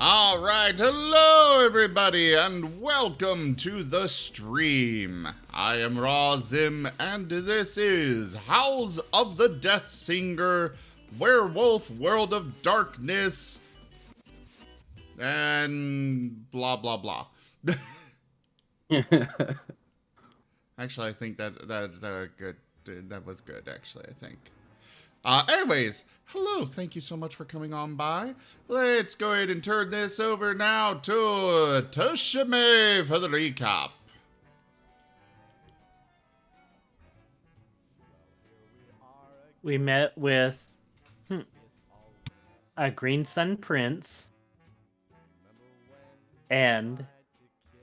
Alright, hello everybody, and welcome to the stream. I am Raw Zim, and this is House of the Death Singer, Werewolf, World of Darkness, and blah blah blah. Actually, I think that was good, actually, I think. Anyways, hello, thank you so much for coming on by. Let's go ahead and turn this over now to Toshime for the recap. We met with a Green Sun Prince and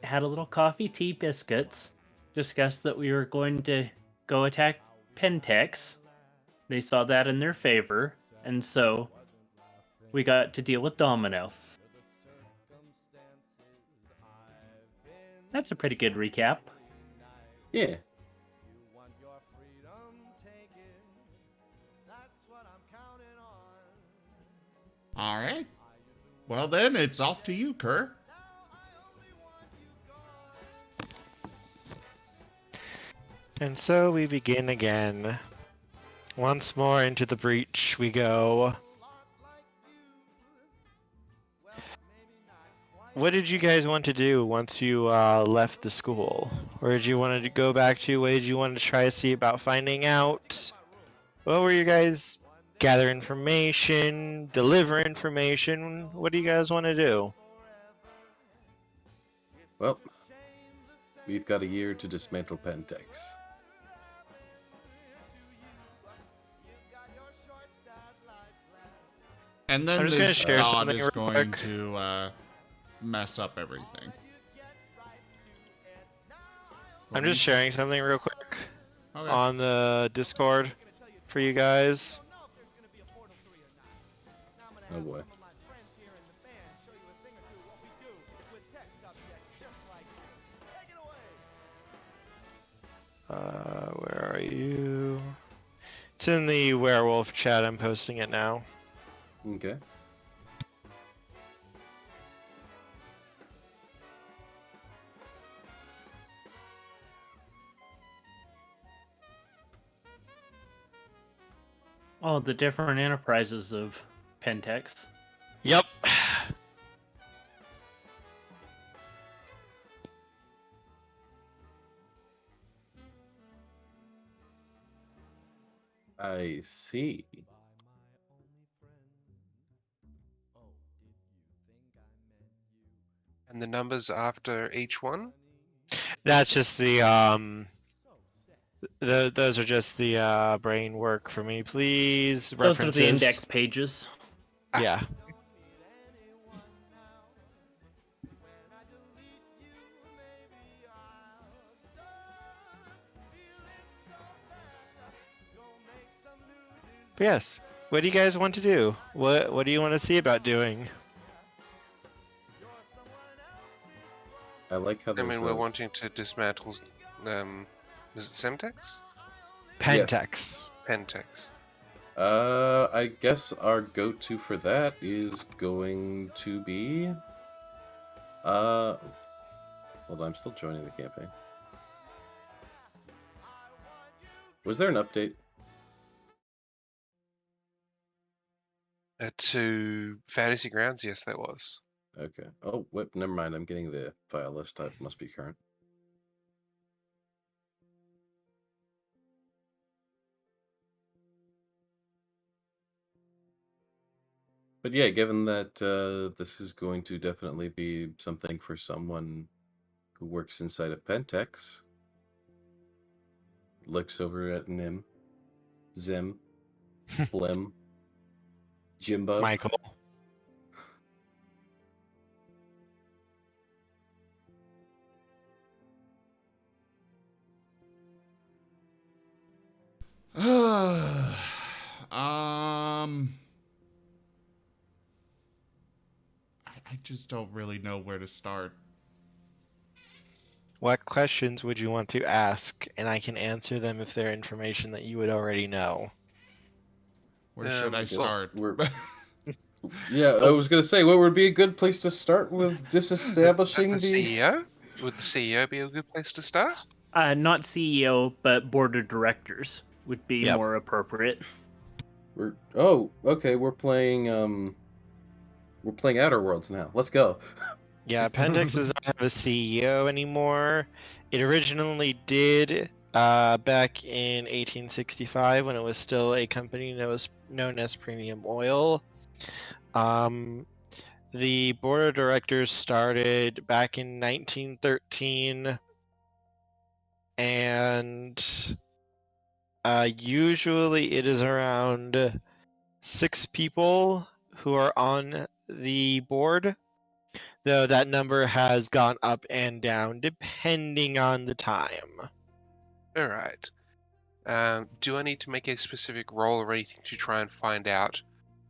had a little coffee, tea, biscuits. Discussed that we were going to go attack Pentex. They saw that in their favor, and so we got to deal with Domino. That's a pretty good recap. Yeah. Alright. Well then, it's off to you, Kerr. And so we begin again. Once more into the breach we go. What did you guys want to do once you left the school? Where did you want to go back to? What did you want to try to see about finding out? What were you guys gather information, deliver information? What do you guys want to do? Well, we've got a year to dismantle Pentex. And then I'm just this gonna share god something is real going quick. to mess up everything. I'm just sharing something real quick Okay. on the Discord for you guys. Oh boy. Where are you? It's in the Werewolf chat. I'm posting it now. Okay. All the different enterprises of Pentex. Yep. I see. And the numbers after each one? That's just the those are just the brain work for me, please. Those are References. the index pages. Yeah. But yes. What do you guys want to do? What do you want to see about doing? I like how I there's mean, we're wanting to dismantle, is it Semtex? Pentex. Pentex. I guess our go-to for that is going to be... Hold on, I'm still joining the campaign. Was there an update? To Fantasy Grounds, yes, there was. Okay. Oh, wait, never mind. I'm getting the file list type. Must be current. But yeah, given that this is going to definitely be something for someone who works inside of Pentex, looks over at Nim, Zim, Blim, Jimbo. Michael. I just don't really know where to start. What questions would you want to ask? And I can answer them if they're information that you would already know. Where should I start? Yeah, I was gonna say, what would be a good place to start with disestablishing The CEO? Would the CEO be a good place to start? Not CEO, but board of directors would be Yep. more appropriate. Okay, we're playing Outer Worlds now. Let's go. Yeah, Pentex does not have a CEO anymore. It originally did back in 1865 when it was still a company that was known as Premium Oil. The board of directors started back in 1913, and usually it is around 6 people who are on the board, though that number has gone up and down depending on the time. Alright. Do I need to make a specific roll or anything to try and find out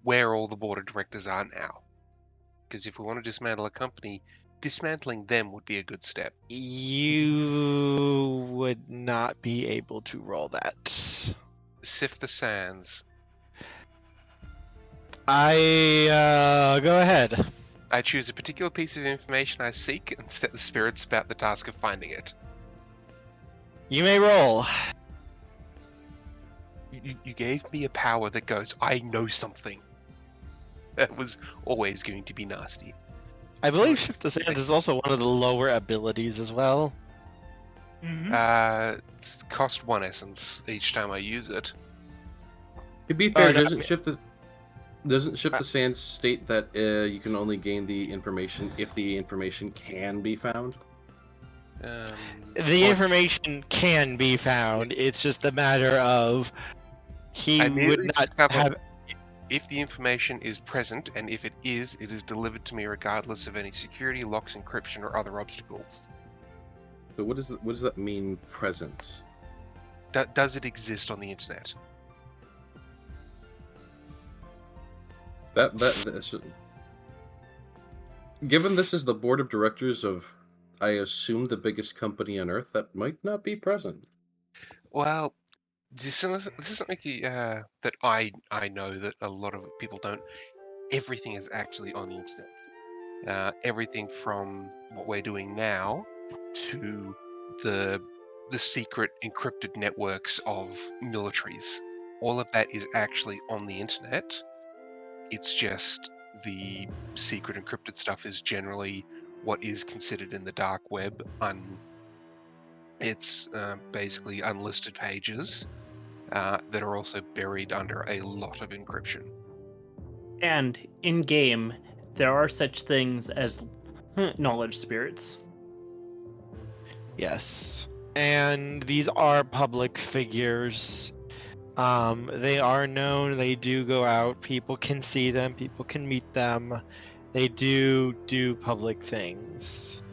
where all the board of directors are now? Because if we want to dismantle a company, dismantling them would be a good step. You would not be able to roll that. Sift the sands. Go ahead. I choose a particular piece of information I seek and set the spirits about the task of finding it. You may roll. You gave me a power that goes, I know something. That was always going to be nasty. I believe Shift the Sands is also one of the lower abilities as well. It's cost 1 essence each time I use it. To be fair, no, doesn't Shift the Sands state that you can only gain the information if the information can be found? The information can be found. It's just a matter of he I would immediately not discover have. if the information is present, and if it is delivered to me regardless of any security, locks, encryption, or other obstacles. So what does that mean, present? Does it exist on the internet? That should... Given this is the board of directors of, I assume, the biggest company on Earth, that might not be present. Well, this is something that I know that a lot of people don't. Everything is actually on the internet. Everything from what we're doing now to the secret encrypted networks of militaries. All of that is actually on the internet. It's just the secret encrypted stuff is generally what is considered in the dark web. It's basically unlisted pages that are also buried under a lot of encryption. And in game, there are such things as knowledge spirits. Yes. And these are public figures. They are known, they do go out, people can see them, people can meet them. They do public things.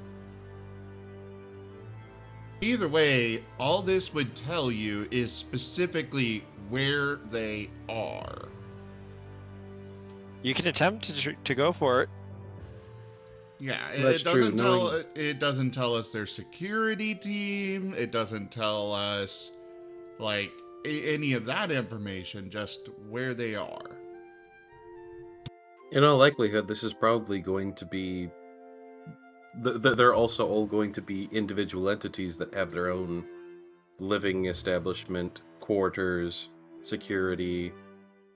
Either way, all this would tell you is specifically where they are. You can attempt to go for it. Yeah, That's it doesn't true, tell. It doesn't tell us their security team. It doesn't tell us like any of that information. Just where they are. In all likelihood, this is probably going to be... They're also all going to be individual entities that have their own living establishment, quarters, security.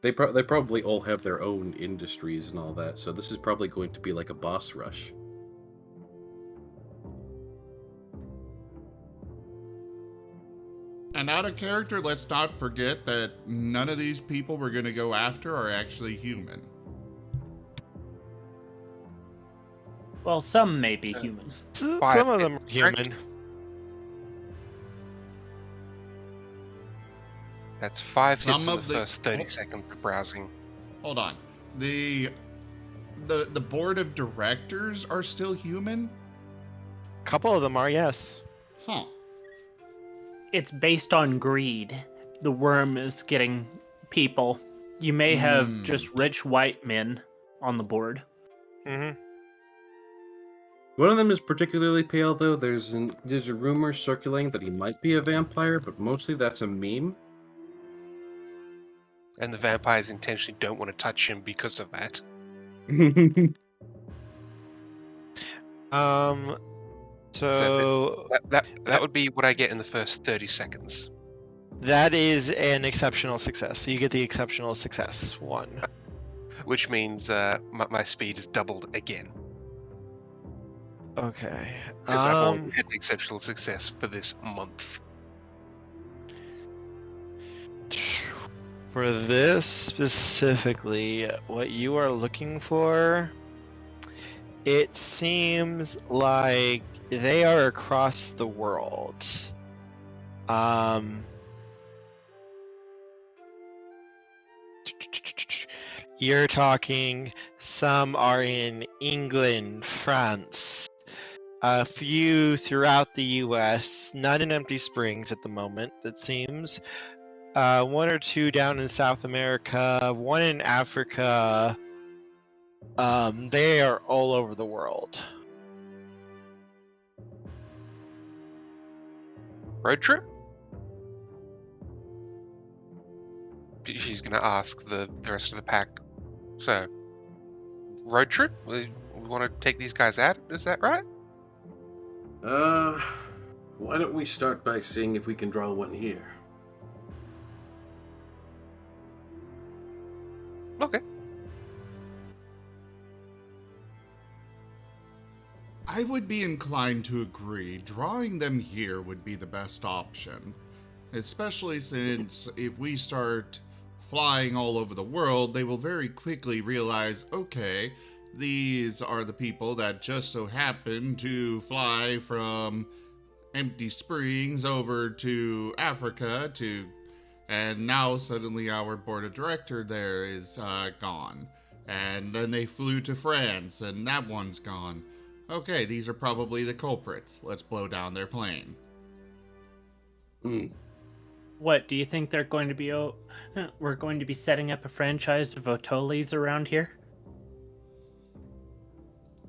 They probably all have their own industries and all that, so this is probably going to be like a boss rush. And out of character, let's not forget that none of these people we're going to go after are actually human. Well, some may be human. Some Quiet, of them are correct? human. That's 5 hits Some in of the the- first 30 seconds of browsing. Hold on. The board of directors are still human? A couple of them are, yes. Huh. It's based on greed. The worm is getting people. You may have just rich white men on the board. Mm-hmm. One of them is particularly pale, though. There's a rumor circulating that he might be a vampire, but mostly that's a meme. And the vampires intentionally don't want to touch him because of that. So That would be what I get in the first 30 seconds. that is an exceptional success. So you get the exceptional success 1. Which means my speed is doubled again. Okay. Because I've already had an exceptional success for this month. For this specifically, what you are looking for, it seems like they are across the world. You're talking, some are in England, France, a few throughout the US, none in Empty Springs at the moment, it seems. 1 or 2 down in South America, 1 in Africa. They are all over the world. Road trip? She's going to ask the rest of the pack. So, road trip? We want to take these guys out? Is that right? Why don't we start by seeing if we can draw one here? Okay. I would be inclined to agree. Drawing them here would be the best option. Especially since if we start flying all over the world, they will very quickly realize, okay, these are the people that just so happen to fly from Empty Springs over to Africa and now suddenly our board of director there is gone. And then they flew to France and that one's gone. Okay, these are probably the culprits. Let's blow down their plane. What, do you think they're going to be... we're going to be setting up a franchise of Otolis around here?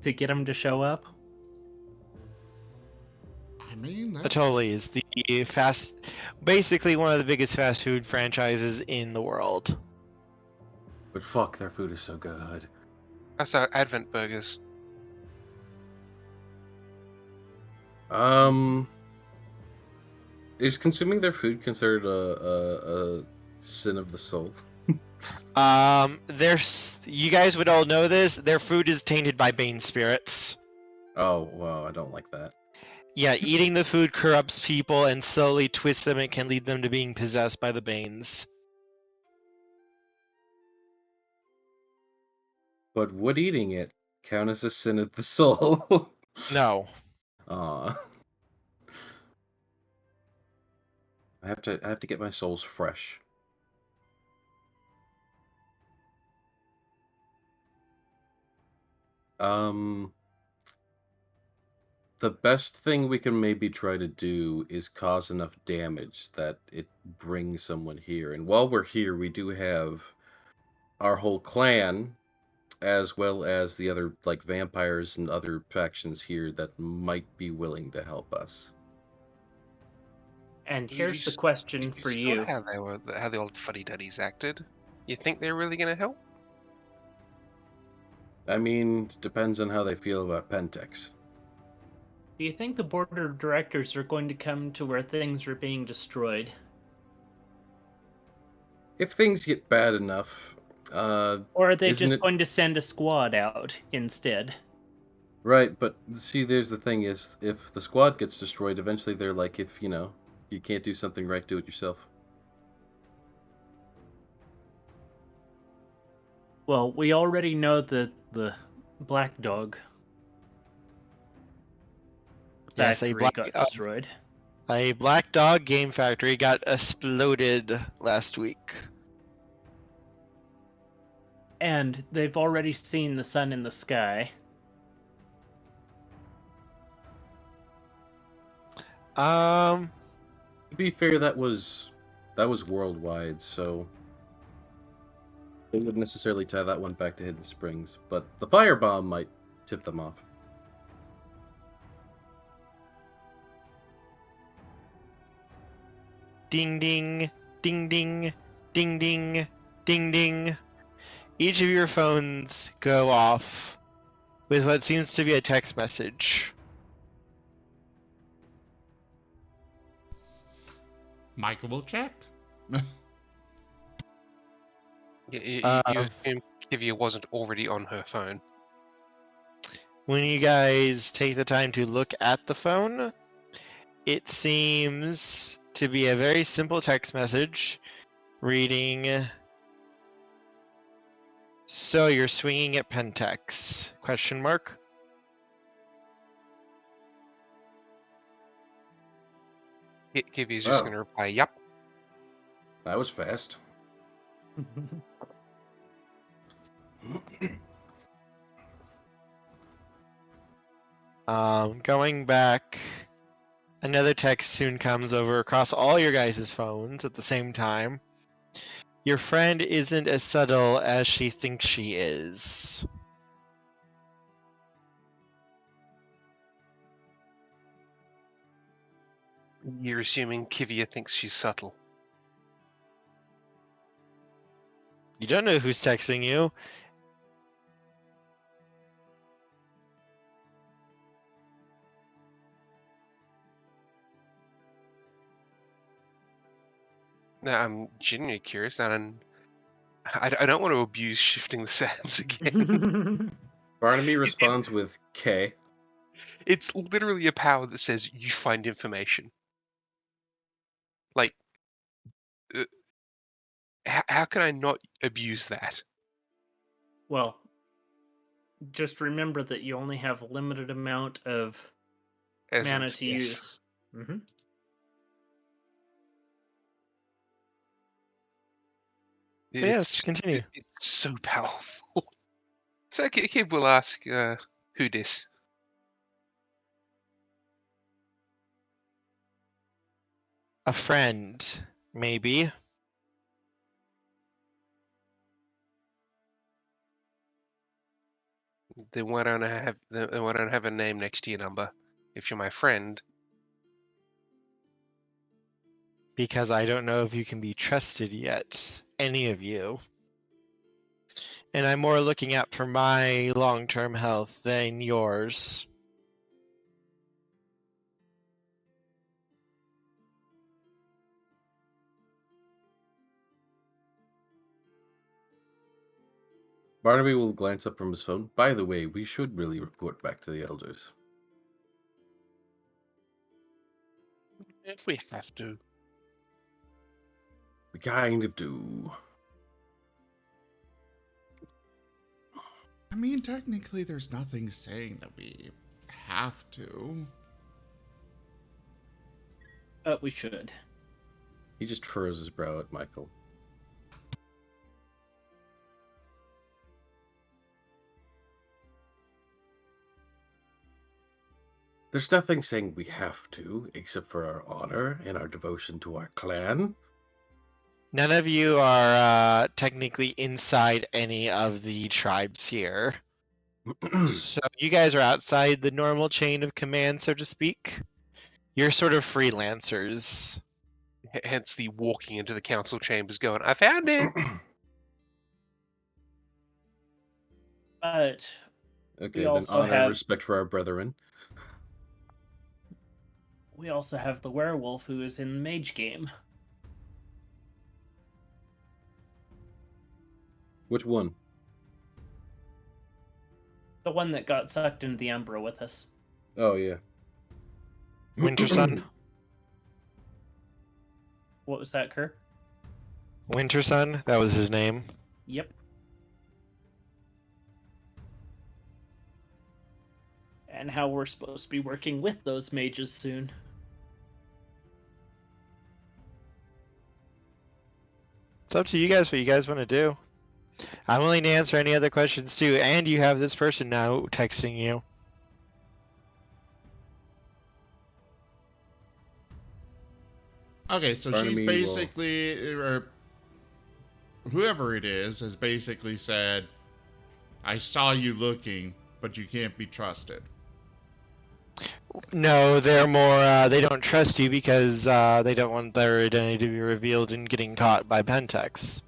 To get them to show up? I mean, Atoli is the basically one of the biggest fast food franchises in the world. But fuck, their food is so good. That's our Advent burgers. Is consuming their food considered a sin of the soul? You guys would all know this. Their food is tainted by Bane spirits. Oh, wow, I don't like that. Yeah, eating the food corrupts people and slowly twists them and can lead them to being possessed by the Banes. But would eating it count as a sin of the soul? No. Aw. I have to get my souls fresh. The best thing we can maybe try to do is cause enough damage that it brings someone here. And while we're here, we do have our whole clan, as well as the other, like, vampires and other factions here that might be willing to help us. And here's the question for you. How the old fuddy-duddies acted. You think they're really going to help? I mean, depends on how they feel about Pentex. Do you think the board of directors are going to come to where things are being destroyed? If things get bad enough, or are they isn't just it... going to send a squad out instead? Right, but see, there's the thing is, if the squad gets destroyed, eventually they're like, if, you know, you can't do something right, do it yourself. Well, we already know that the black dog factory got destroyed. A black dog game factory got exploded last week. And they've already seen the sun in the sky. To be fair, that was worldwide, so they wouldn't necessarily tie that one back to Hidden Springs, but the firebomb might tip them off. Ding ding, ding ding, ding ding, ding ding. each of your phones go off with what seems to be a text message. Michael will check. You Um, assume Kivia wasn't already on her phone. When you guys take the time to look at the phone, it seems to be a very simple text message reading, "So you're swinging at Pentex? Question mark. Kivia's just Oh. going to reply, "Yup." That was fast. Going back, another text soon comes over across all your guys' phones at the same time. Your friend isn't as subtle as she thinks she is. You're assuming Kivia thinks she's subtle. You don't know who's texting you. Now, I'm genuinely curious, and I don't want to abuse shifting the sands again. Barnaby responds with K. It's literally a power that says you find information. Like, how can I not abuse that? Well, just remember that you only have a limited amount of mana Essence, to yes. use. Mm-hmm. Yes, continue. It's so powerful. So Kib will ask, who dis? A friend, maybe. Then why don't I have a name next to your number? If you're my friend, Because I don't know if you can be trusted yet. Any of you. And I'm more looking out for my long-term health than yours. Barnaby will glance up from his phone. By the way, we should really report back to the elders. if we have to. We kind of do. I mean, technically, there's nothing saying that we have to. But we should. He just furrows his brow at Michael. There's nothing saying we have to, except for our honor and our devotion to our clan. None of you are technically inside any of the tribes here. So you guys are outside the normal chain of command, so to speak. You're sort of freelancers. Hence the walking into the council chambers going, I found it! But Okay, We then also honor and have- respect for our brethren. we also have the werewolf who is in the mage game. Which one? The one that got sucked into the Umbra with us. Oh, yeah. Winter Sun? What was that, Kerr? Winter Sun? That was his name. Yep. And how we're supposed to be working with those mages soon. It's up to you guys what you guys want to do. I'm willing to answer any other questions too, and you have this person now texting you. Okay, so she's Barnaby will- basically, or whoever it is, has basically said, I saw you looking, but you can't be trusted. No, they're more, they don't trust you because they don't want their identity to be revealed and getting caught by Pentex.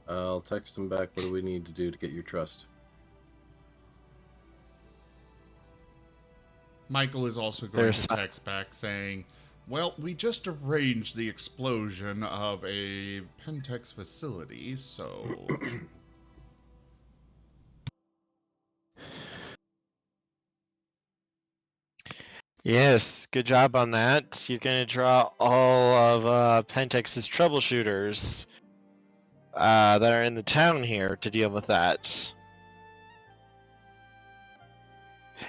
I'll text him back. What do we need to do to get your trust? Michael is also going to text back saying, well, we just arranged the explosion of a Pentex facility, so... Yes, good job on that. You're gonna draw all of Pentex's troubleshooters that are in the town here to deal with that.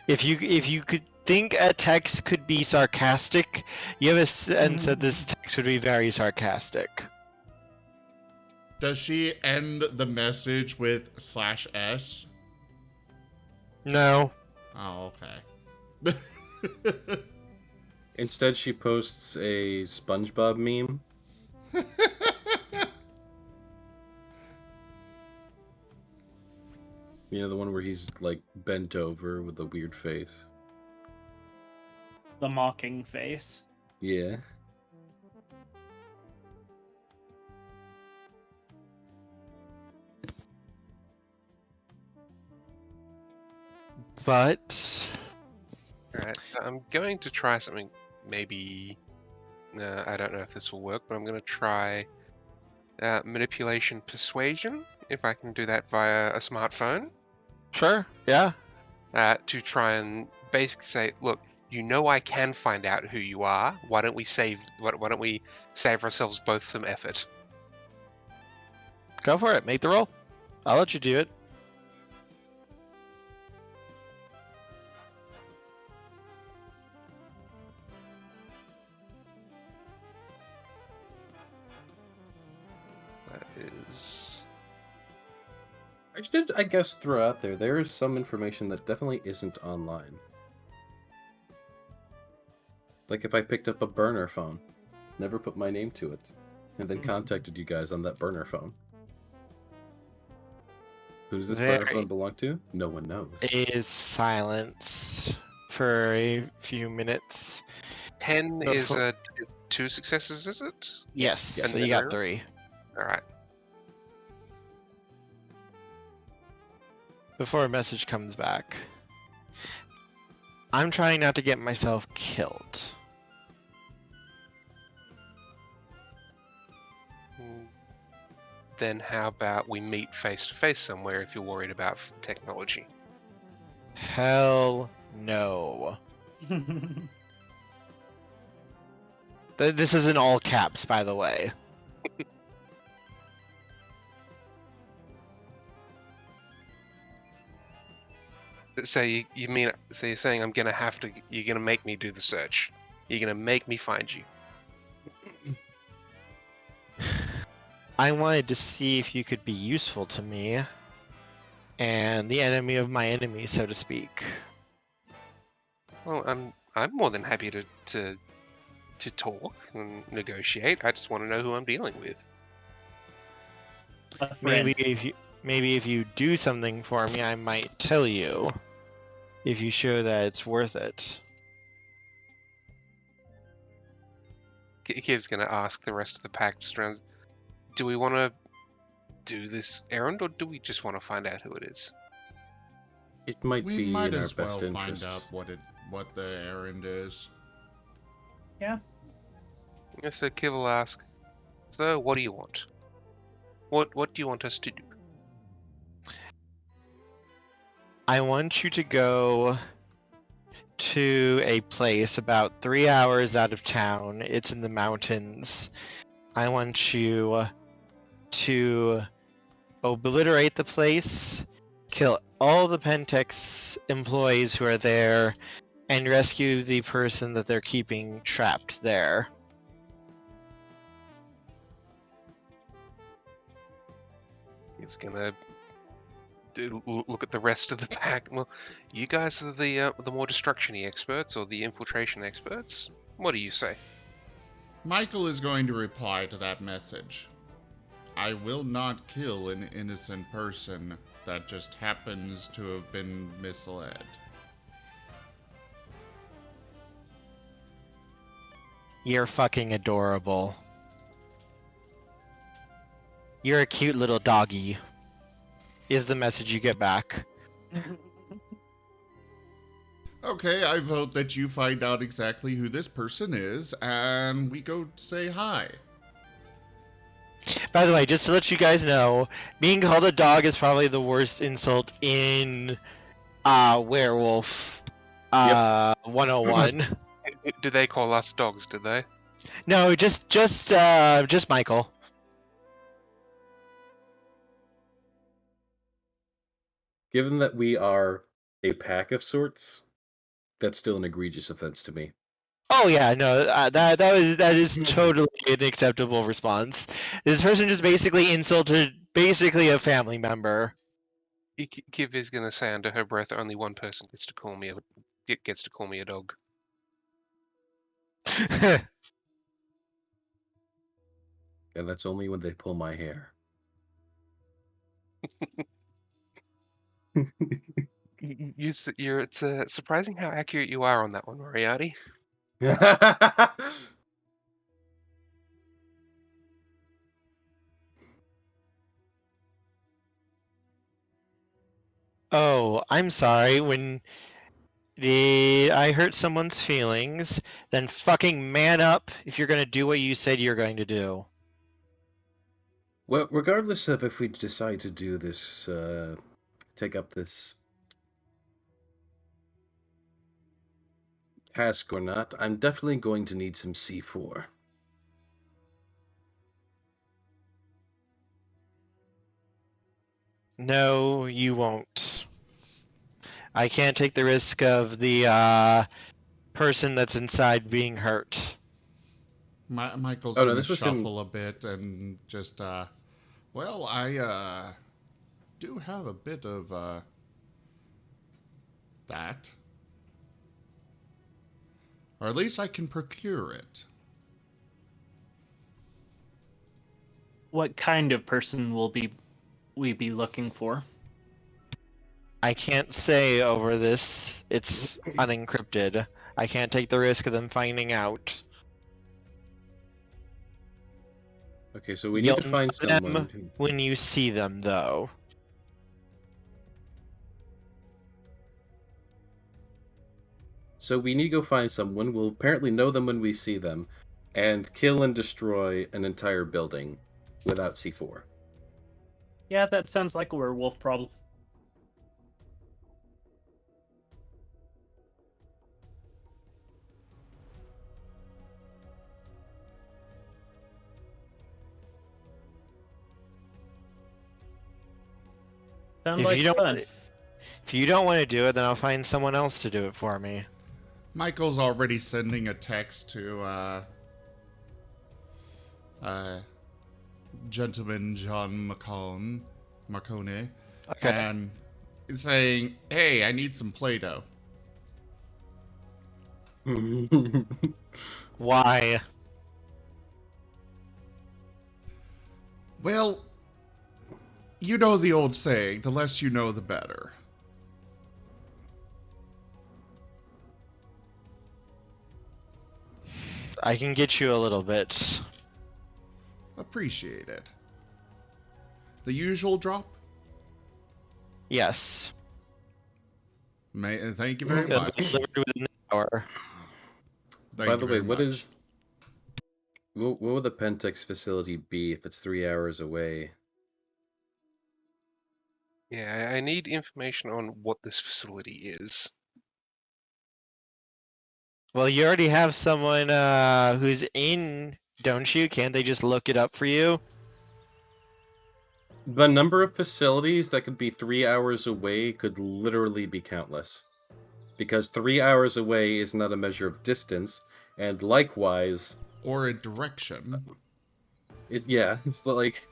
If you could think a text could be sarcastic, you have a sense that this text would be very sarcastic. Does she end the message with /S? No. Oh, okay. Instead, she posts a SpongeBob meme. You know, the one where he's, like, bent over with a weird face. The mocking face. Yeah. But Alright, so I'm going to try something, maybe... I don't know if this will work, but I'm going to try manipulation persuasion, if I can do that via a smartphone, sure, yeah. to try and basically say, look, you know I can find out who you are. Why don't we save ourselves both some effort? Go for it. Make the roll. I'll let you do it. That is... I should, I guess, throw out there is some information that definitely isn't online. Like if I picked up a burner phone, never put my name to it, and then contacted you guys on that burner phone. Who does this burner phone belong to? No one knows. Is silence for a few minutes. 10 is 2 successes, is it? Yes, so you got 3. Alright. Before a message comes back. I'm trying not to get myself killed. Then how about we meet face to face somewhere if you're worried about technology? Hell no. This is in all caps, by the way. So you're saying you're gonna make me do the search? You're gonna make me find you? I wanted to see if you could be useful to me, and the enemy of my enemy, so to speak. Well, I'm more than happy to talk and negotiate. I just want to know who I'm dealing with. Maybe if you do something for me, I might tell you. If you show that it's worth it. Kiv's gonna ask the rest of the pack just around. Do we want to do this errand, or do we just want to find out who it is? It might We be might in our as well best find interests. out what the errand is. Yeah. So Kiv will ask, so what do you want? What do you want us to do? I want you to go to a place about 3 hours out of town. It's in the mountains. I want you to obliterate the place, kill all the Pentex employees who are there, and rescue the person that they're keeping trapped there. He's gonna look at the rest of the pack. Well, you guys are the more destruction-y experts or the infiltration experts. What do you say? Michael is going to reply to that message. I will not kill an innocent person that just happens to have been misled. You're fucking adorable. You're a cute little doggy, is the message you get back. Okay, I vote that you find out exactly who this person is, and we go say hi. By the way, just to let you guys know, being called a dog is probably the worst insult in Werewolf 101. Do they call us dogs? Do they? No, just Michael. Given that we are a pack of sorts, that's still an egregious offense to me. Oh yeah, no, that is totally an acceptable response. This person just basically insulted basically a family member. Kiv is gonna say under her breath, only one person gets to call me a dog. And that's only when they pull my hair. It's surprising how accurate you are on that one, Moriarty. Oh, I'm sorry. When did I hurt someone's feelings? Then fucking man up if you're gonna do what you said you're going to do. Well, regardless of if we decide to do this, take up this task or not, I'm definitely going to need some C4. No, you won't. I can't take the risk of the person that's inside being hurt. Michael's Oh, no, gonna this was him- shuffle a bit and just, well, I, do have a bit of, that. Or at least I can procure it. What kind of person will we be looking for? I can't say over this. It's unencrypted. I can't take the risk of them finding out. Okay, so we You'll need to find know them someone who... when you see them, though. So we need to go find someone. We'll apparently know them when we see them, and kill and destroy an entire building without C4. Yeah, that sounds like a werewolf problem. Sounds If like you don't, fun. if you don't want to do it, then I'll find someone else to do it for me. Michael's already sending a text to, gentleman John Marcone, Okay. and saying, hey, I need some Play-Doh. Why? Well, you know the old saying, the less you know, the better. I can get you a little bit. Appreciate it. The usual drop? Yes. Thank you very It'll much. be delivered within an hour. Thank By you the way, very what much. is... What would the Pentex facility be if it's 3 hours away? Yeah, I need information on what this facility is. Well, you already have someone who's in, don't you? Can't they just look it up for you? The number of facilities that could be 3 hours away could literally be countless. Because 3 hours away is not a measure of distance, and likewise... Or a direction. It's like...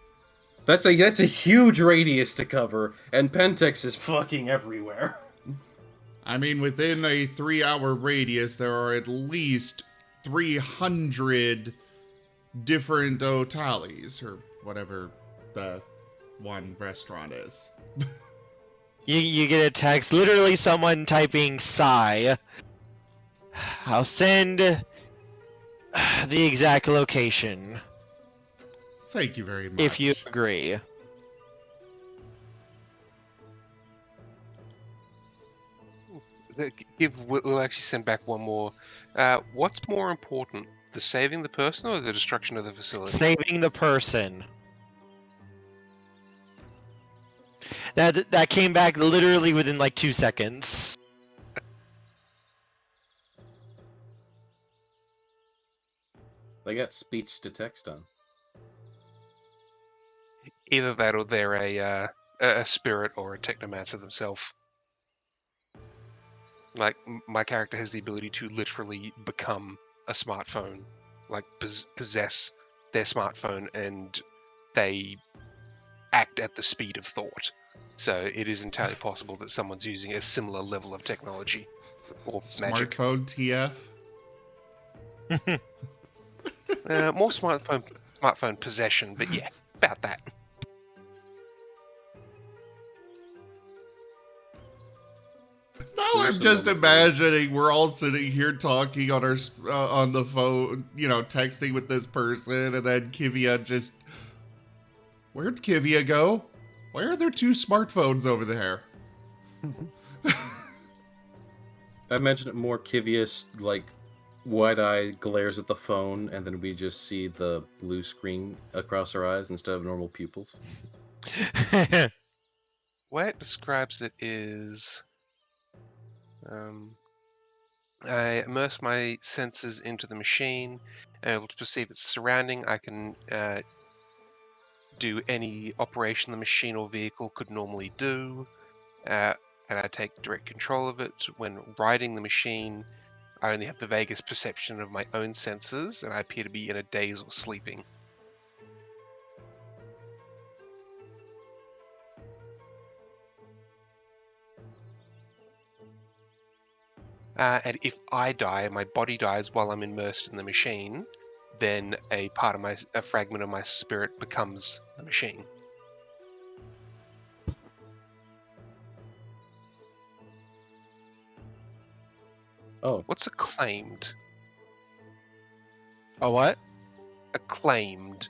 That's a huge radius to cover, and Pentex is fucking everywhere. I mean, within a 3-hour radius, there are at least 300 different Otales, or whatever the one restaurant is. You get a text, literally someone typing sigh. I'll send the exact location. Thank you very much. If you agree. We'll actually send back one more. What's more important, the saving the person or the destruction of the facility? Saving the person. That came back literally within like 2 seconds. They got speech to text on. Either that or they're a spirit or a technomancer themselves. Like, my character has the ability to literally become a smartphone, like possess their smartphone, and they act at the speed of thought. So it is entirely possible that someone's using a similar level of technology or magic. Smartphone TF? More smartphone possession, but yeah, about that. Now I'm just imagining we're all sitting here talking on our on the phone, texting with this person, and then Kivia just... Where'd Kivia go? Why are there 2 smartphones over there? I imagine it more Kivius, like, wide-eyed glares at the phone, and then we just see the blue screen across our eyes instead of normal pupils. The way it describes it is... I immerse my senses into the machine. I'm able to perceive its surrounding. I can do any operation the machine or vehicle could normally do. And I take direct control of it. When riding the machine, I only have the vaguest perception of my own senses, and I appear to be in a daze or sleeping. And if I die, my body dies while I'm immersed in the machine, then a fragment of my spirit becomes the machine. Oh, What's acclaimed? A what? Acclaimed.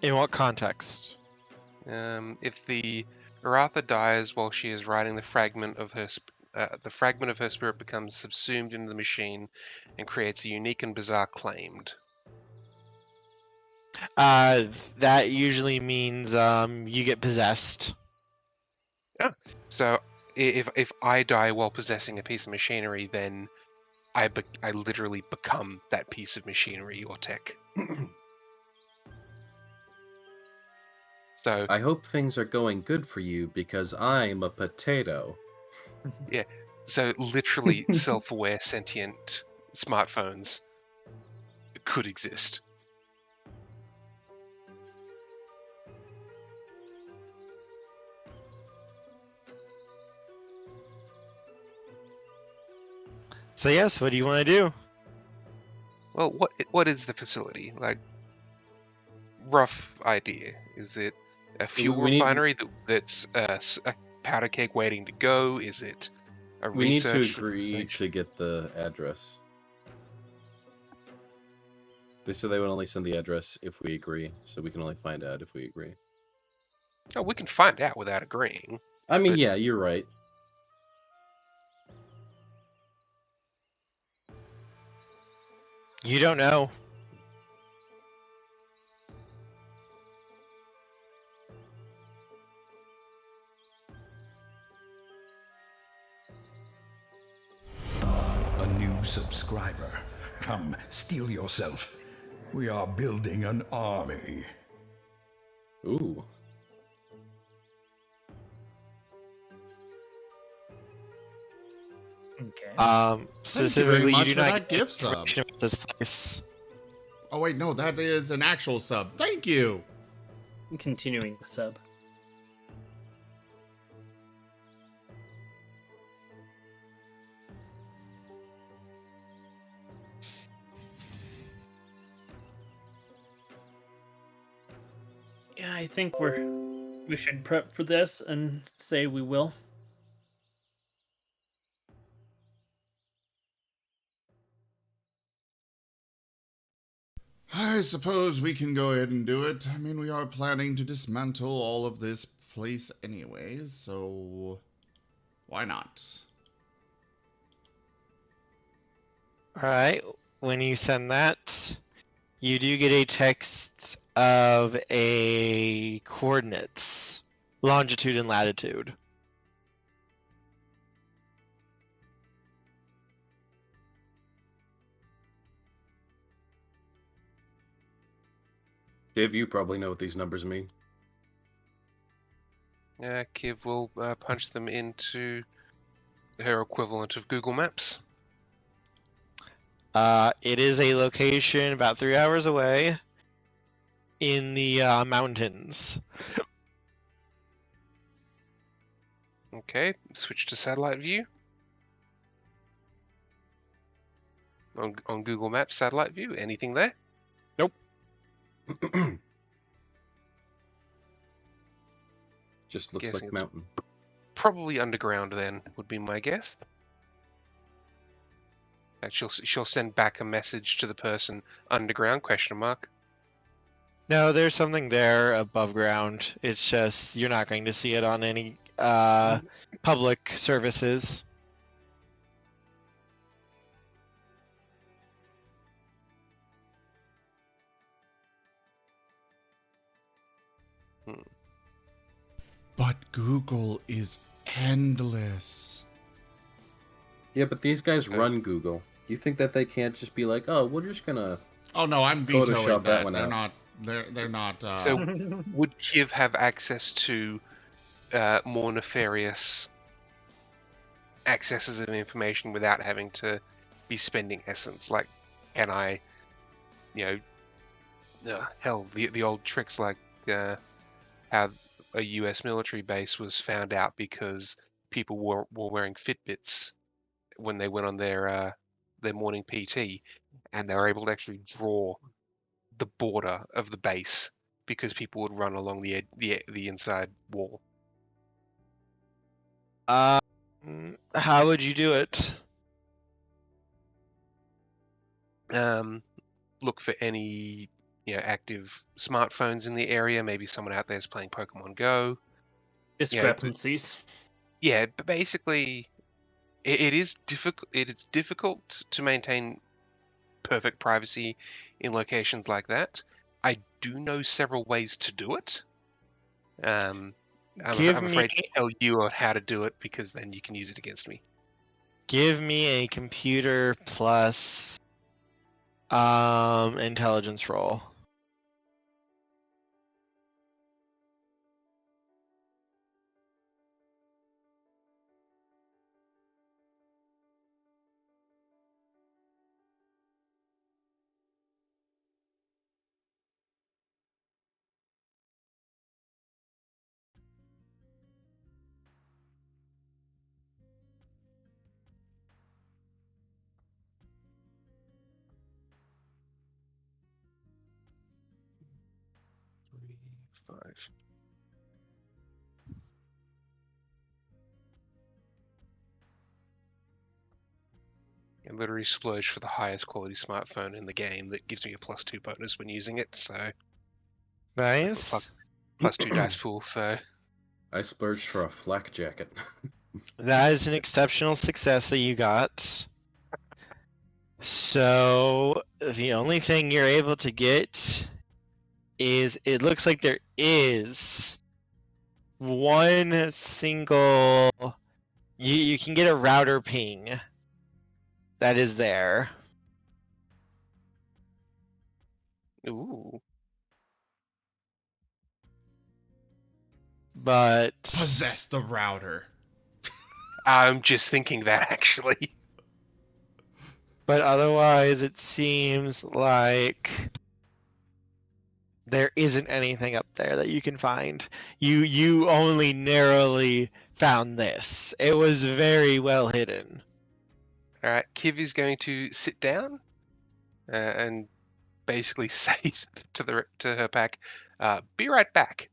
In what context? If the Aratha dies while she is riding, the fragment of her spirit becomes subsumed into the machine and creates a unique and bizarre claimed. That usually means you get possessed. So if I die while possessing a piece of machinery, then I literally become that piece of machinery or tech. So I hope things are going good for you because I'm a potato. yeah, so literally self-aware sentient smartphones could exist. So yes, what do you want to do? Well, what is the facility? Like, rough idea. Is it a fuel We need- refinery that's a powder keg waiting to go? Is it a We need to research agree station? to get the address. They said they would only send the address if we agree, so we can only find out if we agree. Oh, we can find out without agreeing. I mean, But- yeah, you're right. You don't know. A new subscriber. Come, steel yourself. We are building an army. Ooh. Okay. Specifically, much you do for not that get gift sub. information about this place. Oh, wait, no, that is an actual sub. Thank you. Continuing the sub. Yeah, I think we should prep for this and say we will. All I suppose we can go ahead and do it. I mean, we are planning to dismantle all of this place anyways, so why not? Alright, when you send that, you do get a text of a coordinates, longitude and latitude. Dave, you probably know what these numbers mean. Kiv will punch them into her equivalent of Google Maps. It is a location about 3 hours away in the mountains. Okay, switch to satellite view. On Google Maps, satellite view, anything there? Just looks Guessing like it's- mountain. Probably underground then, would be my guess. And she'll send back a message to the person underground, question mark. No, there's something there above ground. It's just you're not going to see it on any public services. But Google is endless. Yeah, but these guys run Google. You think that they can't just be like, oh, we're just gonna... Oh no, I'm vetoing Photoshop that that. one They're out. not. They're not. So would Kiv have access to more nefarious accesses of information without having to be spending essence? Like, can I, hell, the old tricks like how a US military base was found out because people were wearing Fitbits when they went on their morning PT, and they were able to actually draw the border of the base because people would run along the inside wall. How would you do it? Look for any active smartphones in the area. Maybe someone out there is playing Pokemon Go. Discrepancies. Yeah, but basically, it is difficult. It is difficult to maintain perfect privacy in locations like that. I do know several ways to do it. I'm afraid to tell you on how to do it because then you can use it against me. Give me a computer plus intelligence roll. Five. And literally splurge for the highest quality smartphone in the game that gives me a +2 bonus when using it. So Nice. +2 dice pool. So I splurged for a flak jacket. That is an exceptional success that you got. So the only thing you're able to get is it looks like there is one single you can get a router ping that is there. ooh. But possess the router. I'm just thinking that actually. otherwise it seems like there isn't anything up there that you can find. You only narrowly found this. It was very well hidden. All right, Kiv is going to sit down and basically say to her pack, "Be right back."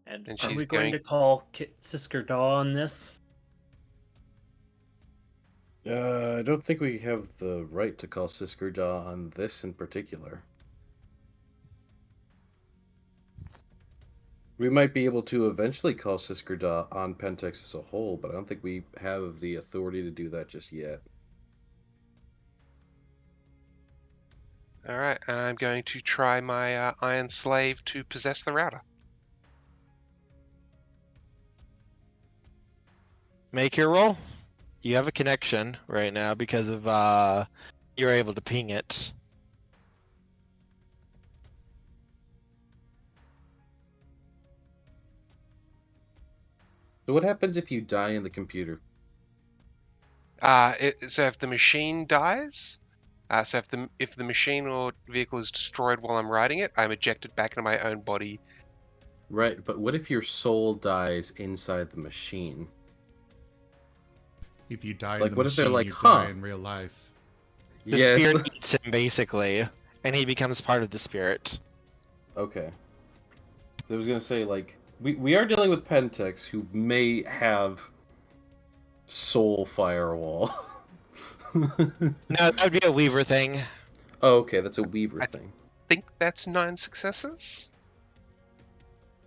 And And are she's we going going- to call Sisker Daw on this? I don't think we have the right to call Siskerda on this in particular. We might be able to eventually call Siskerda on Pentex as a whole, but I don't think we have the authority to do that just yet. Alright, and I'm going to try my Iron Slave to possess the router. Make your roll. You have a connection right now because of you're able to ping it. So what happens if you die in the computer? So if the machine dies, so if the machine or vehicle is destroyed while I'm riding it, I'm ejected back into my own body. Right, but what if your soul dies inside the machine? If you die in Like, the what if they're machine, like, you huh? die in real life. The Yes. spirit eats him basically, and he becomes part of the spirit. Okay. I was gonna say, like, we are dealing with Pentex, who may have soul firewall. No, that would be a Weaver thing. Oh, okay, that's a Weaver thing. I think that's 9 successes.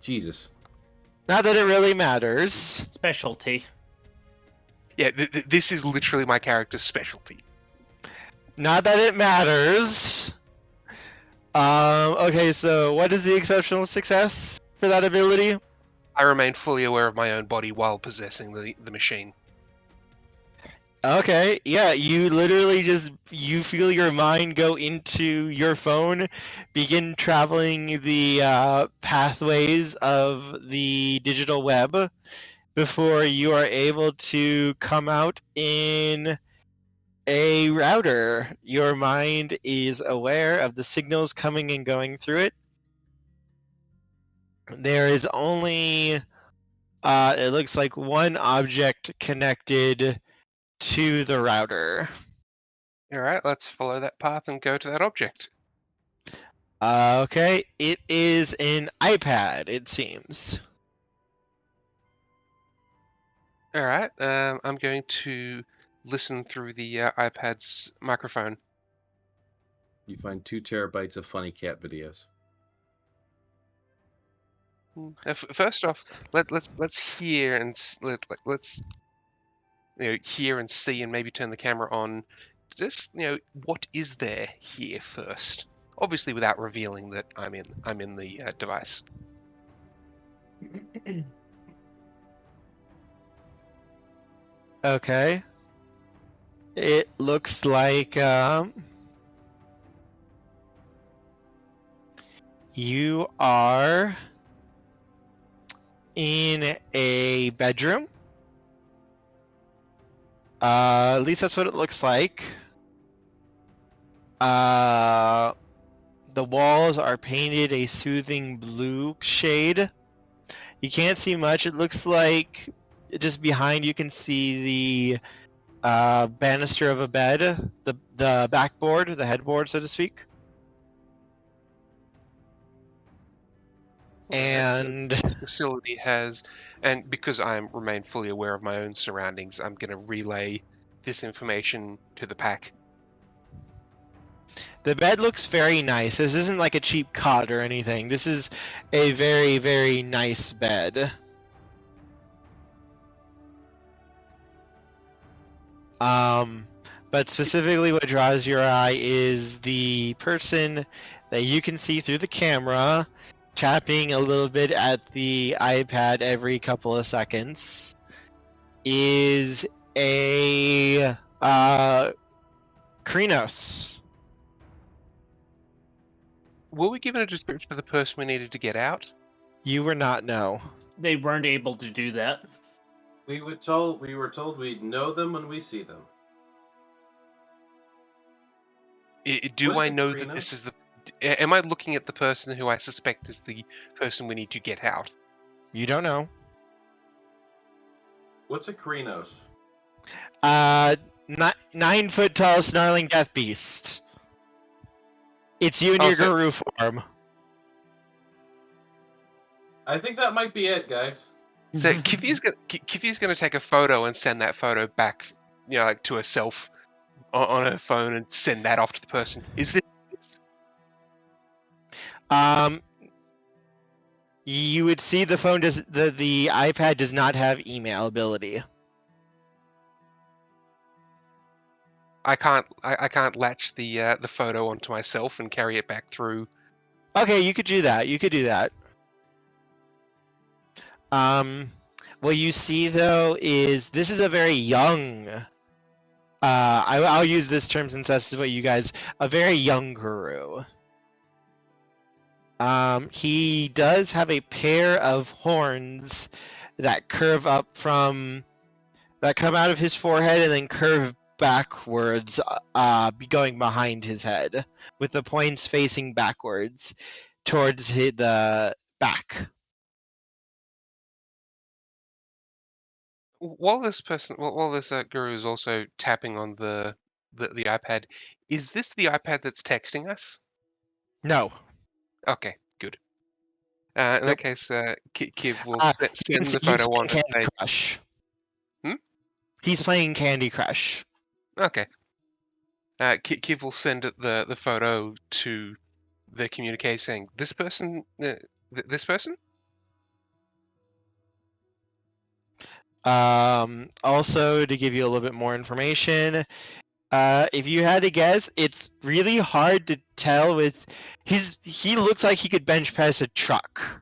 Jesus. Not that it really matters. Specialty. Yeah, this is literally my character's specialty. Not that it matters. Okay, so what is the exceptional success for that ability? I remain fully aware of my own body while possessing the machine. Okay, yeah, you literally you feel your mind go into your phone, begin traveling the pathways of the digital web before you are able to come out in a router. Your mind is aware of the signals coming and going through it. There is only, it looks like one object connected to the router. Alright, let's follow that path and go to that object. Okay, it is an iPad, it seems. Alright, I'm going to listen through the iPad's microphone. You find 2 terabytes of funny cat videos. First off, let's hear and let's hear and see and maybe turn the camera on. Just what is there here first? Obviously, without revealing that I'm in the device. Okay. It looks like you are in a bedroom. At least that's what it looks like. The walls are painted a soothing blue shade. You can't see much. It looks like just behind you can see the banister of a bed, the backboard, the headboard, so to speak. And So this facility has, and because I remain fully aware of my own surroundings, I'm going to relay this information to the pack. the bed looks very nice. This isn't like a cheap cot or anything. This is a very, very nice bed. But specifically what draws your eye is the person that you can see through the camera tapping a little bit at the iPad every couple of seconds is a Krenos. Were we given a description of the person we needed to get out? You were not, no. They weren't able to do that. We were told we'd know them when we see them. Do What is I a know that Krenos? this is the? Am I looking at the person who I suspect is the person we need to get out? You don't know. What's a Krenos? 9-foot tall snarling death beast. It's you in Oh, your so- guru form. I think that might be it, guys. So Kivi's gonna take a photo and send that photo back like to herself on her phone and send that off to the person. Is this? You would see the phone does the iPad does not have email ability. I can't latch the photo onto myself and carry it back through. Okay, you could do that. You could do that. What you see though is this is a very young. I'll use this term since that's what you guys. A very young guru. He does have a pair of horns that curve up that come out of his forehead and then curve backwards, going behind his head, with the points facing backwards towards the back. While this guru is also tapping on the iPad, is this the iPad that's texting us? No. Okay, good. In that Nope. case, Kiv will He's send the photo on playing to Candy say, Crush. Hmm? He's playing Candy Crush. okay. Kiv will send the photo to the communique saying, this person, this person? Also, to give you a little bit more information, if you had to guess, it's really hard to tell with he looks like he could bench press a truck.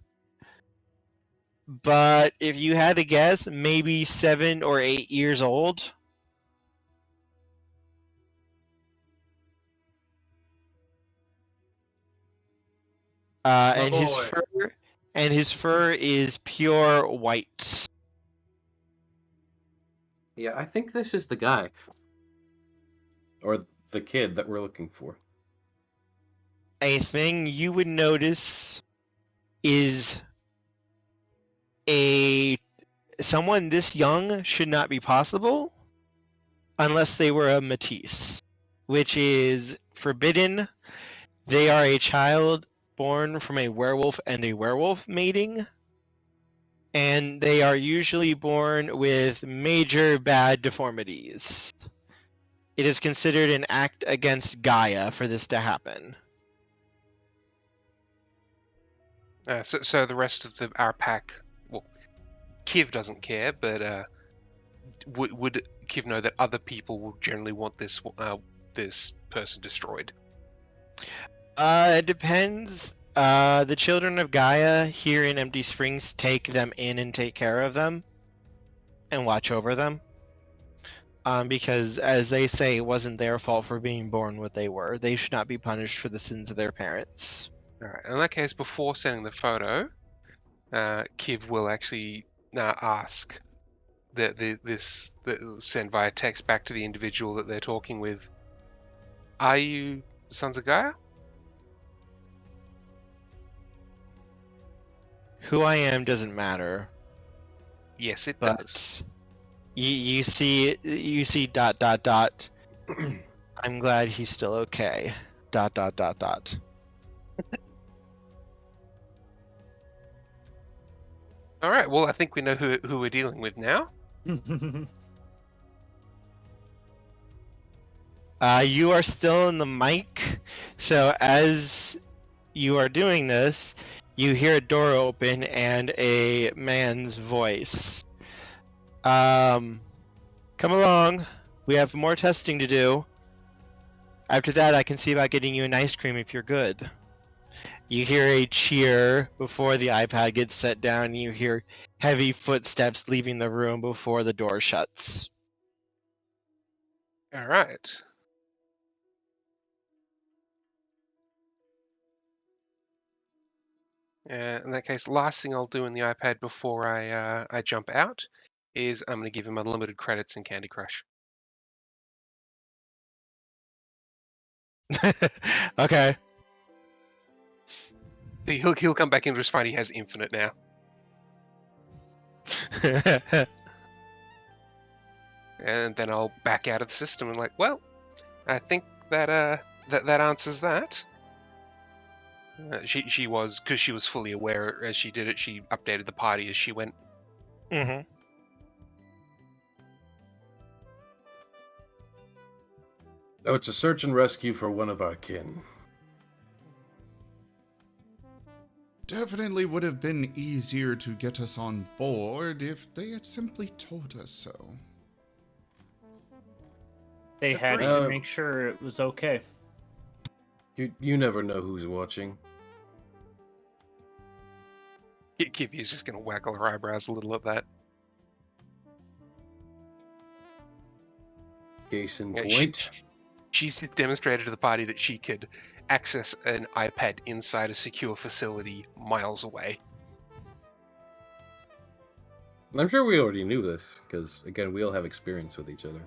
But if you had to guess, maybe 7 or 8 years old. And his fur is pure white. Yeah, I think this is the guy. Or the kid that we're looking for. A thing you would notice is someone this young should not be possible unless they were a Matisse, which is forbidden. They are a child born from a werewolf and a werewolf mating, and they are usually born with major bad deformities. It is considered an act against Gaia for this to happen. So the rest of our pack, well, Kiv doesn't care, but would Kiv know that other people will generally want this person destroyed? It depends. The children of Gaia here in Empty Springs take them in and take care of them and watch over them. Because, as they say, it wasn't their fault for being born what they were. They should not be punished for the sins of their parents. All right. In that case, before sending the photo, Kiv will actually ask this send via text back to the individual that they're talking with. Are you Sons of Gaia? Who I am doesn't matter. Yes, it But does. you see ... I'm glad he's still okay ... All right. Well, I think we know who we're dealing with now. You are still in the mic, so as you are doing this, you hear a door open and a man's voice. Come along. We have more testing to do. After that, I can see about getting you an ice cream if you're good. You hear a cheer before the iPad gets set down, and you hear heavy footsteps leaving the room before the door shuts. All right. In that case, last thing I'll do in the iPad before I jump out is I'm going to give him unlimited credits in Candy Crush. Okay. He'll come back and just find he has infinite now. And then I'll back out of the system and like, well, I think that that answers that. She was, because she was fully aware as she did it. She updated the party as she went. Mm-hmm. Oh, it's a search and rescue for one of our kin. Definitely would have been easier to get us on board if they had simply told us so. They had Agreed. to make sure it was okay. You never know who's watching. Kivia's just going to waggle her eyebrows a little at that. Case in Yeah, point. She's just demonstrated to the party that she could access an iPad inside a secure facility miles away. I'm sure we already knew this, because, again, we all have experience with each other.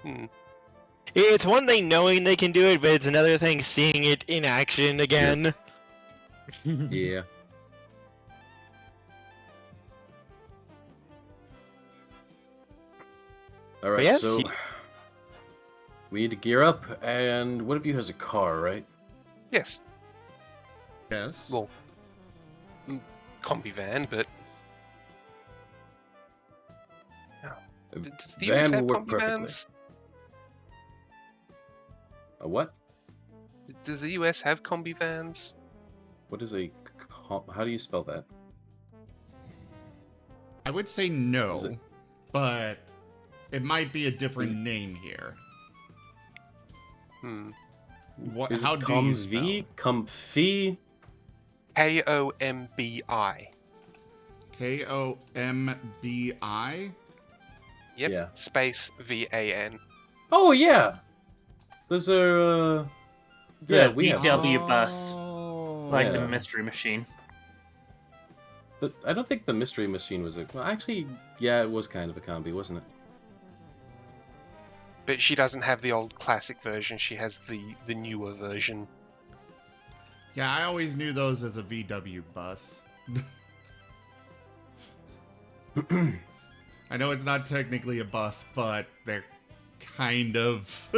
Hmm. It's one thing knowing they can do it, but it's another thing seeing it in action again. Yeah. Alright, Yes, so... we need to gear up, and one of you has a car, right? Yes. Yes. Well, combi van, but... A Does the US van have will work combi perfectly. vans? A what? Does the US have combi vans? What is a... how do you spell that? I would say Is no, it- but it might be a different Is it- name here. Hmm. What? Is How it do you spell? Comfy? Comfy? Kombi. Kombi? Yep. Yeah. Space VAN. Oh, yeah! Those are, yeah, The we have VW those. bus, like the Yeah. mystery machine. But I don't think the mystery machine was a... Well, actually, yeah, it was kind of a combi, wasn't it? But she doesn't have the old classic version. She has the newer version. Yeah, I always knew those as a VW bus. I know it's not technically a bus, but they're kind of.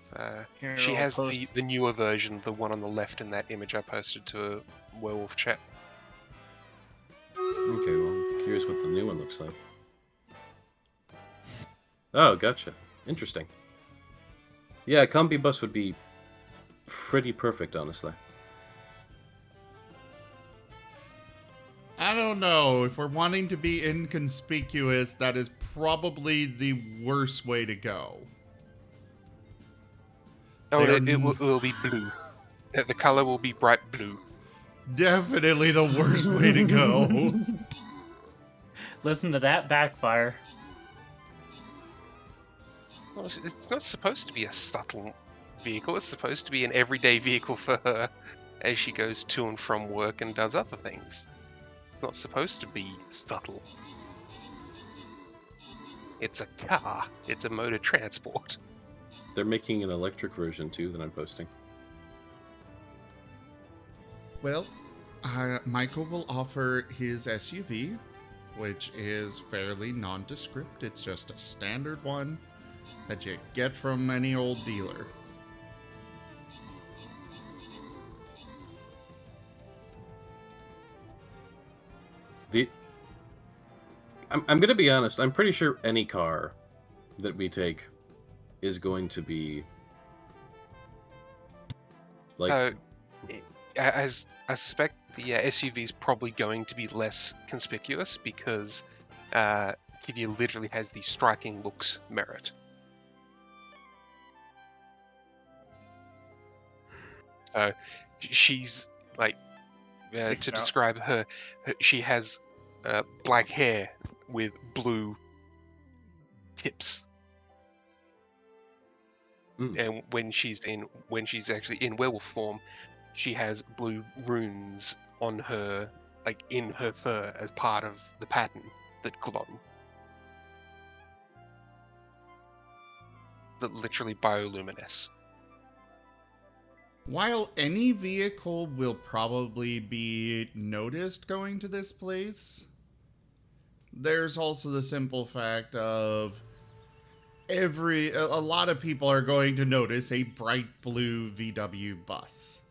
So Here, she I'll has post- the newer version, the one on the left in that image I posted to Werewolf chat. Okay, well, I'm curious what the new one looks like. Oh, gotcha. Interesting. Yeah, a combi bus would be pretty perfect, honestly. I don't know. If we're wanting to be inconspicuous, that is probably the worst way to go. Oh, They're it will be blue. The color will be bright blue. Definitely the worst way to go. Listen to that backfire. Well, it's not supposed to be a subtle vehicle. It's supposed to be an everyday vehicle for her as she goes to and from work and does other things. It's not supposed to be subtle. It's a car. It's a mode of transport. They're making an electric version, too, that I'm posting. Well, Michael will offer his SUV, which is fairly nondescript. It's just a standard one that you get from any old dealer. I'm gonna be honest, I'm pretty sure any car that we take is going to be... like... As I suspect, the SUV is probably going to be less conspicuous because Kidia literally has the striking looks merit. So she's like, to describe her, she has black hair with blue tips. And when she's actually in werewolf form, she has blue runes on her, like in her fur, as part of the pattern that glow. That literally bioluminesce. While any vehicle will probably be noticed going to this place, there's also the simple fact of a lot of people are going to notice a bright blue VW bus.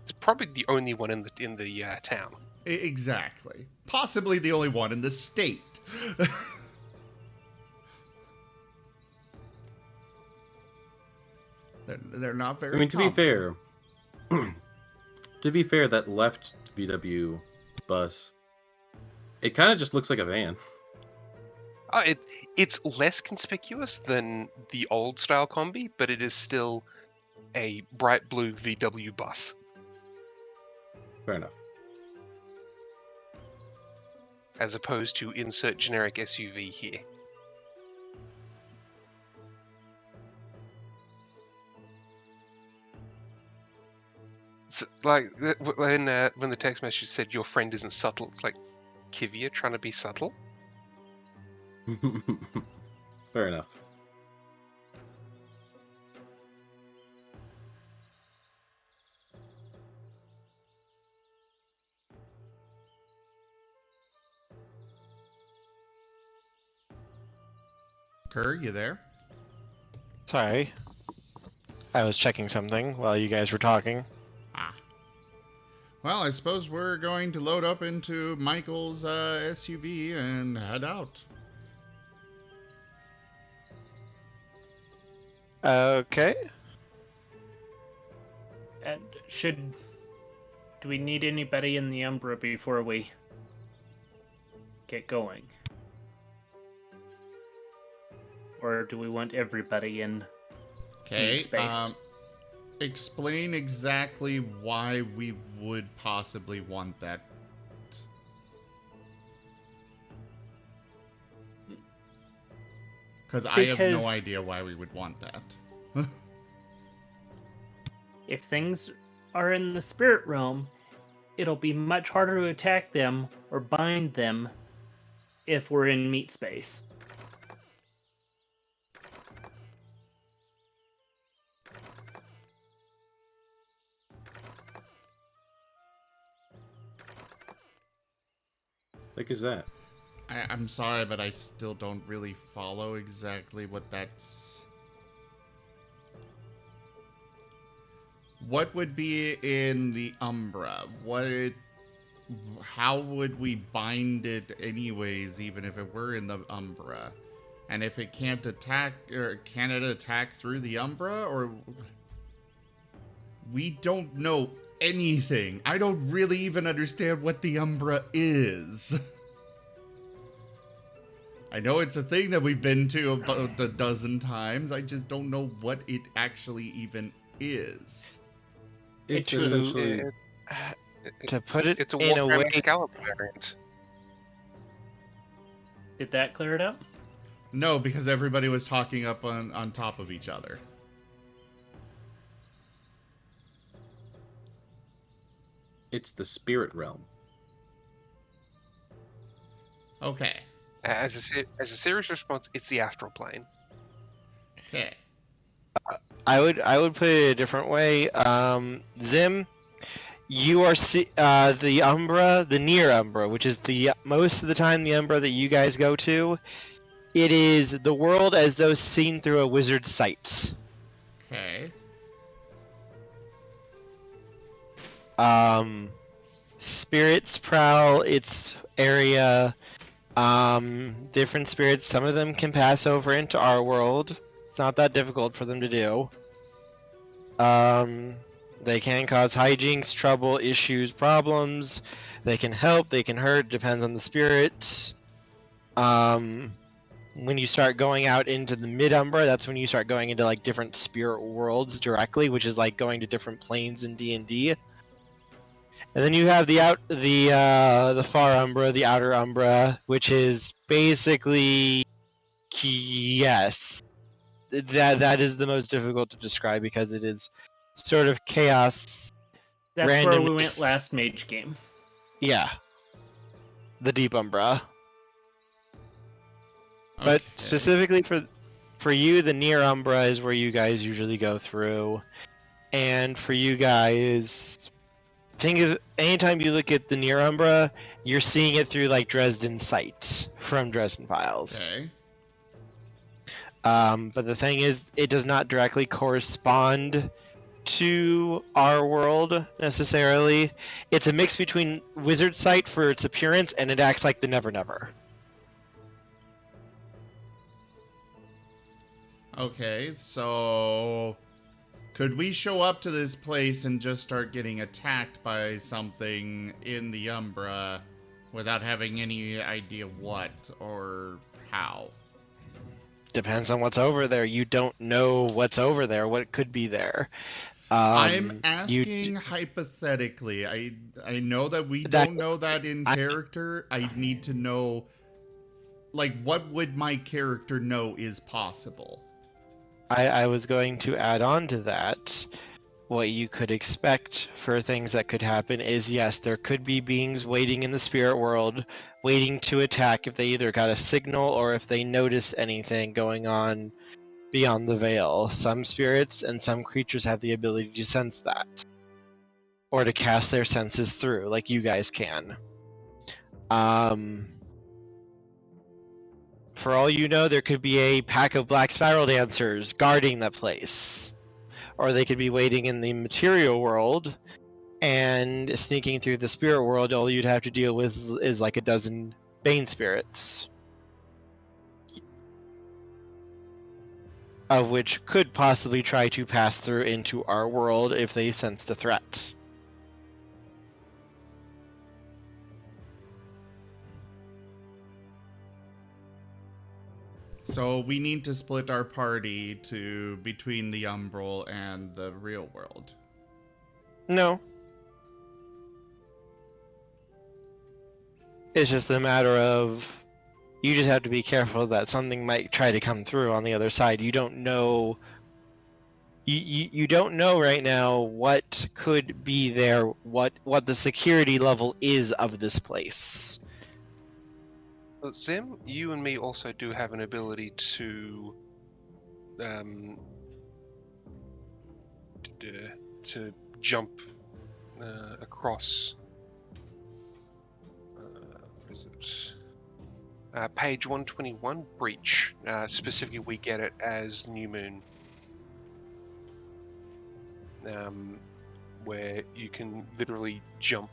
It's probably the only one in the town. Exactly. Possibly the only one in the state. They're not very I mean, to be common. fair, that left VW bus, it kind of just looks like a van. Oh, it's less conspicuous than the old style combi, but it is still a bright blue VW bus. Fair enough. As opposed to insert generic SUV here. So, like when the text message said your friend isn't subtle, it's like Kivia trying to be subtle. Fair enough. Kerr, you there? Sorry. I was checking something while you guys were talking. Ah. Well, I suppose we're going to load up into Michael's SUV and head out. Okay. And do we need anybody in the Umbra before we get going? Or do we want everybody in Okay. space? Explain exactly why we would possibly want that. Because I have no idea why we would want that. If things are in the spirit realm, it'll be much harder to attack them or bind them if we're in meat space. Like is that? I'm sorry, but I still don't really follow exactly what that's... What would be in the Umbra? How would we bind it anyways, even if it were in the Umbra? And if it can't attack, or can it attack through the Umbra, or... We don't know anything. I don't really even understand what the Umbra is. I know it's a thing that we've been to about a dozen times. I just don't know what it actually even is. It's To- essentially To put it It's a in a Warframe way, Excalibur variant. Did that clear it up? No, because everybody was talking up on top of each other. it's the spirit realm. Okay. As a serious response, it's the astral plane. Okay. I would put it a different way. Zim, you are the Umbra, the near Umbra, which is the most of the time the Umbra that you guys go to. It is the world as though seen through a wizard's sight. Okay. Spirits prowl its area. Different spirits, some of them can pass over into our world. It's not that difficult for them to do. They can cause hijinks, trouble, issues, problems. They can help, they can hurt, depends on the spirit. When you start going out into the mid-Umbra, that's when you start going into like different spirit worlds directly, which is like going to different planes in D&D. And then you have the far Umbra, the outer Umbra, which is basically yes. That is the most difficult to describe because it is sort of chaos. That's where we randomness. went last mage game. Yeah. The deep Umbra. But Okay. specifically for you, the near Umbra is where you guys usually go through. And for you guys, think of anytime you look at the near Umbra, you're seeing it through like Dresden Sight from Dresden Files. Okay. But the thing is, it does not directly correspond to our world necessarily. It's a mix between wizard sight for its appearance, and it acts like the Never Never. Okay, so could we show up to this place and just start getting attacked by something in the Umbra without having any idea what or how? Depends on what's over there. You don't know what's over there, what could be there. I'm You asking hypothetically. I know that we That- don't know that in character. I need to know, like, what would my character know is possible? I was going to add on to that. What you could expect for things that could happen is, yes, there could be beings waiting in the spirit world, waiting to attack if they either got a signal or if they notice anything going on beyond the veil. Some spirits and some creatures have the ability to sense that, or to cast their senses through, like you guys can. For all you know, there could be a pack of black spiral dancers guarding that place. Or they could be waiting in the material world and sneaking through the spirit world. All you'd have to deal with is like a dozen Bane spirits. Of which could possibly try to pass through into our world if they sensed a threat. So we need to split our party to between the Umbral and the real world. No. It's just a matter of you just have to be careful that something might try to come through on the other side. You don't know. You don't know right now what could be there, what the security level is of this place. Well, Zim, you and me also do have an ability to jump across. What is it? Page 121, breach. Specifically, we get it as New Moon, where you can literally jump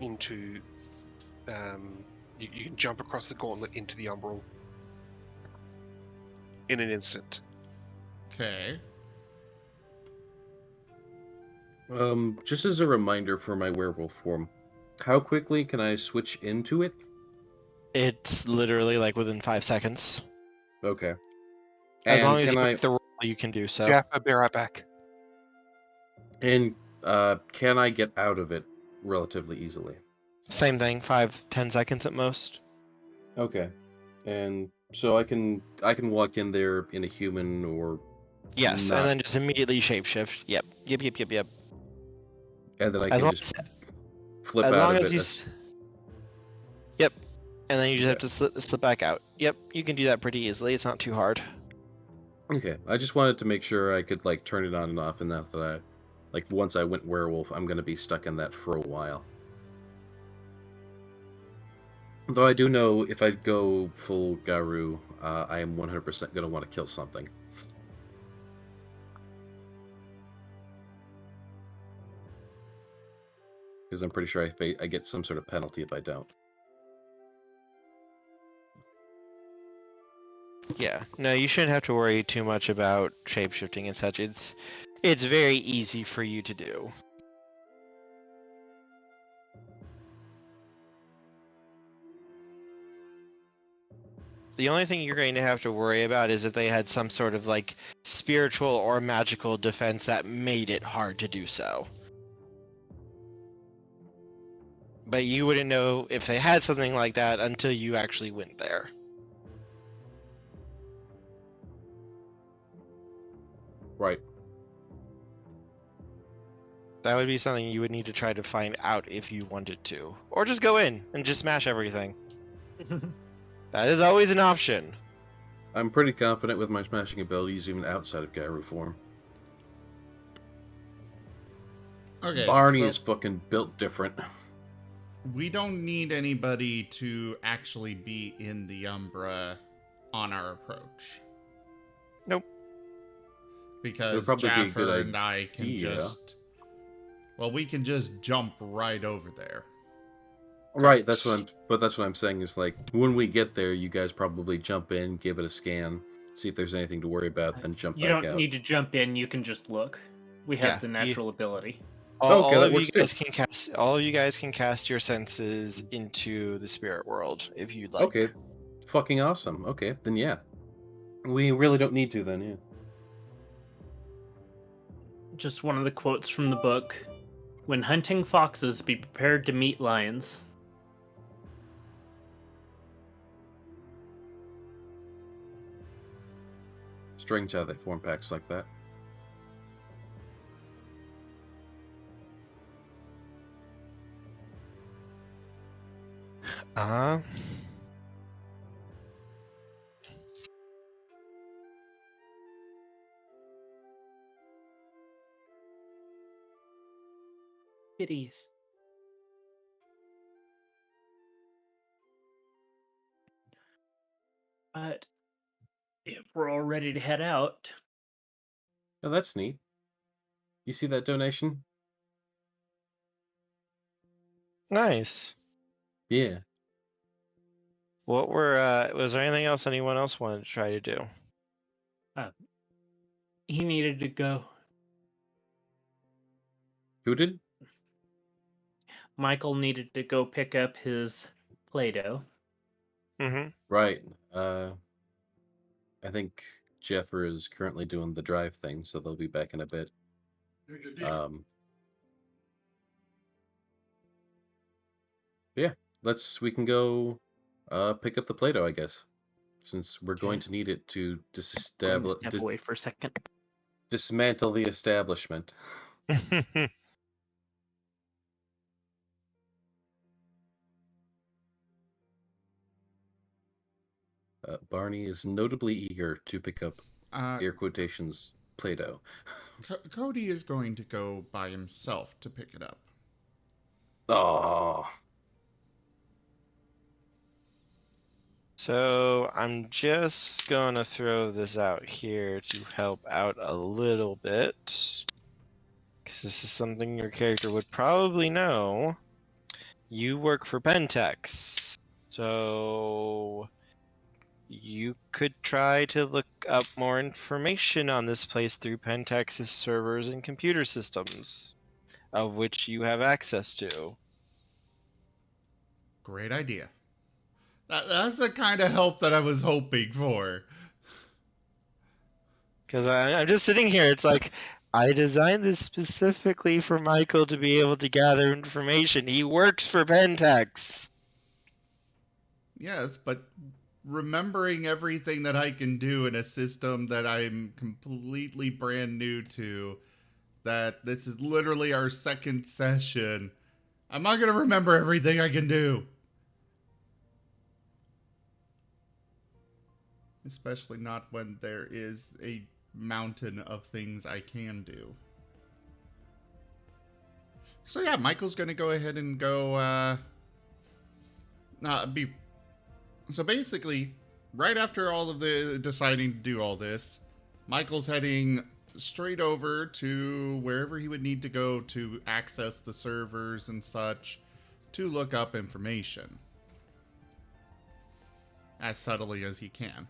into. You can jump across the gauntlet into the Umbral in an instant. Okay. Just as a reminder for my werewolf form, how quickly can I switch into it? It's literally like within 5 seconds. Okay. As And long as can you I make the roll, you can do so. Yeah, I'll be right back. and can I get out of it relatively easily? Same thing, 5-10 seconds at most. Okay. And so I can walk in there in a human or Yes, not, and then just immediately shapeshift. Yep. and then I As can long just as, flip as out long of as it. you. Yep. And then you just have Okay. to slip back out. Yep, you can do that pretty easily. It's not too hard. Okay. I just wanted to make sure I could like turn it on and off, and that I like once I went werewolf, I'm gonna be stuck in that for a while. Though I do know if I go full Garu, I am 100% going to want to kill something. Because I'm pretty sure I get some sort of penalty if I don't. Yeah. No, you shouldn't have to worry too much about shapeshifting and such. It's very easy for you to do. The only thing you're going to have to worry about is if they had some sort of like spiritual or magical defense that made it hard to do so. But you wouldn't know if they had something like that until you actually went there. Right. That would be something you would need to try to find out if you wanted to. Or just go in and just smash everything. That is always an option. I'm pretty confident with my smashing abilities even outside of Garu form. Okay, Barney so is fucking built different. we don't need anybody to actually be in the Umbra on our approach. Nope. Because probably be a good Jaffer and I can idea. we can just jump right over there. Right, that's what I'm saying is like when we get there, you guys probably jump in, give it a scan, see if there's anything to worry about, then jump You back don't out. need to jump in, you can just look. We have Yeah, the natural ability. Okay, All that of you works too. guys can cast. All of you guys can cast your senses into the spirit world if you'd like. Okay, fucking awesome. Okay, then yeah, we really don't need to then. Yeah. Just one of the quotes from the book. When hunting foxes, be prepared to meet lions. Strange how they form packs like that. Uh-huh. Kitties. But if we're all ready to head out, Oh, that's neat. You see that donation? Nice. Yeah. What was there anything else anyone else wanted to try to do? he needed to go. Who did? Michael needed to go pick up his Play-Doh. Mm-hmm. Right. I think Jeffer is currently doing the drive thing, so they'll be back in a bit. Yeah, we can go pick up the Play-Doh, I guess. Since we're going to need it to We're going to step away for a second. dismantle the establishment. Barney is notably eager to pick up air quotations Play-Doh. Cody is going to go by himself to pick it up. Oh. So I'm just gonna throw this out here to help out a little bit, because this is something your character would probably know. You work for Pentex, so you could try to look up more information on this place through Pentex's servers and computer systems, of which you have access to. Great idea. That's the kind of help that I was hoping for. Because I'm just sitting here, it's like, I designed this specifically for Michael to be able to gather information. He works for Pentex. Yes, but remembering everything that I can do in a system that I'm completely brand new to, that this is literally our second session, I'm not going to remember everything I can do. Especially not when there is a mountain of things I can do. So yeah, Michael's going to go ahead and go, So basically, right after all of the deciding to do all this, Michael's heading straight over to wherever he would need to go to access the servers and such to look up information. As subtly as he can.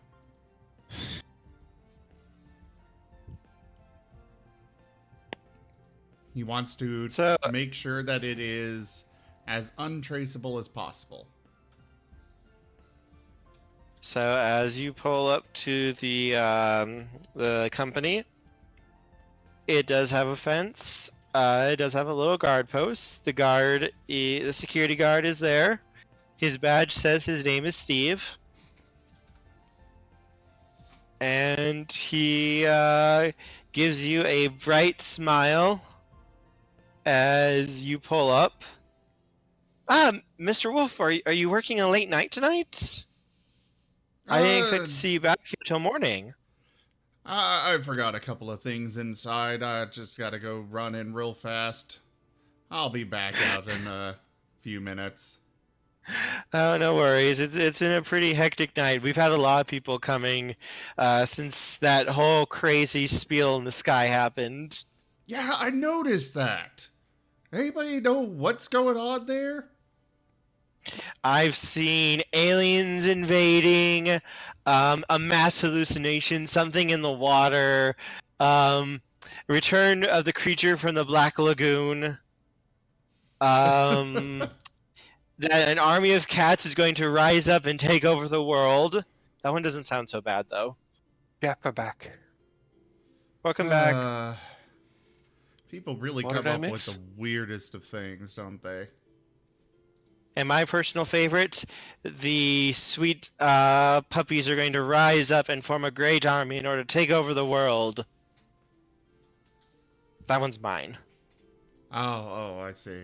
He wants to make sure that it is as untraceable as possible. So as you pull up to the company, it does have a fence. It does have a little guard post. The security guard is there. His badge says his name is Steve. And he gives you a bright smile as you pull up. Mr. Wolf, are you working a late night tonight? I didn't expect to see you back here till morning. I forgot a couple of things inside. I just gotta go run in real fast. I'll be back out in a few minutes. Oh, no worries. It's been a pretty hectic night. We've had a lot of people coming since that whole crazy spiel in the sky happened. Yeah, I noticed that. Anybody know what's going on there? I've seen aliens invading, a mass hallucination, something in the water, um, return of the creature from the Black Lagoon. Um, that an army of cats is going to rise up and take over the world. That one doesn't sound so bad though. Japper back. Welcome back. People really What come did I up with miss? the weirdest of things, don't they? And my personal favorite, the sweet puppies are going to rise up and form a great army in order to take over the world. That one's mine. Oh, I see.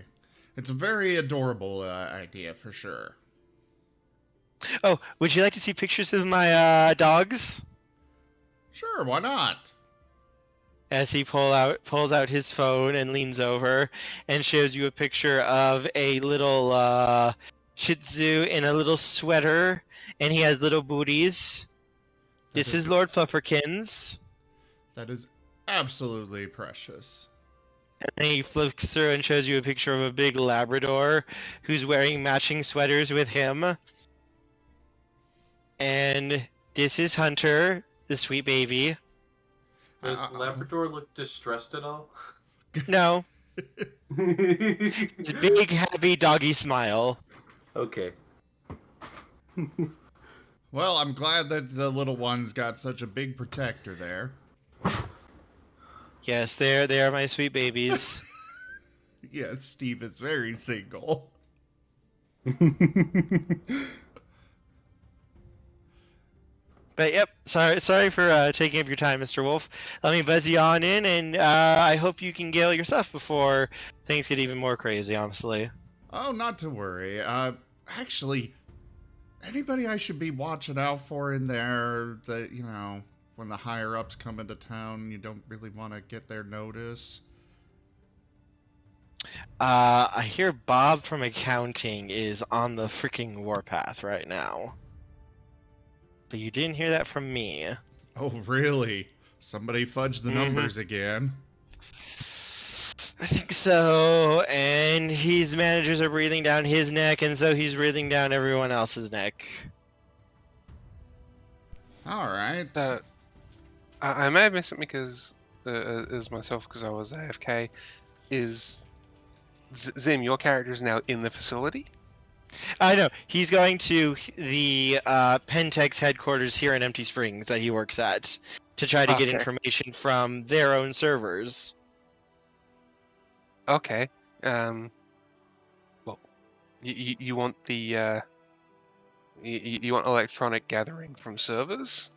It's a very adorable idea for sure. Oh, would you like to see pictures of my dogs? Sure, why not? As he pulls out his phone and leans over and shows you a picture of a little Shih Tzu in a little sweater, and he has little booties. This is Lord Flufferkins. That is absolutely precious. And he flips through and shows you a picture of a big Labrador who's wearing matching sweaters with him. And this is Hunter, the sweet baby. Does Labrador look distressed at all? No, it's a big, happy doggy smile. Okay. Well, I'm glad that the little one's got such a big protector there. Yes, they are my sweet babies. Yes, Steve is very single. But yep, sorry for taking up your time, Mr. Wolf. Let me buzz you on in, and I hope you can gale yourself before things get even more crazy, honestly. Oh, not to worry. Actually, anybody I should be watching out for in there that, you know, when the higher-ups come into town, you don't really want to get their notice? I hear Bob from accounting is on the freaking warpath right now. But you didn't hear that from me. Oh, really? Somebody fudged the numbers again. I think so, and his managers are breathing down his neck, and so he's breathing down everyone else's neck. All right. I may have missed it because, as myself, because I was AFK. Is Zim, your character is now in the facility? I know. He's going to the Pentex headquarters here in Empty Springs that he works at to try to get Okay. information from their own servers. Okay. Well, you want the you want electronic gathering from servers?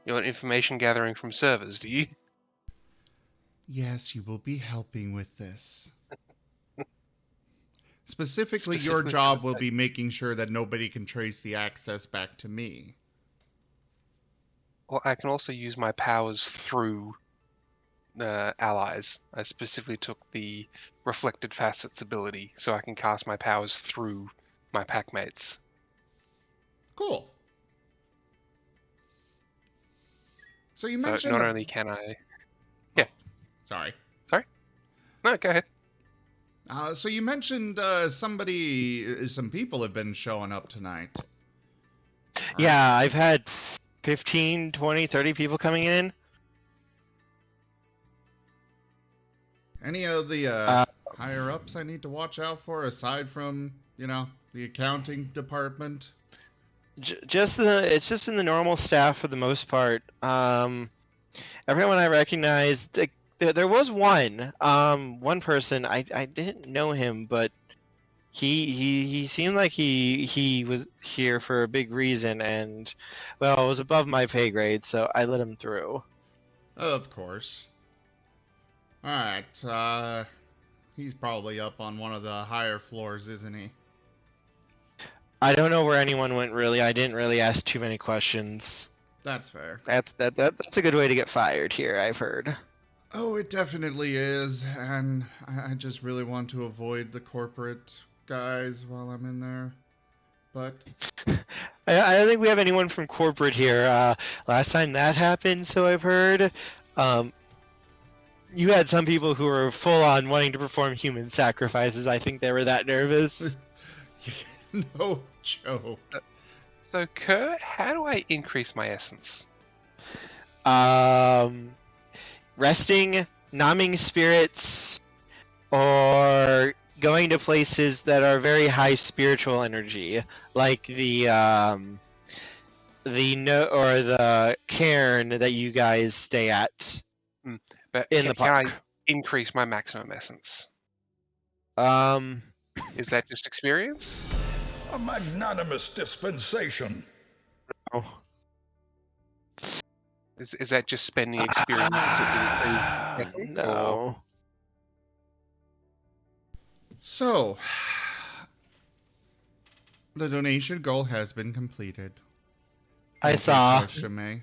You want information gathering from servers, do you? Yes, you will be helping with this. Specifically, your Specifically job for will that. be making sure that nobody can trace the access back to me. Well, I can also use my powers through allies. I specifically took the Reflected Facets ability, so I can cast my powers through my pack mates. Cool. So you So mentioned... not only can I... Yeah. Sorry. Sorry? No, go ahead. So you mentioned some people have been showing up tonight. Yeah, I've had 15, 20, 30 people coming in. Any of the higher ups I need to watch out for aside from, you know, the accounting department? It's just been the normal staff for the most part. Everyone I recognized. There was one person I didn't know him, but he seemed like he was here for a big reason, and well, it was above my pay grade, so I let him through. Of course. Alright, he's probably up on one of the higher floors, isn't he? I don't know where anyone went really. I didn't really ask too many questions. That's fair. That's a good way to get fired here, I've heard. Oh, it definitely is, and I just really want to avoid the corporate guys while I'm in there. But I don't think we have anyone from corporate here. Last time that happened, so I've heard, you had some people who were full on wanting to perform human sacrifices. I think they were that nervous. no joke. So, Kurt, how do I increase my essence? Resting, numbing spirits, or going to places that are very high spiritual energy, like the cairn that you guys stay at But in the can park. I increase my maximum essence? Um, Is that just experience? A magnanimous dispensation. oh. Is that just spending experience to increase essence? Or... No. So, the donation goal has been completed. I Thank you, saw. Koshime.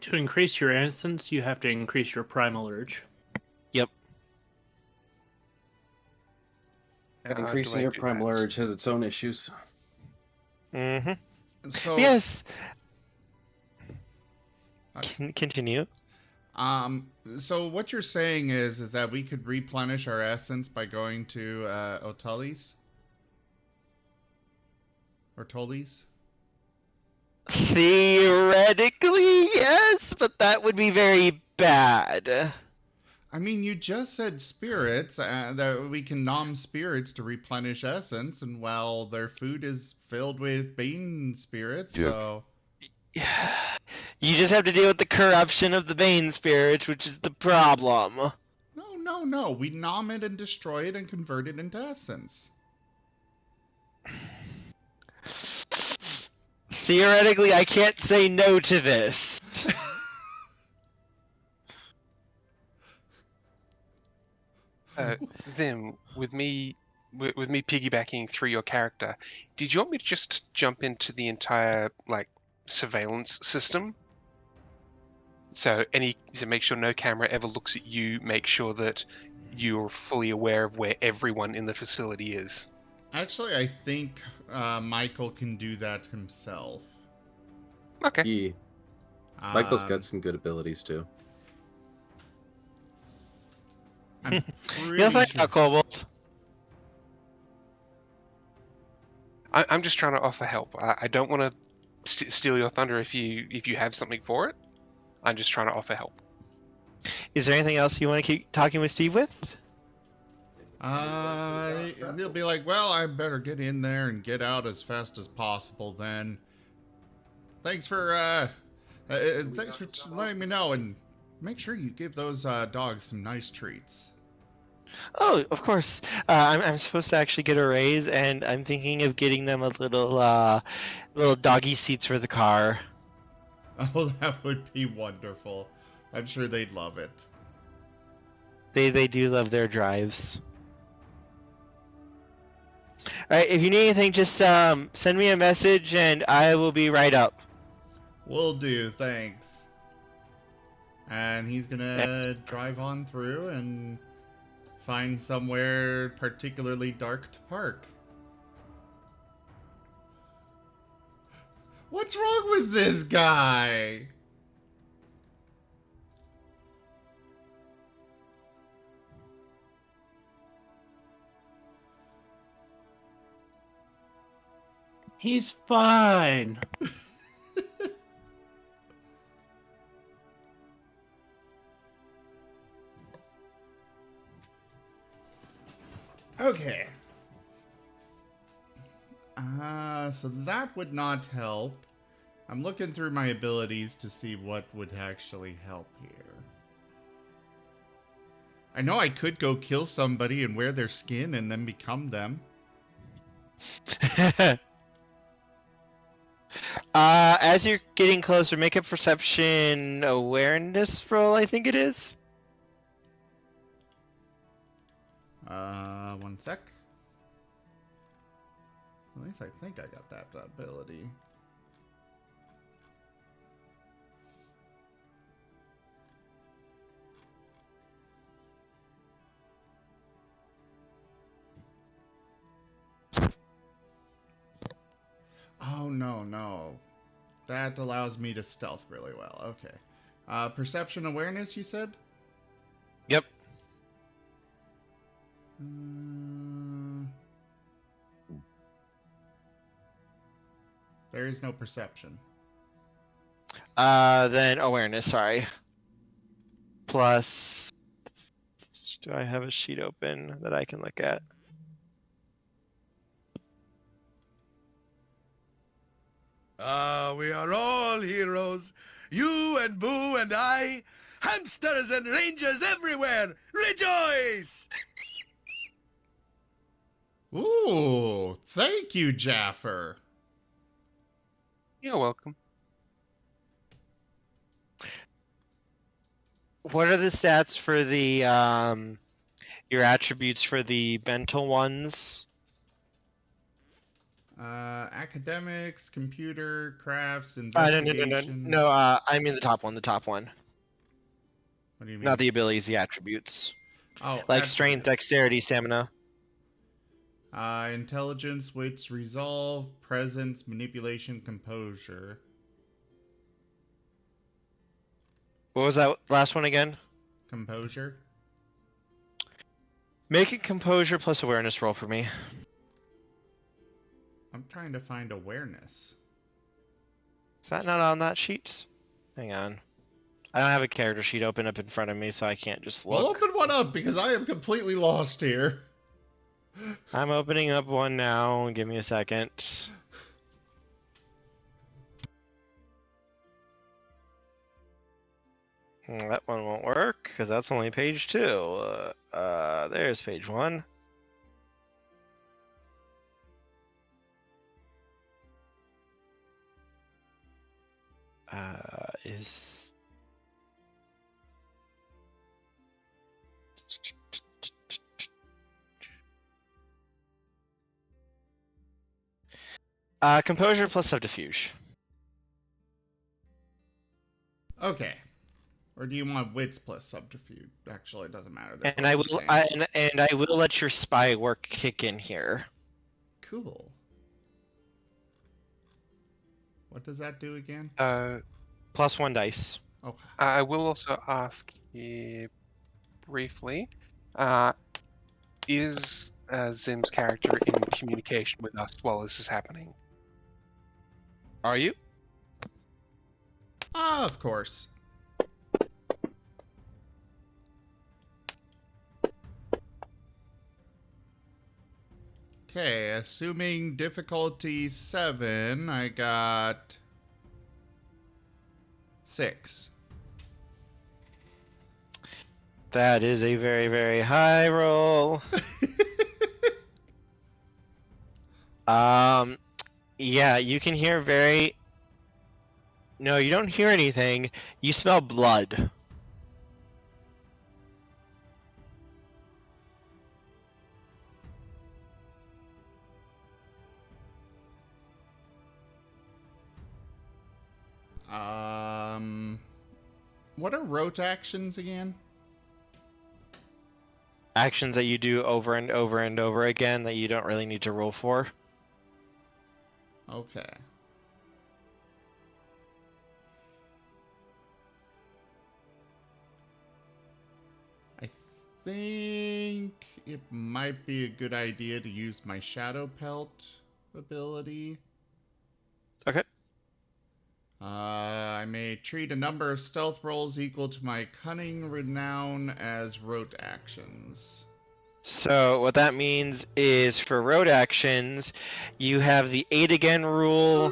To increase your essence, you have to increase your primal urge. Yep. Increasing your primal urge has its own issues. Mm-hmm. So Yes. Continue. So what you're saying is that we could replenish our essence by going to Otulis? Or Tolis? Theoretically, yes, but that would be very bad. I mean, you just said spirits, that we can nom spirits to replenish essence, and well, their food is filled with bane spirits, so... You just have to deal with the corruption of the Bane spirits, which is the problem. No. We nom it and destroy it and convert it into essence. Theoretically, I can't say no to this. Then, with me piggybacking through your character, did you want me to just jump into the entire surveillance system? So make sure no camera ever looks at you. Make sure that you're fully aware of where everyone in the facility is. Actually, I think Michael can do that himself. Okay. Yeah. Michael's got some good abilities too. I'm You'll find sure. out, Cobalt. I'm just trying to offer help. I don't want to steal your thunder if you have something for it. I'm just trying to offer help. Is there anything else you want to keep talking with Steve with? They'll be like, well, I better get in there and get out as fast as possible then. Thanks for letting me know, and make sure you give those dogs some nice treats. Oh, of course. I'm supposed to actually get a raise, and I'm thinking of getting them a little doggy seats for the car. Oh, that would be wonderful. I'm sure they'd love it. They do love their drives. All right, if you need anything, just send me a message, and I will be right up. Will do, thanks. And he's gonna drive on through and find somewhere particularly dark to park. What's wrong with this guy? He's fine. Okay. So that would not help. I'm looking through my abilities to see what would actually help here. I know I could go kill somebody and wear their skin and then become them. As you're getting closer, make a perception awareness roll, I think it is. 1 sec. At least I think I got that ability. no. That allows me to stealth really well. Okay. Perception awareness, you said? Yep. There is no perception. Then awareness, sorry. Plus, do I have a sheet open that I can look at? We are all heroes. You and Boo and I. Hamsters and rangers everywhere. Rejoice! Ooh, thank you, Jaffer. You're welcome. What are the stats for the your attributes for the mental ones? Academics, computer, crafts, No, investigation. no. I mean the top one. The top one. What do you mean? Not the abilities, the attributes. Oh, Like strength, attributes. dexterity, stamina. Intelligence, wits, resolve, presence, manipulation, composure. What was that last one again? Composure? Make a composure plus awareness roll for me. I'm trying to find awareness. Is that not on that sheet? Hang on. I don't have a character sheet open up in front of me, so I can't just look. Well, open one up because I am completely lost here. I'm opening up one now. Give me a second. That one won't work because that's only page 2. There's page 1. Is composure plus subterfuge. Okay. Or do you want wits plus subterfuge? Actually, it doesn't matter. They're And both I the will same. and I will let your spy work kick in here. Cool. What does that do again? Plus 1 dice. Okay. I will also ask here briefly, is Zim's character in communication with us while this is happening? Are you? Of course. Okay, assuming difficulty 7, I got 6. That is a very, very high roll. Yeah, you can hear very... No, you don't hear anything. You smell blood. What are rote actions again? Actions that you do over and over and over again that you don't really need to roll for. Okay. I think it might be a good idea to use my Shadow Pelt ability. Okay. I may treat a number of stealth rolls equal to my cunning renown as rote actions. So what that means is for road actions, you have the 8 again rule,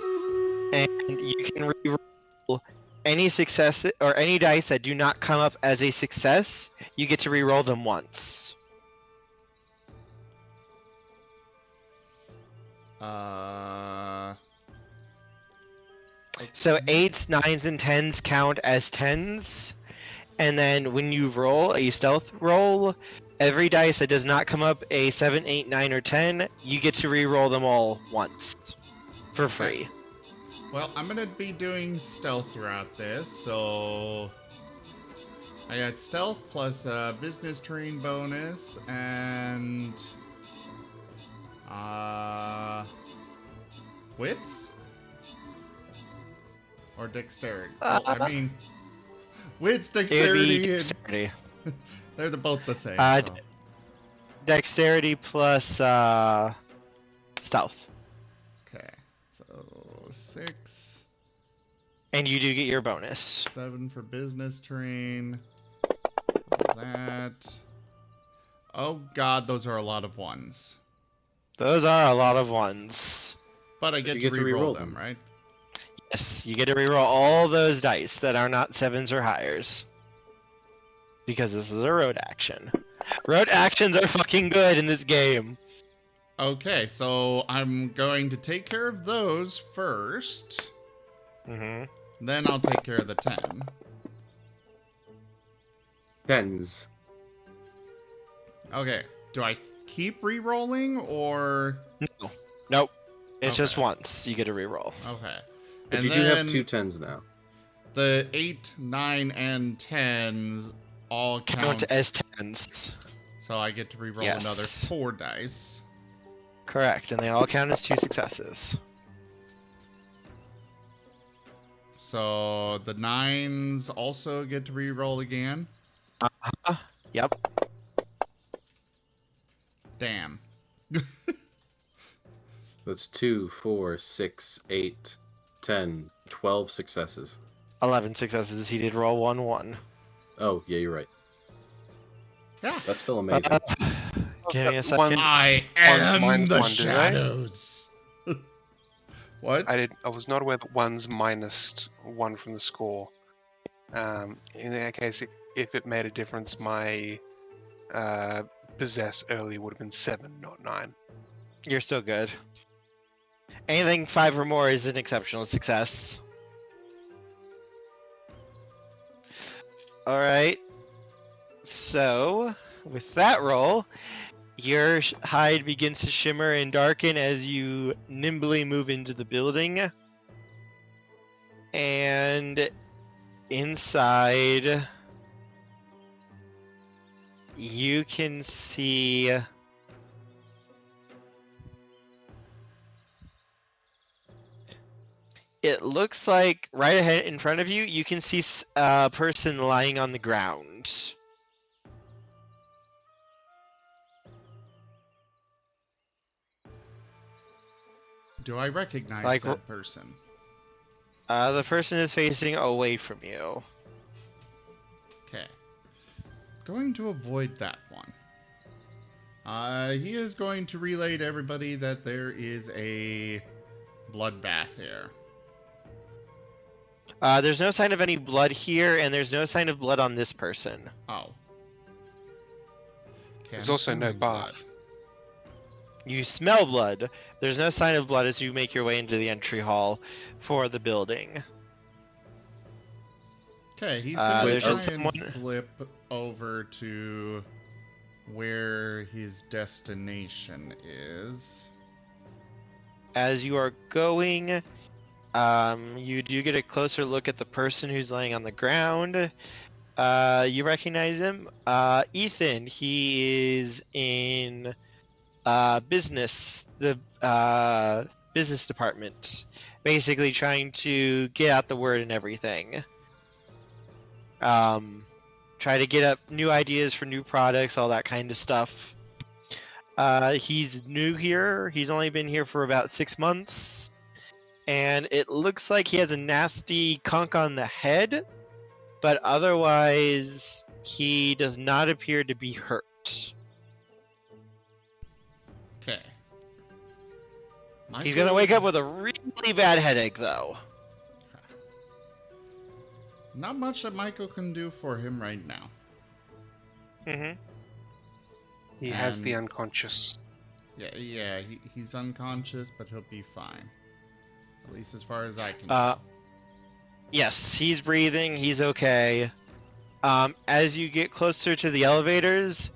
and you can reroll any success or any dice that do not come up as a success. You get to reroll them once. So 8s, 9s, and 10s count as 10s, and then when you roll a stealth roll, every dice that does not come up a 7, 8, 9, or 10, you get to re-roll them all once for free. Well, I'm gonna be doing stealth throughout this, so I got stealth plus business terrain bonus and wits. Or dexterity? Well, I mean, wits, It would be dexterity, dexterity. they're both the same. Uh, So. Dexterity plus stealth. Okay, so 6, And you do get your bonus. 7 for business terrain. That. Oh god, those are a lot of ones. Those are a lot of ones. But I get to reroll them, right? Yes, you get to reroll all those dice that are not 7s or higher. Because this is a road action. Road actions are fucking good in this game. Okay, so I'm going to take care of those first. Mm-hmm. Then I'll take care of the 10. 10s. Okay, do I keep re-rolling or? No. Nope. It's just Okay. once. You get to reroll. Okay. But And you do have then 2 10s now. the 8, 9, and 10s all count. As 10s. So I get to re-roll Yes. another 4 dice. Correct, and they all count as 2 successes. So the 9s also get to re-roll again. Yep. Damn. That's 2, 4, 6, 8, 10, 12 successes. 11 successes. He did roll 1-1. Oh, yeah, you're right. Yeah. That's still amazing. Give me a One- second. I One's am minus the one, do they? shadows. What? I was not aware that one's minus 1 from the score. In that case, if it made a difference, my possess early would have been 7, not 9. You're still good. Anything 5 or more is an exceptional success. Alright. So, with that roll, your hide begins to shimmer and darken as you nimbly move into the building. And inside, you can see it looks like right ahead in front of you, you can see a person lying on the ground. Do I recognize Like- that person? The person is facing away from you. Okay. Going to avoid that one. He is going to relay to everybody that there is a bloodbath here. There's no sign of any blood here, and there's no sign of blood on this person. Oh. Okay, There's I'm also no smelling blood. bath. You smell blood. There's no sign of blood as you make your way into the entry hall for the building. Okay, he's gonna there's try just and someone- slip over to where his destination is. As you are going, you do get a closer look at the person who's laying on the ground. You recognize him. Ethan, he is in business, the business department, basically trying to get out the word and everything. Try to get up new ideas for new products, all that kind of stuff. He's new here. He's only been here for about 6 months. And it looks like he has a nasty conk on the head, but otherwise, he does not appear to be hurt. Okay. He's gonna wake up with a really bad headache, though. Not much that Michael can do for him right now. Mm-hmm. He has the And- unconscious. Yeah, he's unconscious, but he'll be fine. At least as far as I can Uh, tell. Yes, he's breathing. He's okay. As you get closer to the elevators,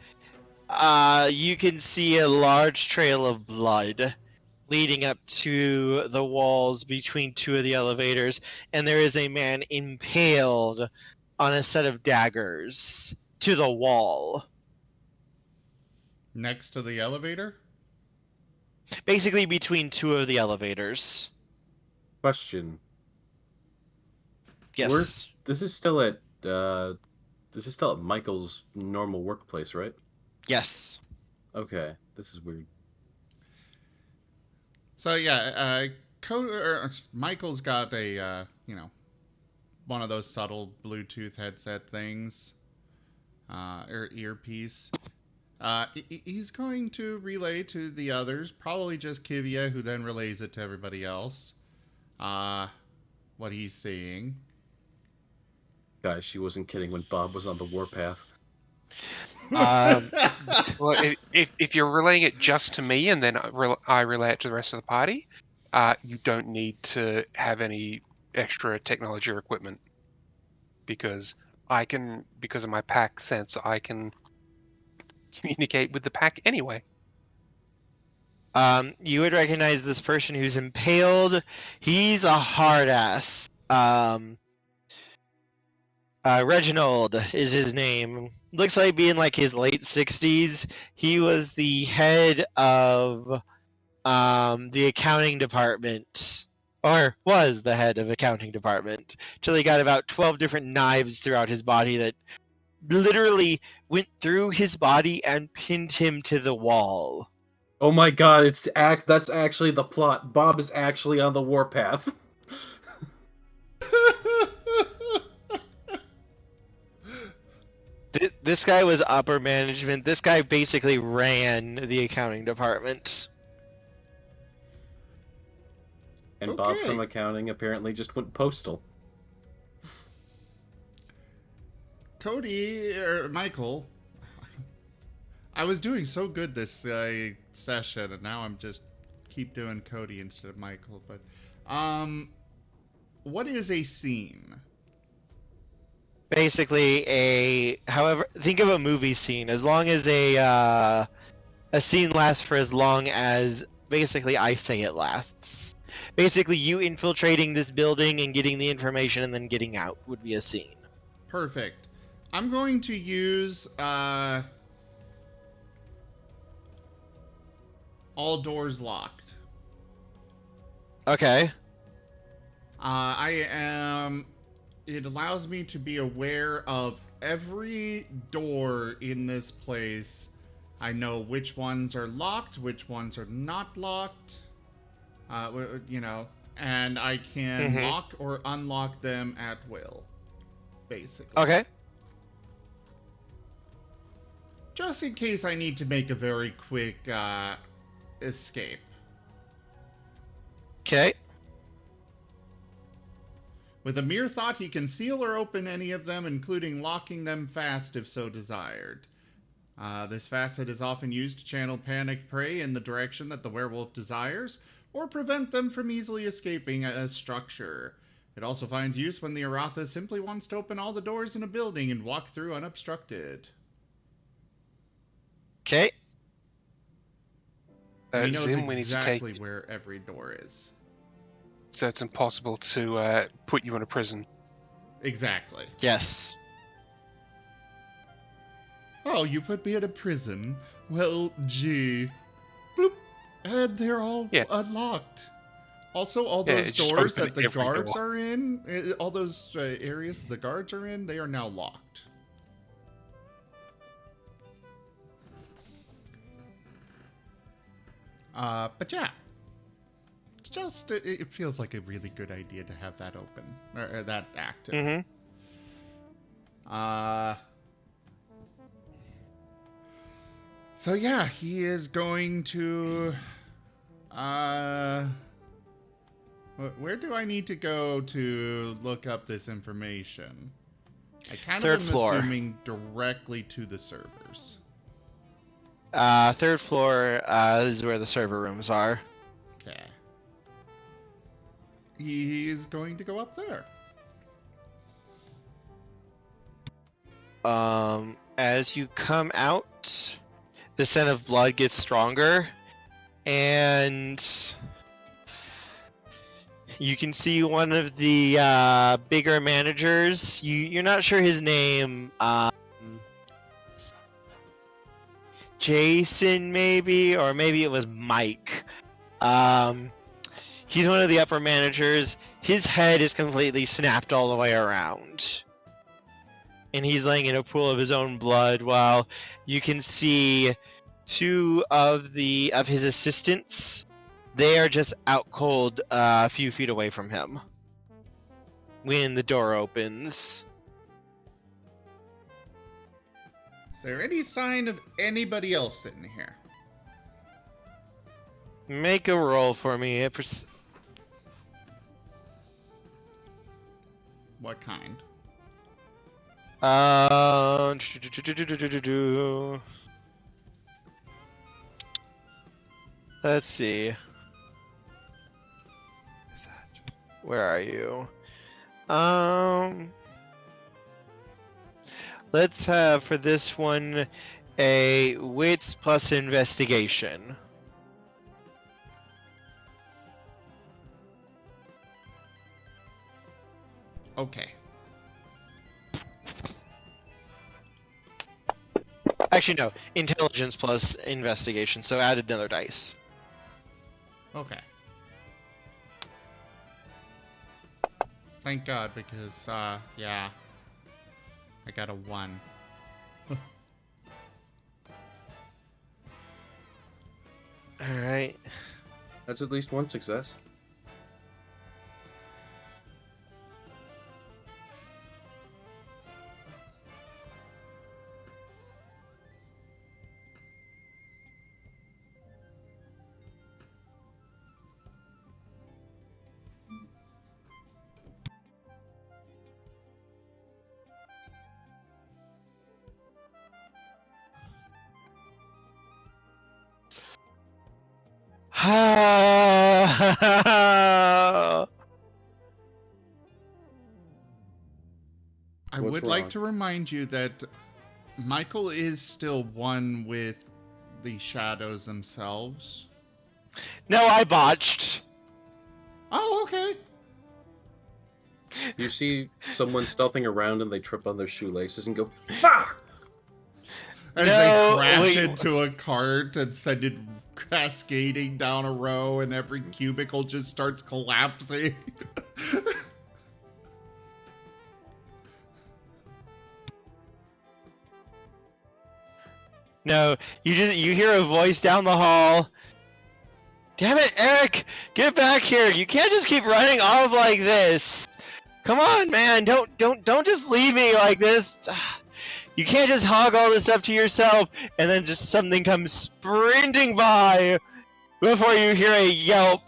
you can see a large trail of blood leading up to the walls between 2 of the elevators, and there is a man impaled on a set of daggers to the wall. Next to the elevator? Basically between 2 of the elevators. Question. Yes. This is still at Michael's normal workplace, right? Yes. Okay, this is weird. So yeah, Michael's got a one of those subtle Bluetooth headset things, or earpiece. He's going to relay to the others, probably just Kivia, who then relays it to everybody else. What he's seeing. Guys, she wasn't kidding when Bob was on the warpath. Well, if you're relaying it just to me and then I relay it to the rest of the party, you don't need to have any extra technology or equipment, because because of my pack sense, I can communicate with the pack anyway. You would recognize this person who's impaled. He's a hard ass. Reginald is his name. Looks like being like his late 60s. He was the head of the accounting department, or was the head of accounting department, till he got about 12 different knives throughout his body that literally went through his body and pinned him to the wall. Oh my god, that's actually the plot. Bob is actually on the warpath. This guy was upper management. This guy basically ran the accounting department. And Bob Okay. from accounting apparently just went postal. Cody, or Michael, I was doing so good this session, and now I'm just keep doing Cody instead of Michael. But, what is a scene? Basically, however, think of a movie scene. As long as a scene lasts for as long as basically I say it lasts. Basically, you infiltrating this building and getting the information and then getting out would be a scene. Perfect. I'm going to use all doors locked. Okay. It allows me to be aware of every door in this place. I know which ones are locked, which ones are not locked. And I can lock or unlock them at will, basically. Okay. Just in case I need to make a very quick escape. Okay. With a mere thought, he can seal or open any of them, including locking them fast if so desired. This facet is often used to channel panicked prey in the direction that the werewolf desires, or prevent them from easily escaping a structure. It also finds use when the Aratha simply wants to open all the doors in a building and walk through unobstructed. Okay. He knows Zim, we need to exactly take, where every door is. so it's impossible to put you in a prison. Exactly. Yes. Oh, you put me in a prison? Well, gee. Bloop. And they're all unlocked. Also, all those just doors open that the every guards door. are in, all those areas the guards are in, they are now locked. But yeah. Just, it feels like a really good idea to have that open, or that active. Mm-hmm. So yeah, he is going to, where do I need to go to look up this information? I kind Third of am floor. assuming directly to the servers. Third floor is where the server rooms are. Okay. He is going to go up there. As you come out, the scent of blood gets stronger, and you can see one of the bigger managers. You're not sure his name. Jason, maybe, or maybe it was Mike. He's one of the upper managers. His head is completely snapped all the way around. And he's laying in a pool of his own blood while you can see two of his assistants. They are just out cold a few feet away from him when the door opens. Is there any sign of anybody else in here? Make a roll for me. What kind? Let's see. Where are you? Let's have for this one a wits plus investigation. Okay. Actually, no. Intelligence plus investigation, so add another dice. Okay. Thank God, because, yeah. I got a 1. Alright. That's at least one success. I What's would like wrong? to remind you that Michael is still one with the shadows themselves. No, I botched. Oh, okay. You see someone stealthing around and they trip on their shoelaces and go, "Fuck!" As No, they crash wait. into a cart and send it cascading down a row, and every cubicle just starts collapsing. No, you hear a voice down the hall. Damn it, Eric! Get back here! You can't just keep running off like this. Come on, man! Don't just leave me like this. You can't just hog all this up to yourself and then just something comes sprinting by before you hear a yelp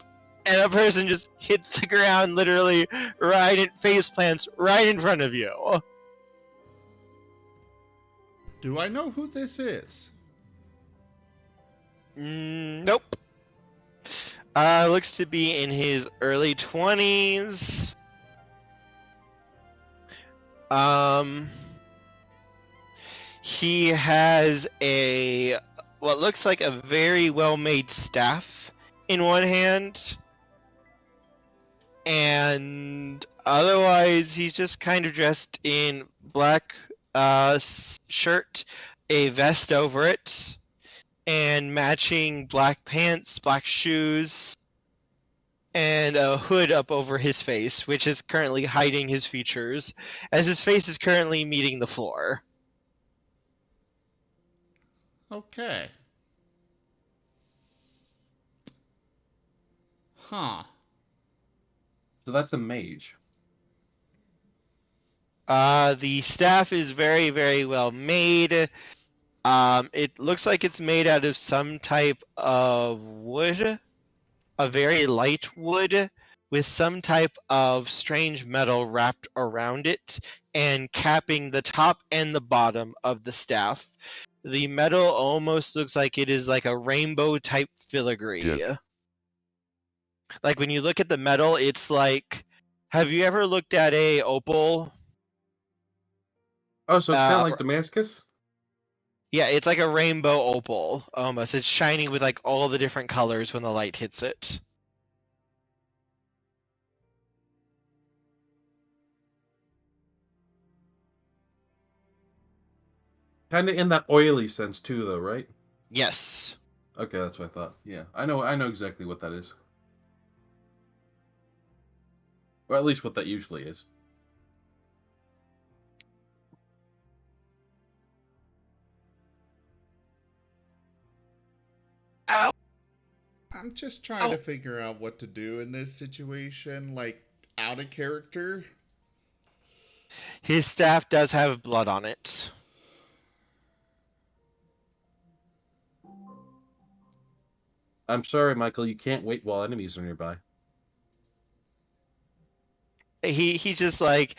and a person just hits the ground literally right in face plants right in front of you. Do I know who this is? Nope. Looks to be in his early 20s. He has what looks like a very well-made staff in one hand. And otherwise, he's just kind of dressed in black shirt, a vest over it, and matching black pants, black shoes, and a hood up over his face, which is currently hiding his features, as his face is currently meeting the floor. Okay. Huh. So that's a mage. The staff is very, very well made. It looks like it's made out of some type of wood, a very light wood, with some type of strange metal wrapped around it and capping the top and the bottom of the staff. The metal almost looks like it is like a rainbow type filigree. Yeah. Like when you look at the metal, it's like, have you ever looked at a opal? Oh, so it's kind of Uh, like Damascus? Yeah, it's like a rainbow opal almost. It's shining with like all the different colors when the light hits it. Kind of in that oily sense too, though, right? Yes. Okay, that's what I thought. Yeah, I know exactly what that is. Or at least what that usually is. Ow! I'm just trying to figure out what to do in this situation, like, out of character. His staff does have blood on it. I'm sorry, Michael, you can't wait while enemies are nearby. He just like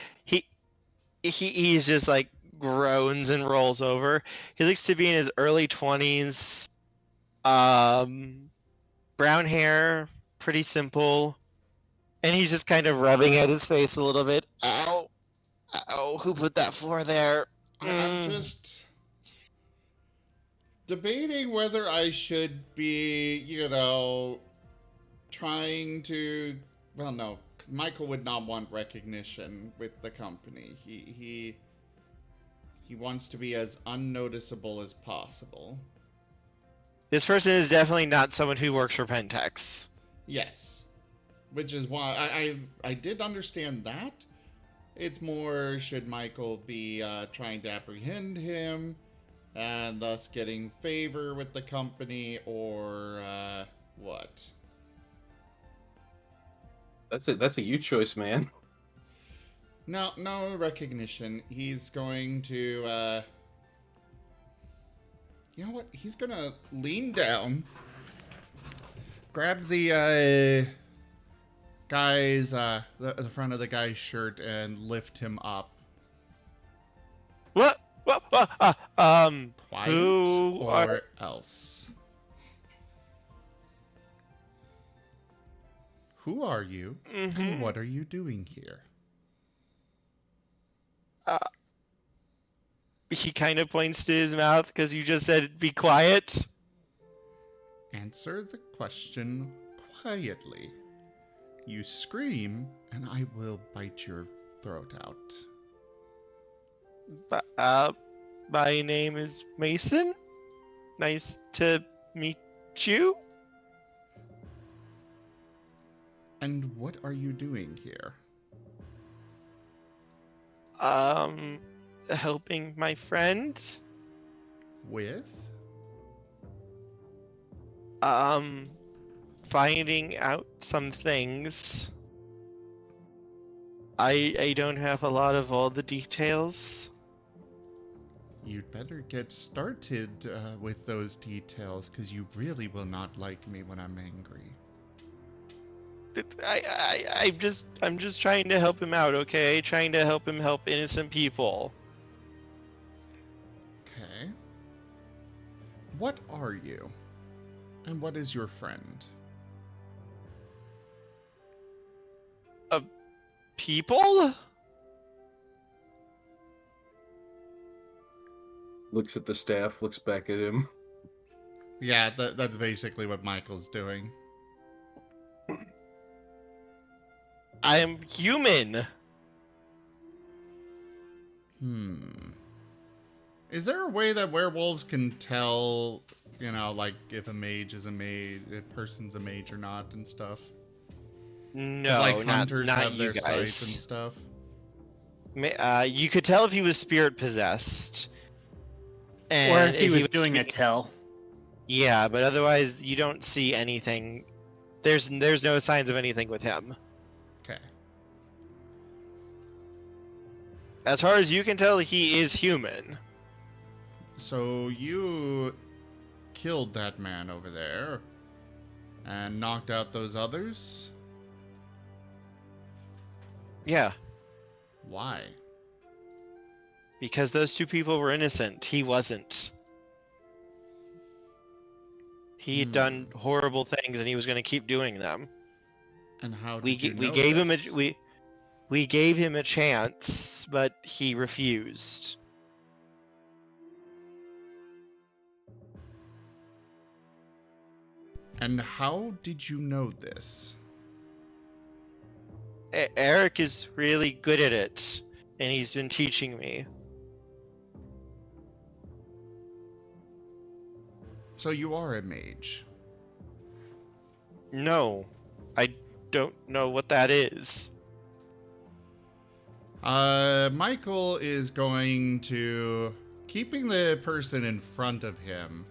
he's just like groans and rolls over. He looks to be in his early 20s. Brown hair, pretty simple. And he's just kind of rubbing at his face a little bit. Ow. Ow, who put that floor there? I'm just debating whether I should be, trying to. Well, no, Michael would not want recognition with the company. He wants to be as unnoticeable as possible. This person is definitely not someone who works for Pentex. Yes, which is why I did understand that. It's more, should Michael be trying to apprehend him and thus getting favor with the company, or what? That's a you choice, man. No recognition. He's going to, you know what? He's gonna lean down, grab the guy's, the front of the guy's shirt and lift him up. What? Quiet who or are... else. Who are you, and what are you doing here? He kind of points to his mouth because you just said be quiet. Answer the question quietly. You scream, and I will bite your throat out. My name is Mason. Nice to meet you. And what are you doing here? Helping my friend. With? Finding out some things. I don't have a lot of all the details. You'd better get started with those details, because you really will not like me when I'm angry. I'm just trying to help him out, okay? Trying to help him help innocent people. Okay. What are you? And what is your friend? People? Looks at the staff, looks back at him. Yeah, that's basically what Michael's doing. I am human. Is there a way that werewolves can tell, like if a mage is a mage, if a person's a mage or not and stuff? No, like not hunters have you their guys. sights and stuff. You could tell if he was spirit possessed. And Or if he was doing a tell. Yeah, but otherwise you don't see anything. There's no signs of anything with him. Okay. As far as you can tell, he is human. So you killed that man over there and knocked out those others? Yeah, Why? because those two people were innocent. He wasn't. He had done horrible things, and he was going to keep doing them. And how did We you know gave this? him we gave him a chance, but he refused. And how did you know this? Eric is really good at it, and he's been teaching me. So you are a mage. No, I don't know what that is. Michael is going to, keeping the person in front of him,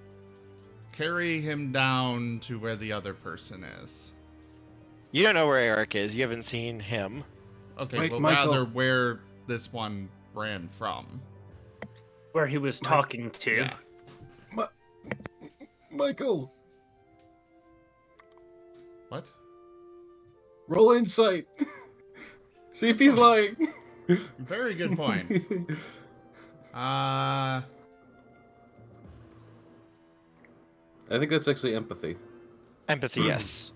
carry him down to where the other person is. You don't know where Eric is. You haven't seen him. Okay, Wait, well, Michael. rather where this one ran from. Where he was talking to. Yeah. Michael, What? roll insight. See if he's lying. Very good point. I think that's actually empathy. Empathy, yes.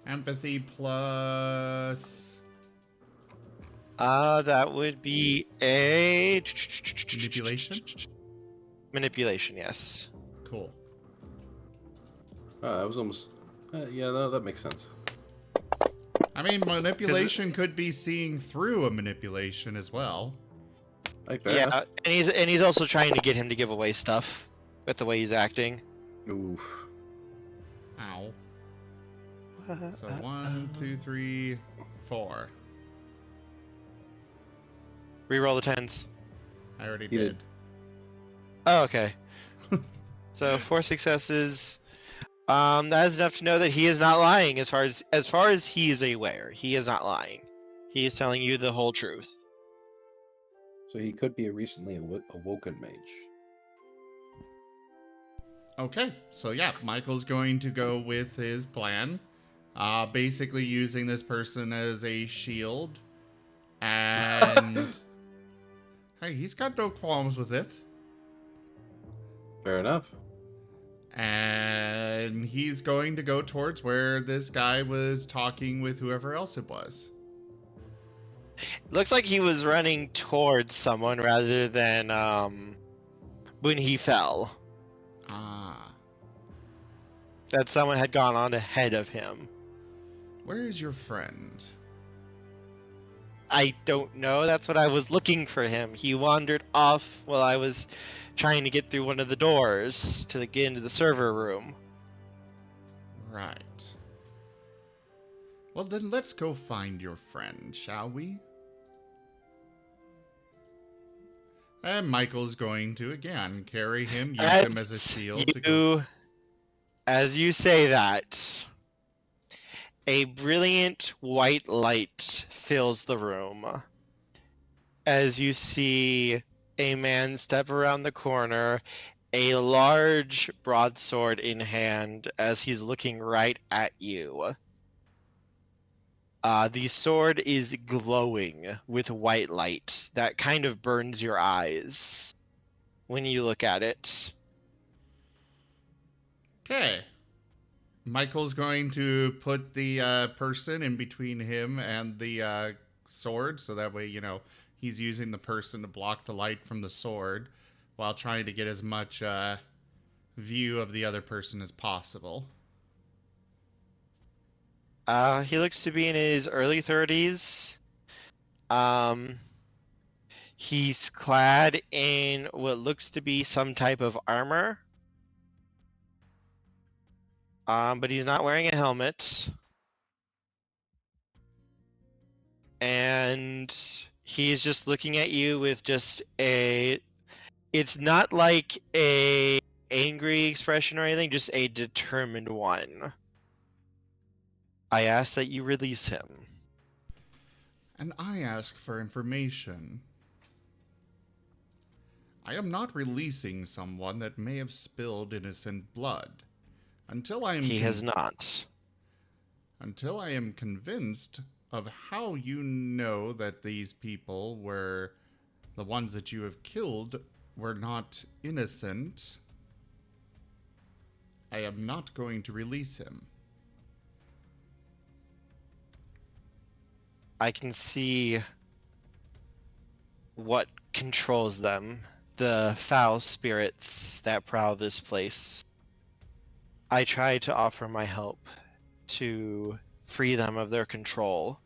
Empathy plus That would be a manipulation? Manipulation, yes. Cool. I was almost... yeah, no, that makes sense. I mean, manipulation could be seeing through a manipulation as well. Like Yeah, that. and he's also trying to get him to give away stuff with the way he's acting. Oof. Ow. So 1, 2, 3, 4. Reroll the tens. I already You did. did. Oh, okay. So 4 successes. That is enough to know that he is not lying. As far as he is aware, he is not lying. He is telling you the whole truth. So he could be a recently awoken mage. Okay, so yeah, Michael's going to go with his plan. Basically using this person as a shield. And hey, he's got no qualms with it. Fair enough. And he's going to go towards where this guy was talking with whoever else it was. Looks like he was running towards someone rather than when he fell. Ah. That someone had gone on ahead of him. Where is your friend? I don't know. That's what I was looking for him. He wandered off while I was trying to get through one of the doors to get into the server room. Right. Well, then let's go find your friend, shall we? And Michael's going to, again, carry him, use him as a shield. As you say that, a brilliant white light fills the room. As you see a man step around the corner, a large broadsword in hand, as he's looking right at you. The sword is glowing with white light that kind of burns your eyes when you look at it. Okay. Michael's going to put the person in between him and the sword, so that way, he's using the person to block the light from the sword while trying to get as much view of the other person as possible. He looks to be in his early 30s. He's clad in what looks to be some type of armor. But he's not wearing a helmet. And he's just looking at you with just it's not like a angry expression or anything, just a determined one. I ask that you release him. And I ask for information. I am not releasing someone that may have spilled innocent blood. Until I am He has not. Until I am convinced of how you know that these people were the ones that you have killed were not innocent, I am not going to release him. I can see what controls them, the foul spirits that prowl this place. I tried to offer my help to free them of their control,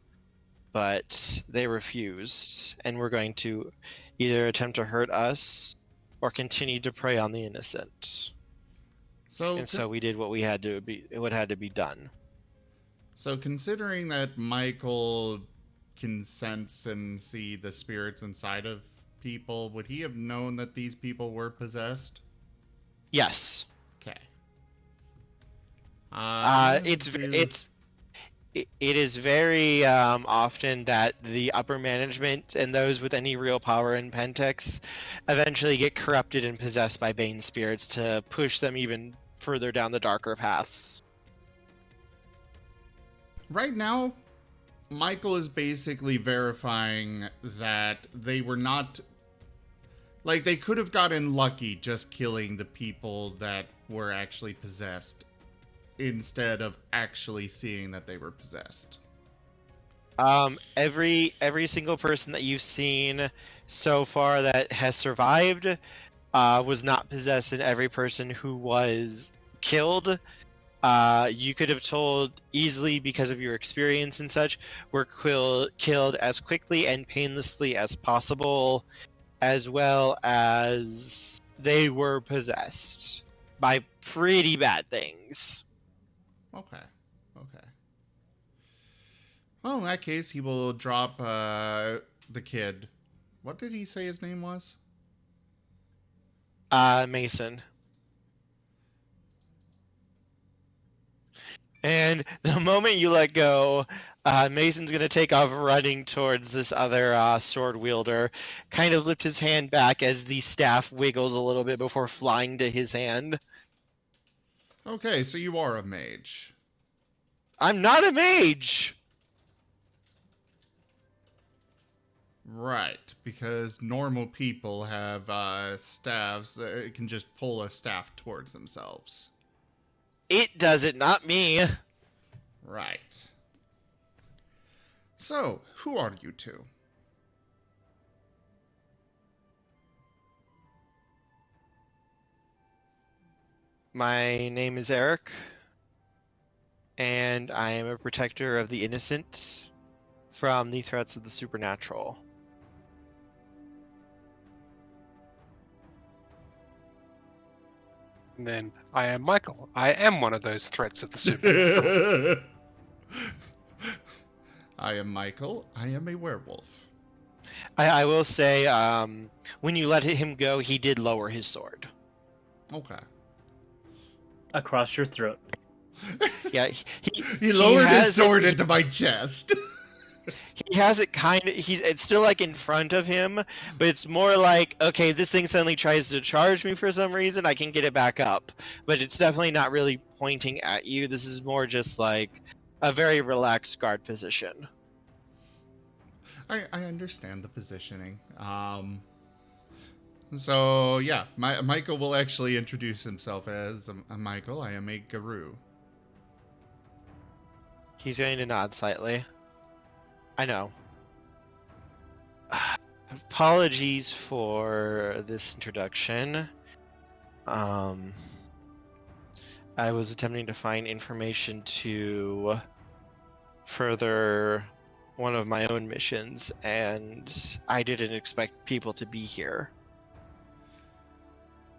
but they refused, and were going to either attempt to hurt us or continue to prey on the innocent. So we did what had to be done. So considering that Michael can sense and see the spirits inside of people, would he have known that these people were possessed? Yes. Okay. It is very often that the upper management and those with any real power in Pentex eventually get corrupted and possessed by Bane spirits to push them even further down the darker paths. Right now, Michael is basically verifying that they were not... Like, they could have gotten lucky just killing the people that were actually possessed, instead of actually seeing that they were possessed. Every single person that you've seen so far that has survived was not possessed, and every person who was killed, you could have told easily because of your experience and such, were killed as quickly and painlessly as possible, as well as they were possessed by pretty bad things. Okay. Well, in that case, he will drop the kid. What did he say his name was? Mason. And the moment you let go, Mason's going to take off running towards this other sword wielder, kind of lift his hand back as the staff wiggles a little bit before flying to his hand. Okay, so you are a mage. I'm not a mage! Right, because normal people have staffs that can just pull a staff towards themselves. It does it, not me. Right. So, who are you two? My name is Eric, and I am a protector of the innocent from the threats of the supernatural. And then I am Michael. I am one of those threats of the supernatural. I am Michael. I am a werewolf. I will say, when you let him go, he did lower his sword. Okay. Across your throat. Yeah, He lowered his has sword into my chest. He has it it's still like in front of him, but it's more like, okay, this thing suddenly tries to charge me for some reason, I can get it back up. But it's definitely not really pointing at you. This is more just like a very relaxed guard position. I understand the positioning. So, yeah, Michael will actually introduce himself as a Michael. I am a guru. He's going to nod slightly. I know. Apologies for this introduction. I was attempting to find information to further one of my own missions, and I didn't expect people to be here.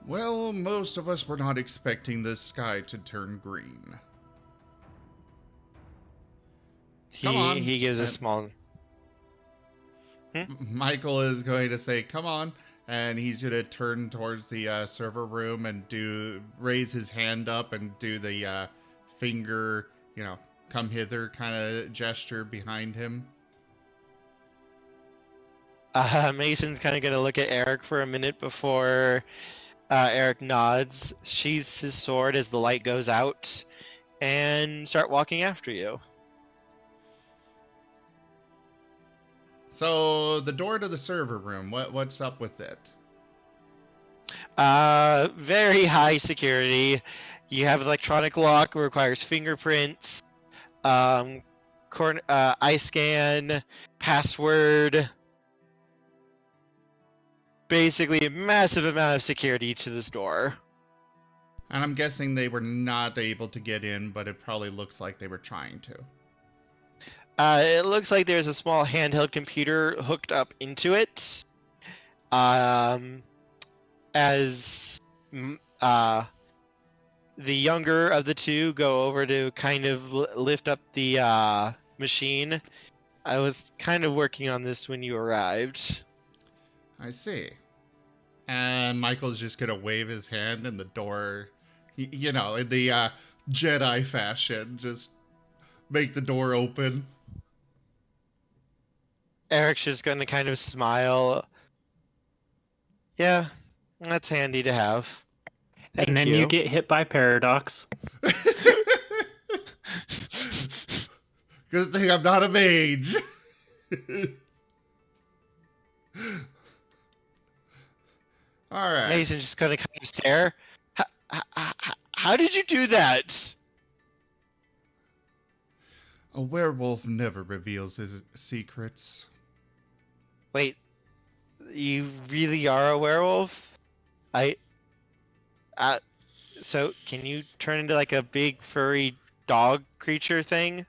Well, most of us were not expecting the sky to turn green. Come on. He gives a small... Michael is going to say, come on, and he's going to turn towards the server room and raise his hand up and do the finger, come hither kind of gesture behind him. Mason's kind of going to look at Eric for a minute before Eric nods, sheaths his sword as the light goes out, and start walking after you. So, the door to the server room, what's up with it? Very high security. You have electronic lock, requires fingerprints, eye scan, password. Basically a massive amount of security to this door. And I'm guessing they were not able to get in, but it probably looks like they were trying to. It looks like there's a small handheld computer hooked up into it. As the younger of the two go over to kind of lift up the machine, I was kind of working on this when you arrived. I see. And Michael's just gonna wave his hand and the door, you know, in the Jedi fashion, just make the door open. Eric's just gonna kind of smile. Yeah, that's handy to have. Thank and then you get hit by Paradox. Good thing I'm not a mage. All right. Mason's just gonna kind of stare. How did you do that? A werewolf never reveals his secrets. Wait, you really are a werewolf? So can you turn into like a big furry dog creature thing?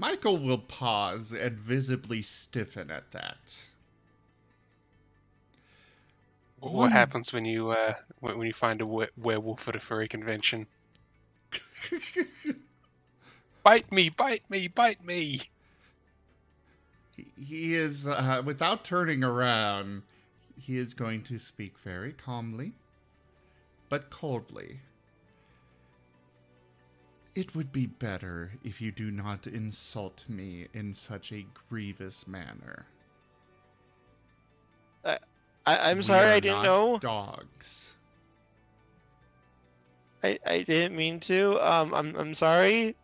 Michael will pause and visibly stiffen at that. What happens when you find a werewolf at a furry convention? Bite me, bite me, bite me! He is, without turning around, he is going to speak very calmly, but coldly. It would be better if you do not insult me in such a grievous manner. I'm We sorry, are I didn't not know. Dogs. I didn't mean to. I'm sorry.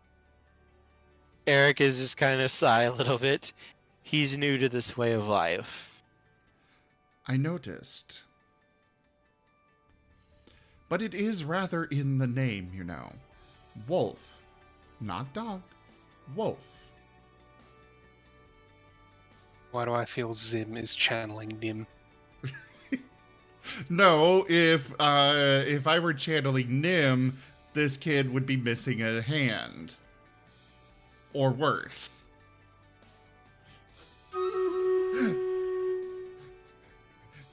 Eric is just kind of sigh a little bit. He's new to this way of life. I noticed. But it is rather in the name, you know. Wolf. Not dog. Wolf. Why do I feel Zim is channeling Nim? No, if I were channeling Nim, this kid would be missing a hand. Or worse.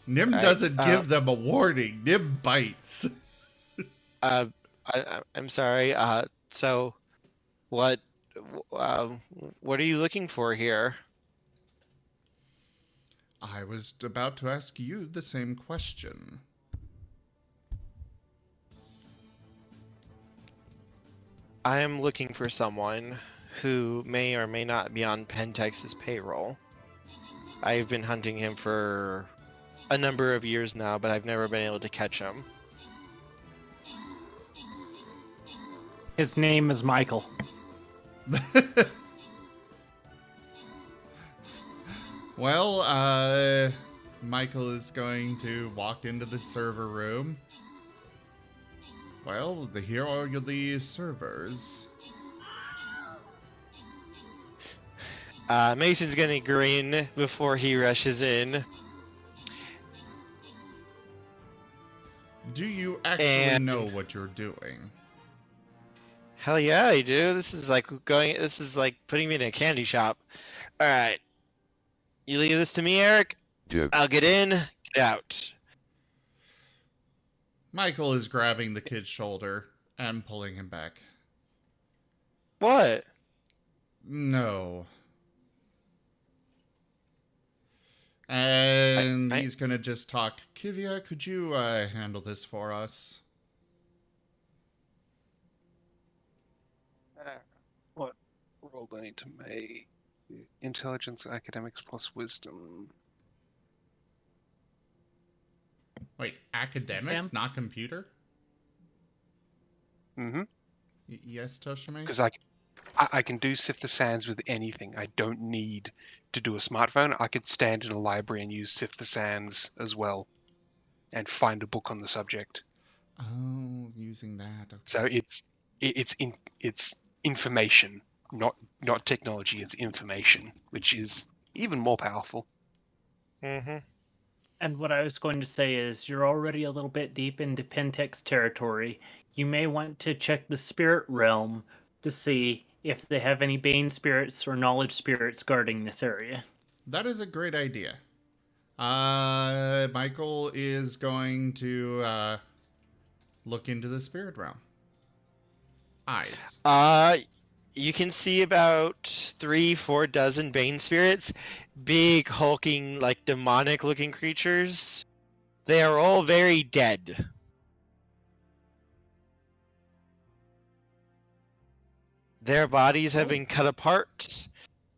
Nim doesn't give them a warning. Nim bites. I'm sorry. So, what are you looking for here? I was about to ask you the same question. I am looking for someone who may or may not be on Pentex's payroll. I've been hunting him for a number of years now, but I've never been able to catch him. His name is Michael. Well, Michael is going to walk into the server room. Well, here are the servers. Mason's gonna grin before he rushes in. Do you actually know what you're doing? Hell yeah, I do. This is like putting me in a candy shop. All right. You leave this to me, Eric? Yep. I'll get in, get out. Michael is grabbing the kid's shoulder and pulling him back. What? No. And he's gonna just talk. Kivia, could you handle this for us? What roll do I need to make? Intelligence, academics plus wisdom. Wait, academics, Sam? not computer? Mm-hmm. Yes, Toshime? Because I can do sift the sands with anything. I don't need to do a smartphone. I could stand in a library and use sift the sands as well, and find a book on the subject. Oh, using that. Okay. So it's information, not technology. It's information, which is even more powerful. Mm-hmm. And what I was going to say is, you're already a little bit deep into Pentex territory. You may want to check the spirit realm to see if they have any Bane spirits or knowledge spirits guarding this area. That is a great idea. Michael is going to look into the spirit realm. Eyes. You can see about 3-4 dozen Bane spirits, big hulking, like demonic-looking creatures. They are all very dead. Their bodies have been cut apart,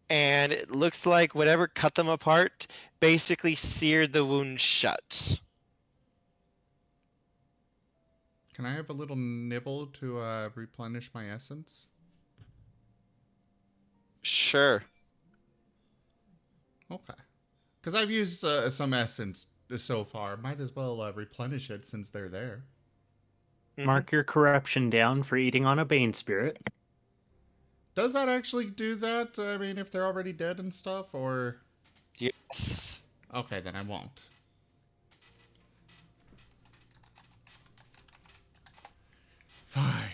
and it looks like whatever cut them apart basically seared the wound shut. Can I have a little nibble to replenish my essence? Sure. Okay. Because I've used some essence so far. Might as well replenish it since they're there. Mark your corruption down for eating on a Bane spirit. Does that actually do that? I mean, if they're already dead and stuff, or... Yes. Okay, then I won't. Fine.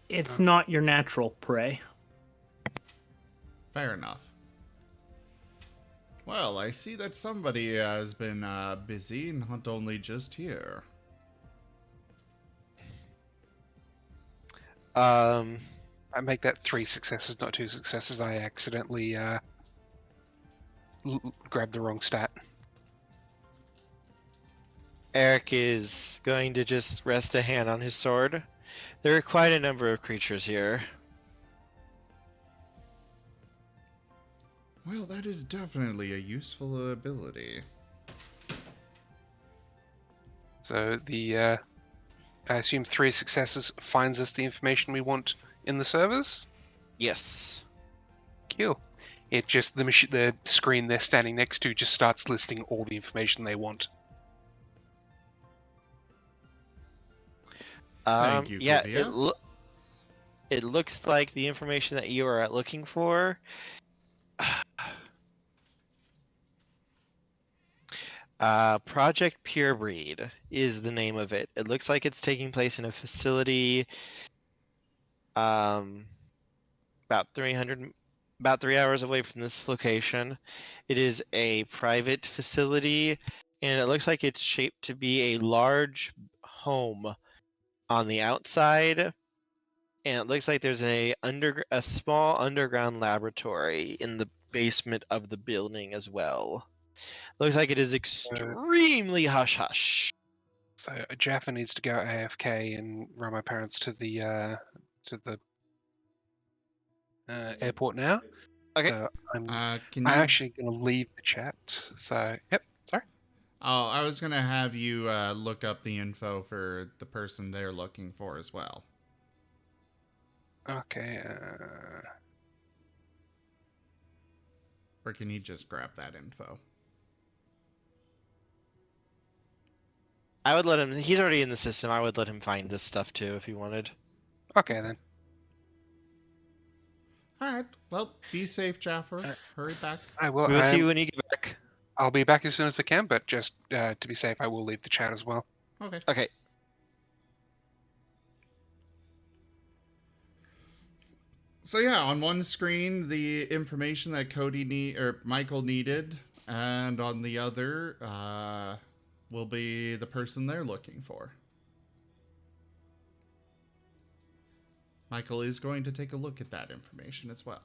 It's not your natural prey. Fair enough. Well, I see that somebody has been busy, not only just here. I make that 3 successes, not 2 successes. I accidentally grabbed the wrong stat. Eric is going to just rest a hand on his sword. There are quite a number of creatures here. Well, that is definitely a useful ability. So the I assume 3 successes finds us the information we want in the servers. Yes. Cool. It just the screen they're standing next to just starts listing all the information they want. Thank you, Yeah, Kivia. it looks like the information that you are looking for. Project Purebreed is the name of it. It looks like it's taking place in a facility about 3 hours away from this location. It is a private facility, and it looks like it's shaped to be a large home on the outside, and it looks like there's a small underground laboratory in the basement of the building as well. Looks like it is extremely hush hush. So Jaffa needs to go AFK and run my parents to the airport now. Okay. So I'm Can you... actually going to leave the chat. So yep. Sorry. Oh, I was gonna have you look up the info for the person they're looking for as well. Okay. Or can you just grab that info? I would let him. He's already in the system. I would let him find this stuff too if he wanted. Okay then. Alright, well, be safe, Jaffer. Hurry back. I will. We'll see you when you get back. I'll be back as soon as I can, but just to be safe, I will leave the chat as well. Okay. Okay. So yeah, on one screen, the information that Michael needed, and on the other, will be the person they're looking for. Michael is going to take a look at that information as well.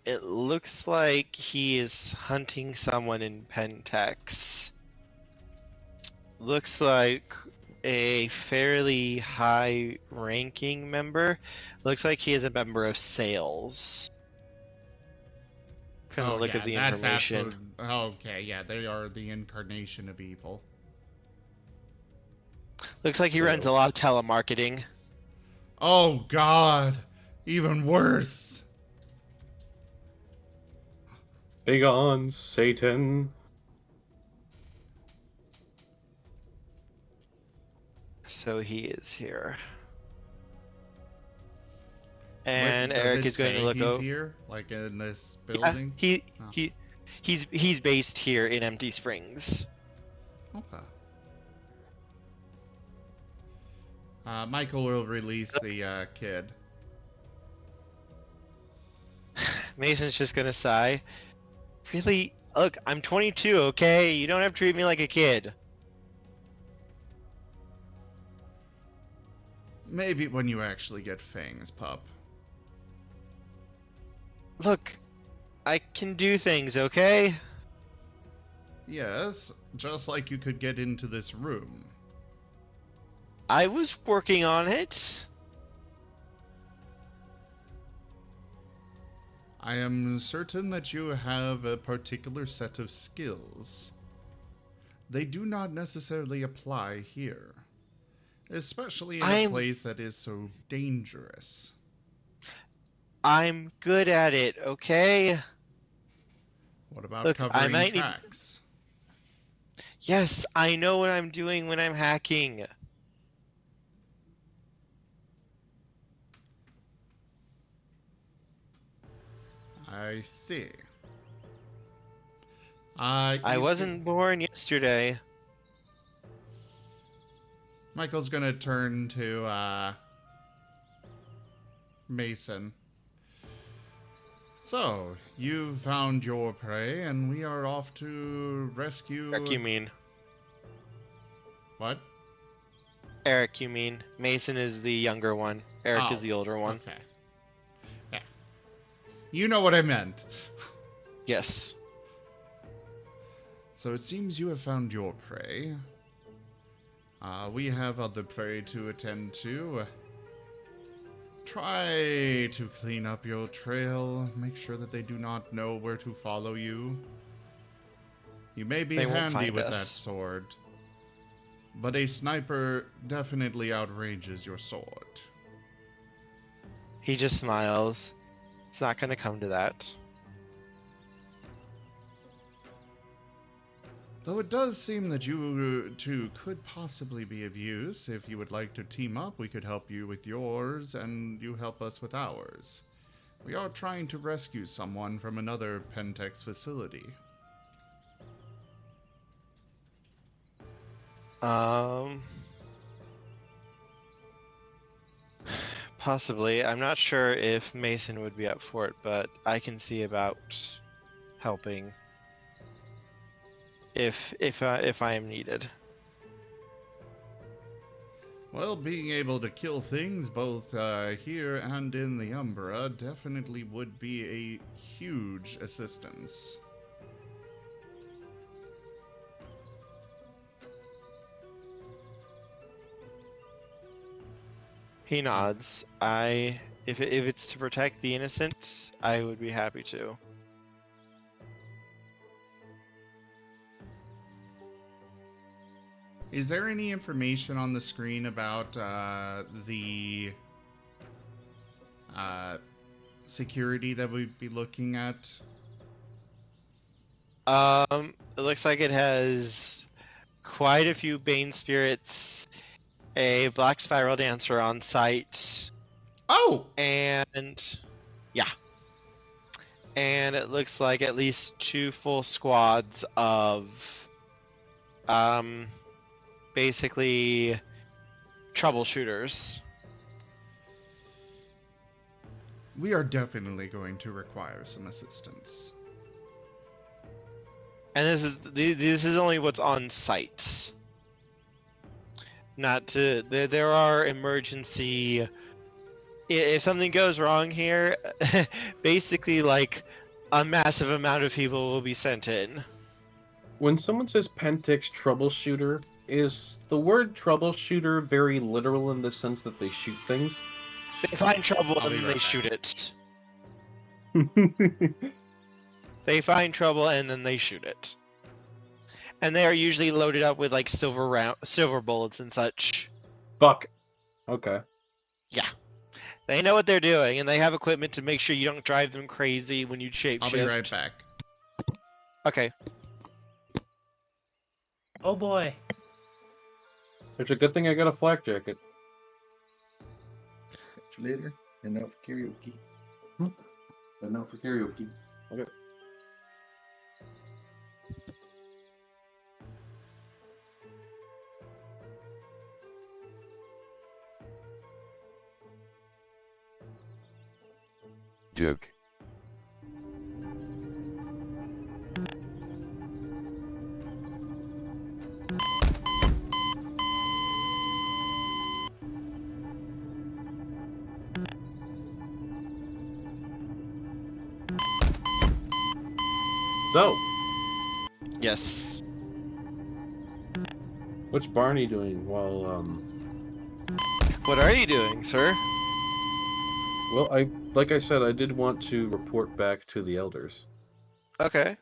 It looks like he is hunting someone in Pentex. Looks like a fairly high-ranking member. Looks like he is a member of sales. From the look of the information. Okay, yeah, they are the incarnation of evil. Looks like he runs a lot of telemarketing. Oh God, even worse. Big on Satan. So he is here. And Does Eric it is going to say look he's over. here, like in this Yeah, building. he's based here in Empty Springs. Okay. Michael will release the kid. Mason's just gonna sigh. Really? Look, I'm 22, okay? You don't have to treat me like a kid. Maybe when you actually get fangs, pup. Look, I can do things, okay? Yes, just like you could get into this room. I was working on it. I am certain that you have a particular set of skills. They do not necessarily apply here, especially in a place that is so dangerous. I'm good at it, okay? What about Look, I covering might need- tracks? Yes, I know what I'm doing when I'm hacking. I see. I wasn't born yesterday. Michael's gonna turn to Mason. So, you've found your prey, and we are off to rescue... Eric, you mean? What? Eric, you mean? Mason is the younger one. Eric is the older one. Okay. Yeah. You know what I meant. Yes. So it seems you have found your prey. We have other prey to attend to. Try to clean up your trail. Make sure that they do not know where to follow you. You may be handy with that sword, but a sniper definitely outrages your sword. He just smiles. It's not going to come to that. Though it does seem that you two could possibly be of use. If you would like to team up, we could help you with yours, and you help us with ours. We are trying to rescue someone from another Pentex facility. Possibly. I'm not sure if Mason would be up for it, but I can see about helping if I am needed. Well, being able to kill things both here and in the Umbra definitely would be a huge assistance. He nods. If it's to protect the innocent, I would be happy to. Is there any information on the screen about the security that we'd be looking at? It looks like it has quite a few Bane spirits, a Black Spiral Dancer on site. Oh! And yeah. And it looks like at least 2 full squads of basically troubleshooters. We are definitely going to require some assistance. And this is only what's on site. Not to there are emergency. If something goes wrong here, basically like a massive amount of people will be sent in. When someone says Pentex troubleshooter, is the word troubleshooter very literal in the sense that they shoot things? They find trouble I'll and be then right they back. shoot it. They find trouble and then they shoot it. And they are usually loaded up with like silver bullets and such. Fuck. Okay. Yeah. They know what they're doing, and they have equipment to make sure you don't drive them crazy when you shapeshift. I'll be right back. Okay. Oh boy. It's a good thing I got a flak jacket. Catch you later. And now for karaoke. But now for karaoke. Okay. Joke. No. Yes. What's Barney doing while What are you doing, sir? Well, like I said, I did want to report back to the elders. Okay.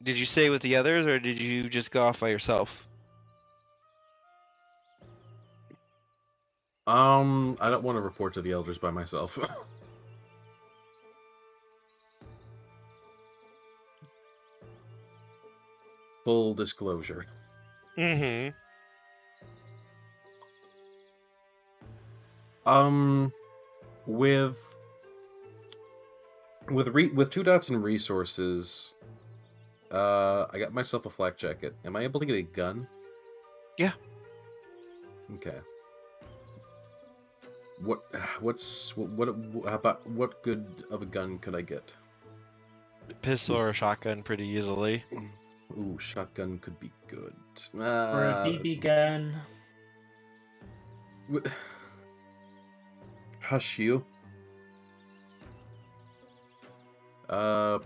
Did you stay with the others, or did you just go off by yourself? I don't want to report to the elders by myself. Full disclosure. Mm-hmm. With with 2 dots in resources, I got myself a flak jacket. Am I able to get a gun? Yeah. Okay. What how about what good of a gun could I get? Pistol or a shotgun pretty easily. Ooh, shotgun could be good. Or a BB gun. Hush you.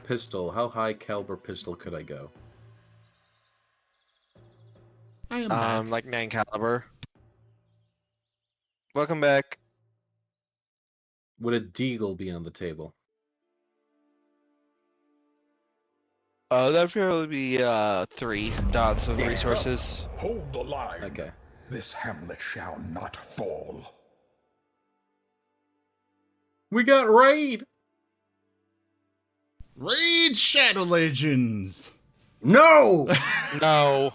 Pistol. How high caliber pistol could I go? I am back. Like 9 caliber. Welcome back. Would a deagle be on the table? That'd probably be 3 dots of resources. Hold the line. Okay. This hamlet shall not fall. We got raid. Raid Shadow Legends! No. No.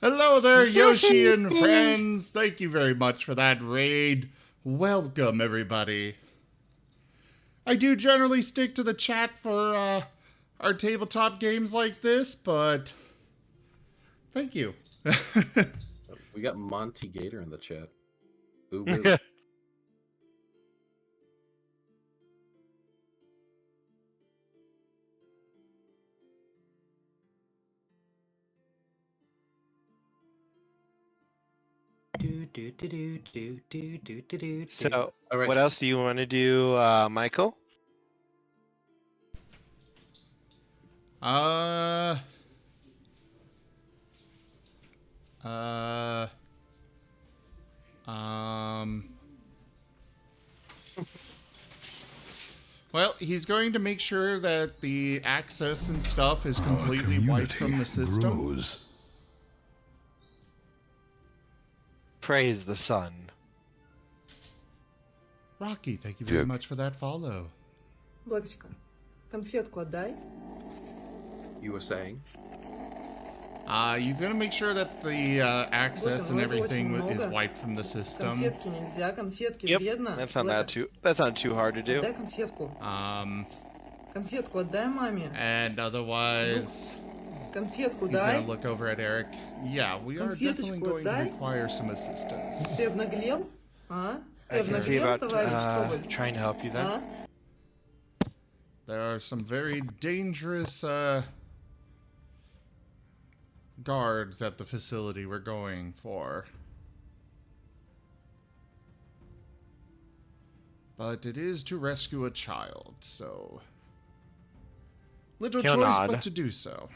Hello there, Yoshi and friends. Thank you very much for that raid. Welcome, everybody. I do generally stick to the chat for our tabletop games like this, but thank you. We got Monty Gator in the chat. Ooh, So, all right. what else do you want to do, Michael? Well, he's going to make sure that the access and stuff is completely wiped from the system. Grows. Praise the sun. Rocky, thank you very much for that follow. Блэкочка, конфетку отдай. You were saying? He's going to make sure that the access and everything is wiped from the system. Конфетки нельзя, конфетки Yep, вредно. that's not too hard to do. Отдай конфетку. Конфетку отдай маме. And otherwise, Конфетку he's дай. going to look over at Eric. Yeah, we are definitely going to require some assistance. Ты обнаглел? А? I Ты can see обнаглел, about товарищ Соболь? trying to help you then. А? There are some very dangerous guards at the facility we're going for. But it is to rescue a child, so little Kill choice Nod. but to do so.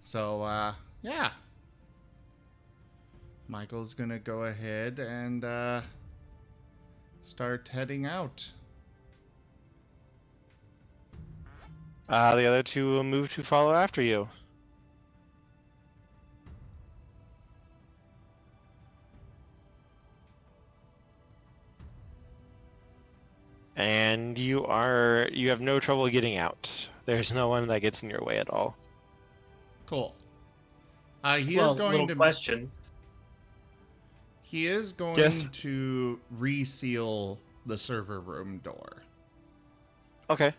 So, yeah. Michael's gonna go ahead and start heading out. The other two will move to follow after you. And you have no trouble getting out. There's no one that gets in your way at all. Cool. He Well, is going little to question. He is going Yes. to reseal the server room door. Okay.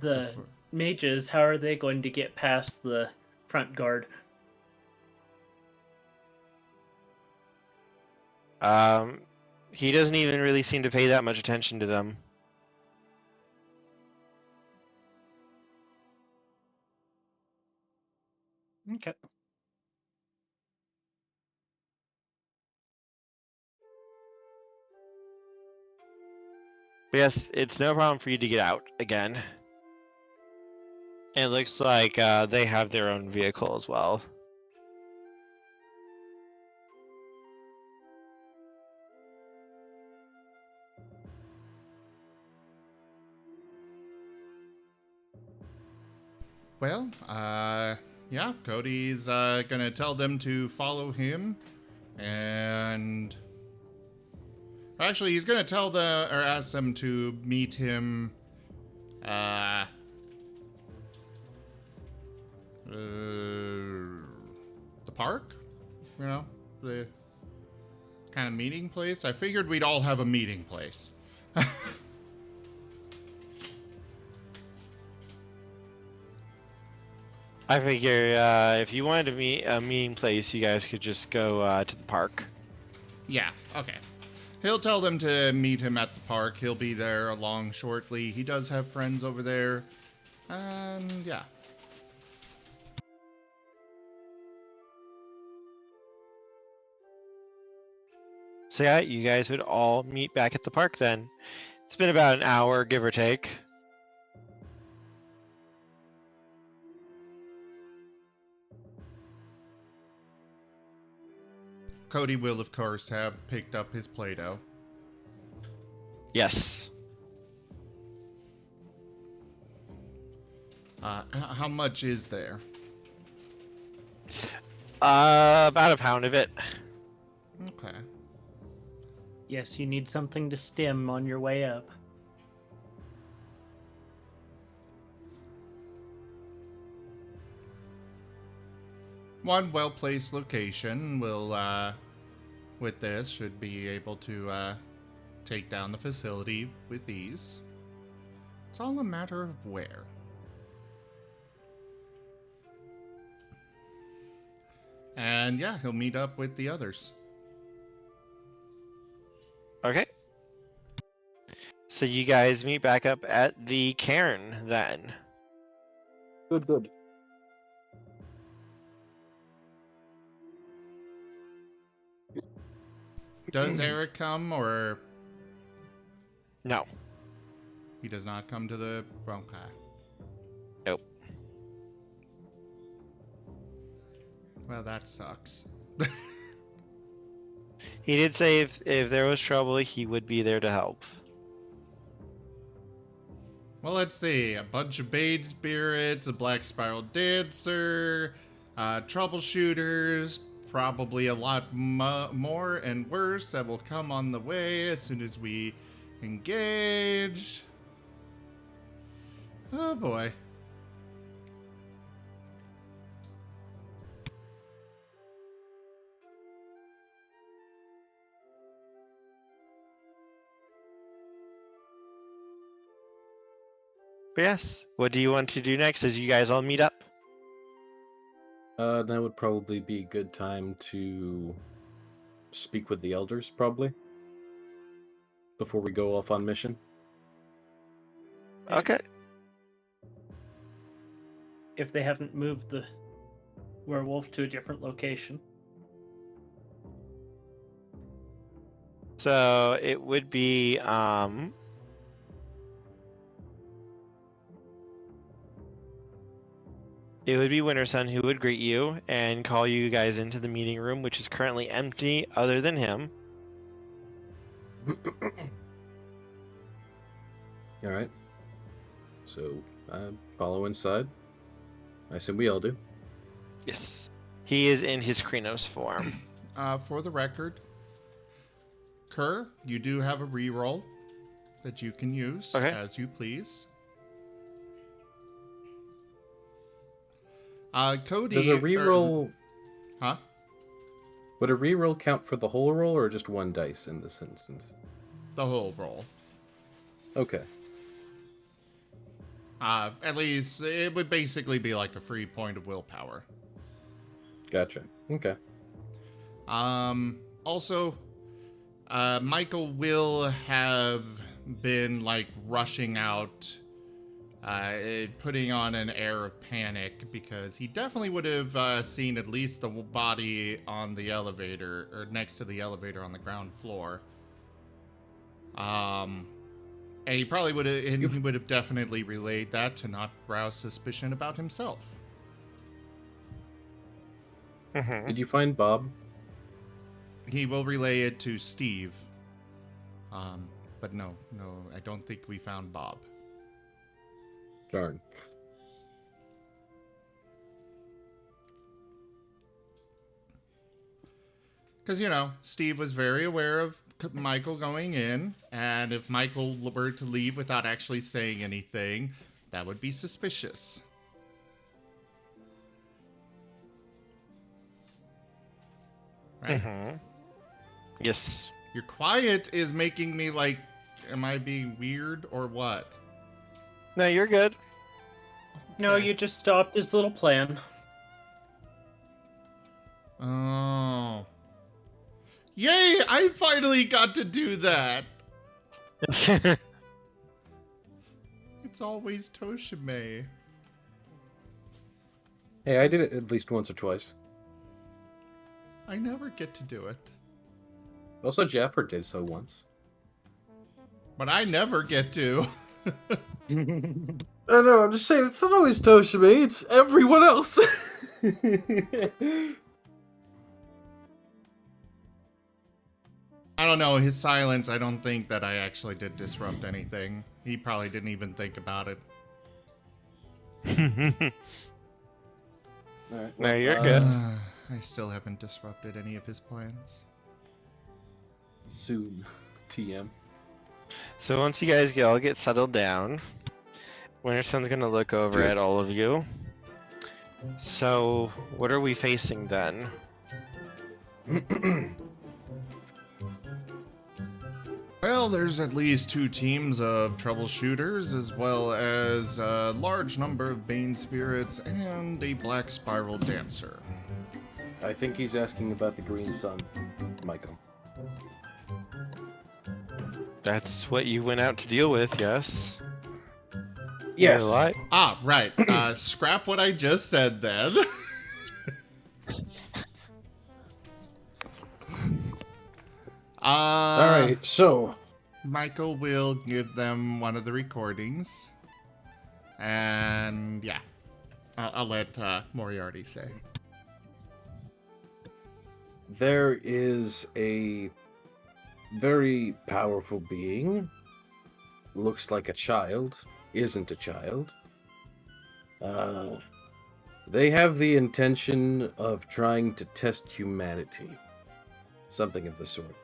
The mages, how are they going to get past the front guard? He doesn't even really seem to pay that much attention to them. Okay. But yes, it's no problem for you to get out again. It looks like they have their own vehicle as well. Well, yeah, Cody's gonna tell them to follow him, and actually, he's gonna tell or ask them to meet him, the park, you know, the kind of meeting place. I figured we'd all have a meeting place. I figure if you wanted to meet a meeting place, you guys could just go to the park. Yeah, okay. He'll tell them to meet him at the park. He'll be there along shortly. He does have friends over there. And yeah. So yeah, you guys would all meet back at the park then. It's been about an hour, give or take. Cody will, of course, have picked up his Play-Doh. Yes. How much is there? About a pound of it. Okay. Yes, you need something to stim on your way up. One well-placed location will, with this, should be able to take down the facility with ease. It's all a matter of where. And yeah, he'll meet up with the others. Okay. So you guys meet back up at the cairn then. Good, good. Does Eric come, or No. he does not come to the... Okay. Nope. Well, that sucks. He did say if there was trouble, he would be there to help. Well, let's see. A bunch of Bade Spirits, a Black Spiral Dancer, troubleshooters, probably a lot more and worse that will come on the way as soon as we engage. Oh boy. But yes, what do you want to do next as you guys all meet up? That would probably be a good time to speak with the elders, probably, before we go off on mission. Okay. If they haven't moved the werewolf to a different location. So it would be Winter Sun who would greet you and call you guys into the meeting room, which is currently empty other than him. All right. So follow inside. I assume we all do. Yes. He is in his Krenos form. For the record, Kerr, you do have a reroll that you can use as you please. Cody... Does a reroll... Huh? Would a reroll count for the whole roll or just one dice in this instance? The whole roll. Okay. At least it would basically be like a free point of willpower. Gotcha. Okay. Also, Michael will have been like rushing out putting on an air of panic because he definitely would have seen at least the body on the elevator or next to the elevator on the ground floor. And he probably would have, and he would have definitely relayed that to not rouse suspicion about himself. Did you find Bob? He will relay it to Steve. But no, I don't think we found Bob. Darn. Because, Steve was very aware of Michael going in, and if Michael were to leave without actually saying anything, that would be suspicious. Right? Yes. Your quiet is making me like, am I being weird or what? No, you're good. No, Okay. you just stopped his little plan. Oh. Yay! I finally got to do that! It's always Toshime. Hey, I did it at least once or twice. I never get to do it. Also, Jaffer did so once. But I never get to. I know, I'm just saying, it's not always Toshime, it's everyone else. I don't know, his silence, I don't think that I actually did disrupt anything. He probably didn't even think about it. Alright. No, you're good. I still haven't disrupted any of his plans. Soon. TM. So once you guys all get settled down, Wintersun's gonna look over at all of you. So, what are we facing then? Well, there's at least 2 teams of troubleshooters, as well as a large number of Bane spirits and a Black Spiral Dancer. I think he's asking about the Green Sun, Michael. That's what you went out to deal with, yes? Yes. Am I right? Ah, right. Scrap what I just said then. Alright, so. Michael will give them one of the recordings. And yeah, I'll let Moriarty say. There is a very powerful being. Looks like a child. Isn't a child. They have the intention of trying to test humanity. Something of the sort.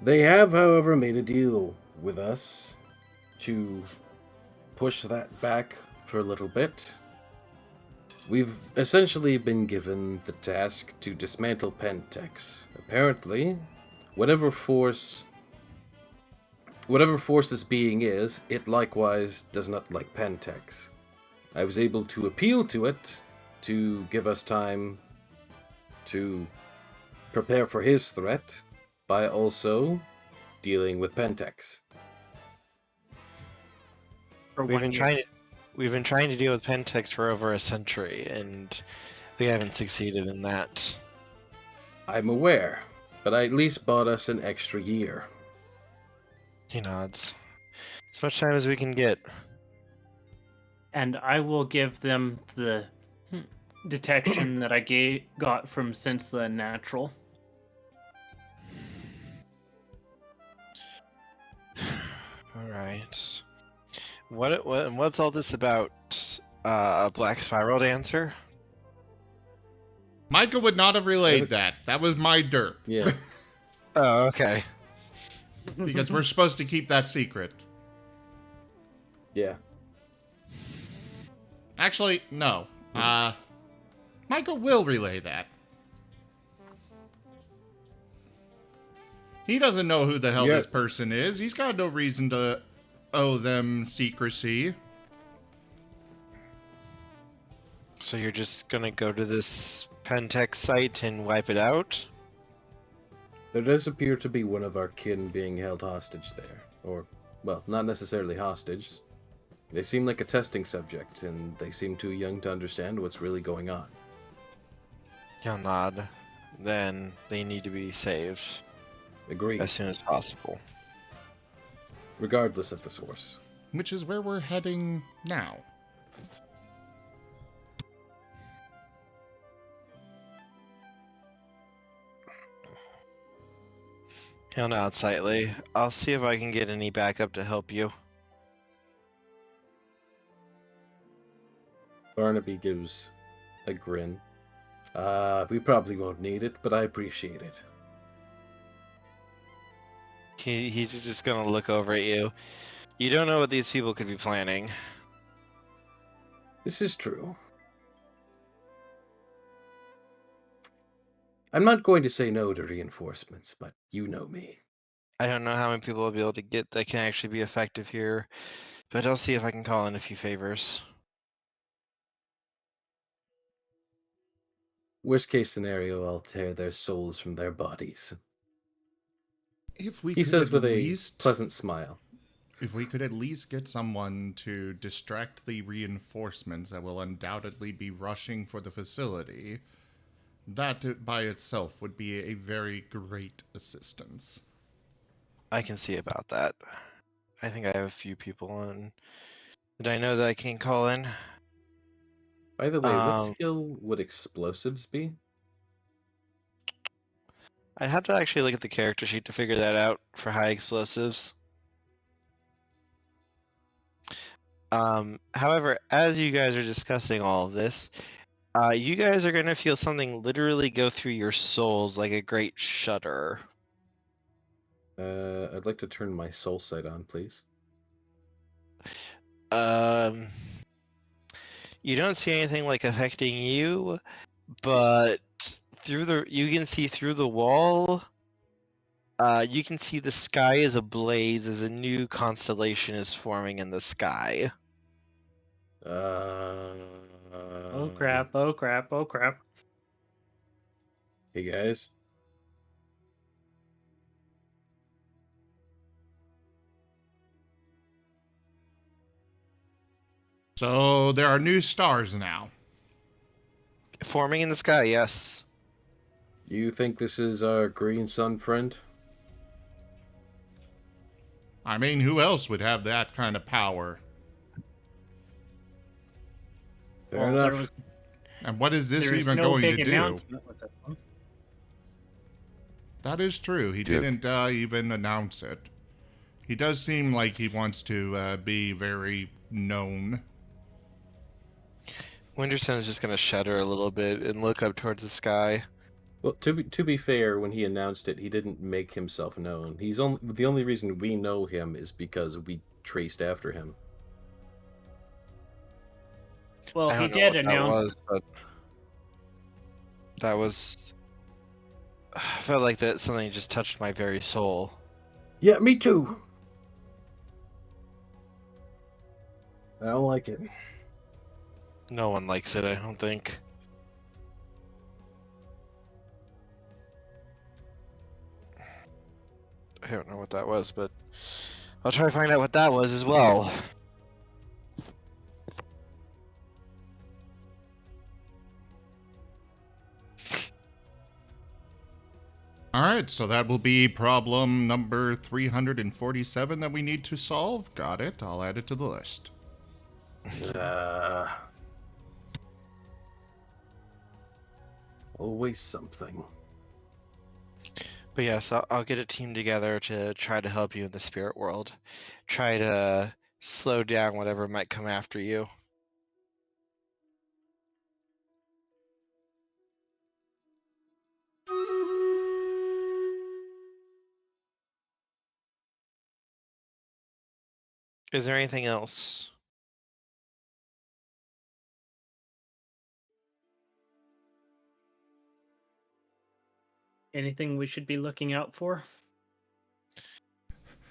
They have, however, made a deal with us to push that back for a little bit. We've essentially been given the task to dismantle Pentex. Apparently, whatever force this being is, it likewise does not like Pentex. I was able to appeal to it to give us time to prepare for his threat by also dealing with Pentex. We've been trying to deal with Pentex for over a century, and we haven't succeeded in that. I'm aware, but I at least bought us an extra year. He nods. As much time as we can get. And I will give them the detection that I got from Sense the Natural. Alright. What's all this about? A Black Spiral Dancer? Michael would not have relayed that. That was my dirt. Yeah. Oh, okay. Because we're supposed to keep that secret. Yeah. Actually, no. Michael will relay that. He doesn't know who the hell this person is. He's got no reason to owe them secrecy. So you're just gonna go to this Pentex site and wipe it out? There does appear to be one of our kin being held hostage there. Or, well, not necessarily hostage. They seem like a testing subject, and they seem too young to understand what's really going on. He'll nod. Then they need to be saved Agreed. as soon as possible. Regardless of the source. Which is where we're heading now. He'll nod slightly. I'll see if I can get any backup to help you. Barnaby gives a grin. We probably won't need it, but I appreciate it. He's just gonna look over at you. You don't know what these people could be planning. This is true. I'm not going to say no to reinforcements, but you know me. I don't know how many people will be able to get that can actually be effective here, but I'll see if I can call in a few favors. Worst case scenario, I'll tear their souls from their bodies. If we He could says at with least, a pleasant smile. If we could at least get someone to distract the reinforcements that will undoubtedly be rushing for the facility, that by itself would be a very great assistance. I can see about that. I think I have a few people on. Did I know that I can call in? By the way, what skill would explosives be? I'd have to actually look at the character sheet to figure that out for high explosives. However, as you guys are discussing all of this, you guys are going to feel something literally go through your souls like a great shudder. I'd like to turn my soul sight on, please. You don't see anything like affecting you, but you can see through the wall. You can see the sky is ablaze as a new constellation is forming in the sky. Oh crap, oh crap, oh crap. Hey guys. So there are new stars now. Forming in the sky, yes. You think this is our green sun friend? I mean, who else would have that kind of power? Fair enough. And what is this There even no going big to do? announcement with this one. That is true. He didn't even announce it. He does seem like he wants to be very known. Winterson is just going to shudder a little bit and look up towards the sky. Well, to be fair, when he announced it, he didn't make himself known. The only reason we know him is because we traced after him. Well, I he don't know did what announce. That was. I felt like that something just touched my very soul. Yeah, me too. I don't like it. No one likes it, I don't think. I don't know what that was, but I'll try to find out what that was as well. Alright, so that will be problem number 347 that we need to solve. Got it. I'll add it to the list. Always something. But yes, I'll get a team together to try to help you in the spirit world. Try to slow down whatever might come after you. Is there anything else? Anything we should be looking out for?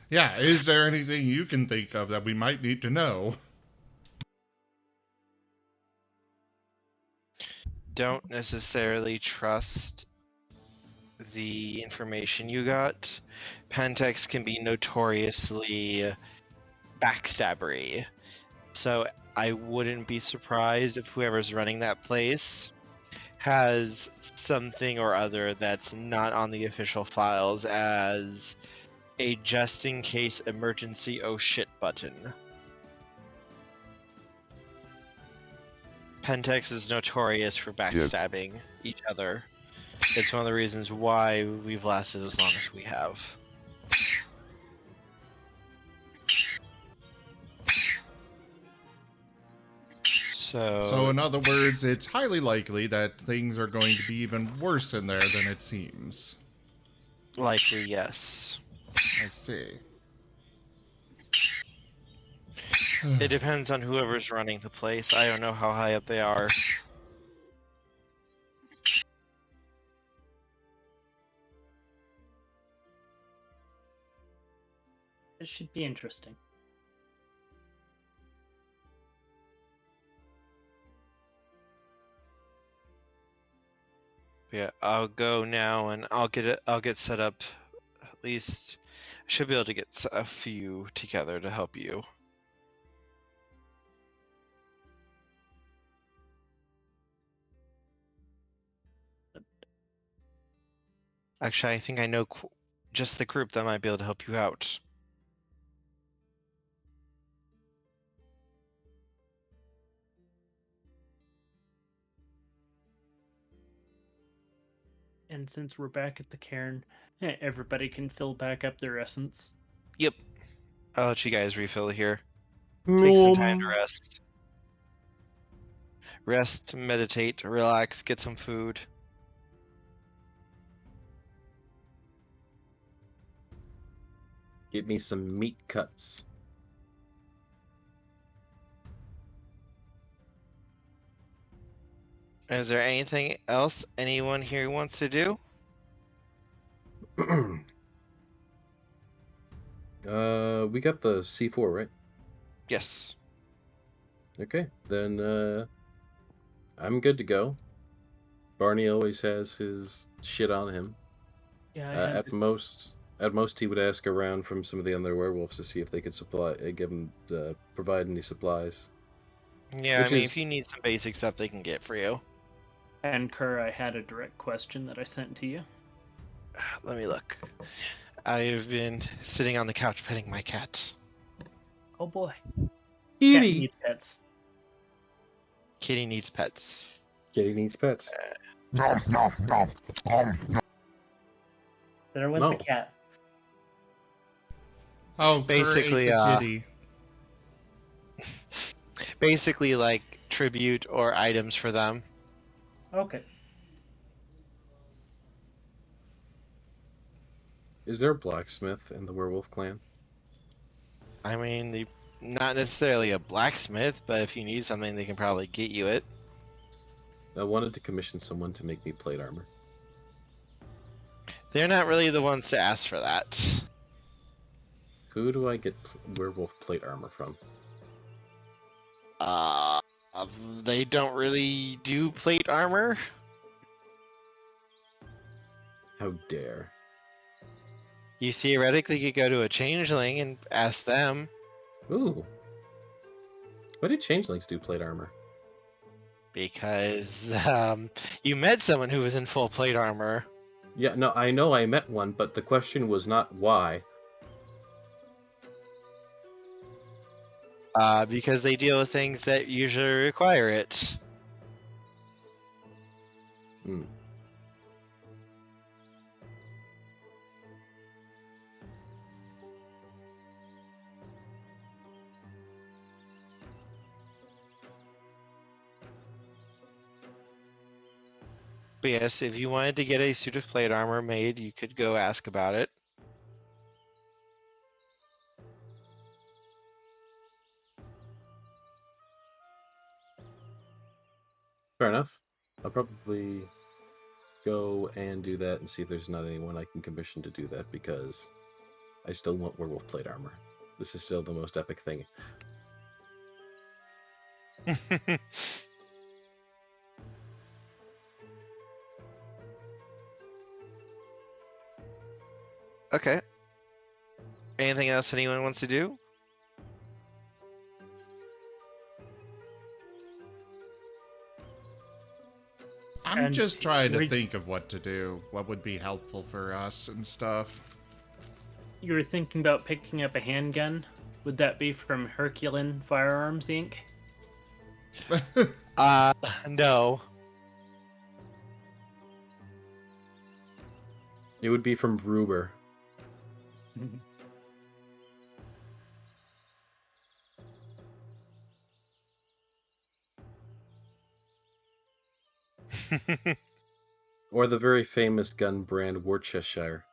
Yeah, is there anything you can think of that we might need to know? Don't necessarily trust the information you got. Pentex can be notoriously backstabbery, So I wouldn't be surprised if whoever's running that place has something or other that's not on the official files as a just in case emergency oh shit button. Pentex is notorious for backstabbing each other. It's one of the reasons why we've lasted as long as we have. So in other words, it's highly likely that things are going to be even worse in there than it seems. Likely, yes. I see. It depends on whoever's running the place. I don't know how high up they are. It should be interesting. Yeah, I'll go now and I'll get set up. At least I should be able to get a few together to help you. Actually, I think I know just the group that might be able to help you out. And since we're back at the cairn, everybody can fill back up their essence. Yep. I'll let you guys refill here. Take some time to rest. Rest, meditate, relax, get some food. Give me some meat cuts. Is there anything else anyone here wants to do? We got the C4, right? Yes. Okay, then I'm good to go. Barney always has his shit on him. Yeah, At most, he would ask around from some of the other werewolves to see if they could provide any supplies. Yeah, I mean, if you need some basic stuff, they can get for you. And Kerr, I had a direct question that I sent to you. Let me look. I've been sitting on the couch petting my cat. Oh boy. Kitty Cat needs pets. Kitty needs pets. Kitty needs pets. Nom, nom, nom, nom, nom. There went the cat. Oh, basically, Kerr ate the kitty. Basically, like tribute or items for them. Okay. Is there a blacksmith in the werewolf clan? I mean, not necessarily a blacksmith, but if you need something, they can probably get you it. I wanted to commission someone to make me plate armor. They're not really the ones to ask for that. Who do I get werewolf plate armor from? They don't really do plate armor. How dare. You theoretically could go to a changeling and ask them. Ooh. Why do changelings do plate armor? Because you met someone who was in full plate armor. Yeah, no, I know I met one, but the question was not why. Because they deal with things that usually require it. Hmm. But yes, if you wanted to get a suit of plate armor made, you could go ask about it. Fair enough. I'll probably go and do that and see if there's not anyone I can commission to do that, because I still want werewolf plate armor. This is still the most epic thing. Okay. Anything else anyone wants to do? I'm And just trying to re- think of what to do, what would be helpful for us and stuff. You were thinking about picking up a handgun? Would that be from Herculean Firearms Inc.? No. It would be from Ruber. Or the very famous gun brand Worcestershire.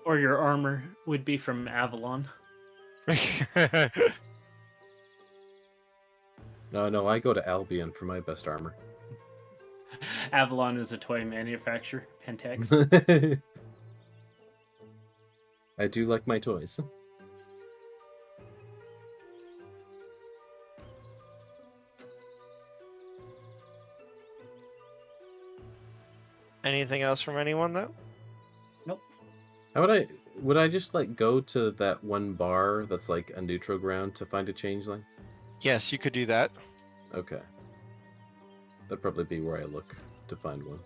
Or your armor would be from Avalon. No, I go to Albion for my best armor. Avalon is a toy manufacturer. Pentex. I do like my toys. Anything else from anyone though? Nope. How would I just like go to that one bar that's like a neutral ground to find a changeling? Yes, you could do that. Okay. That'd probably be where I look to find one.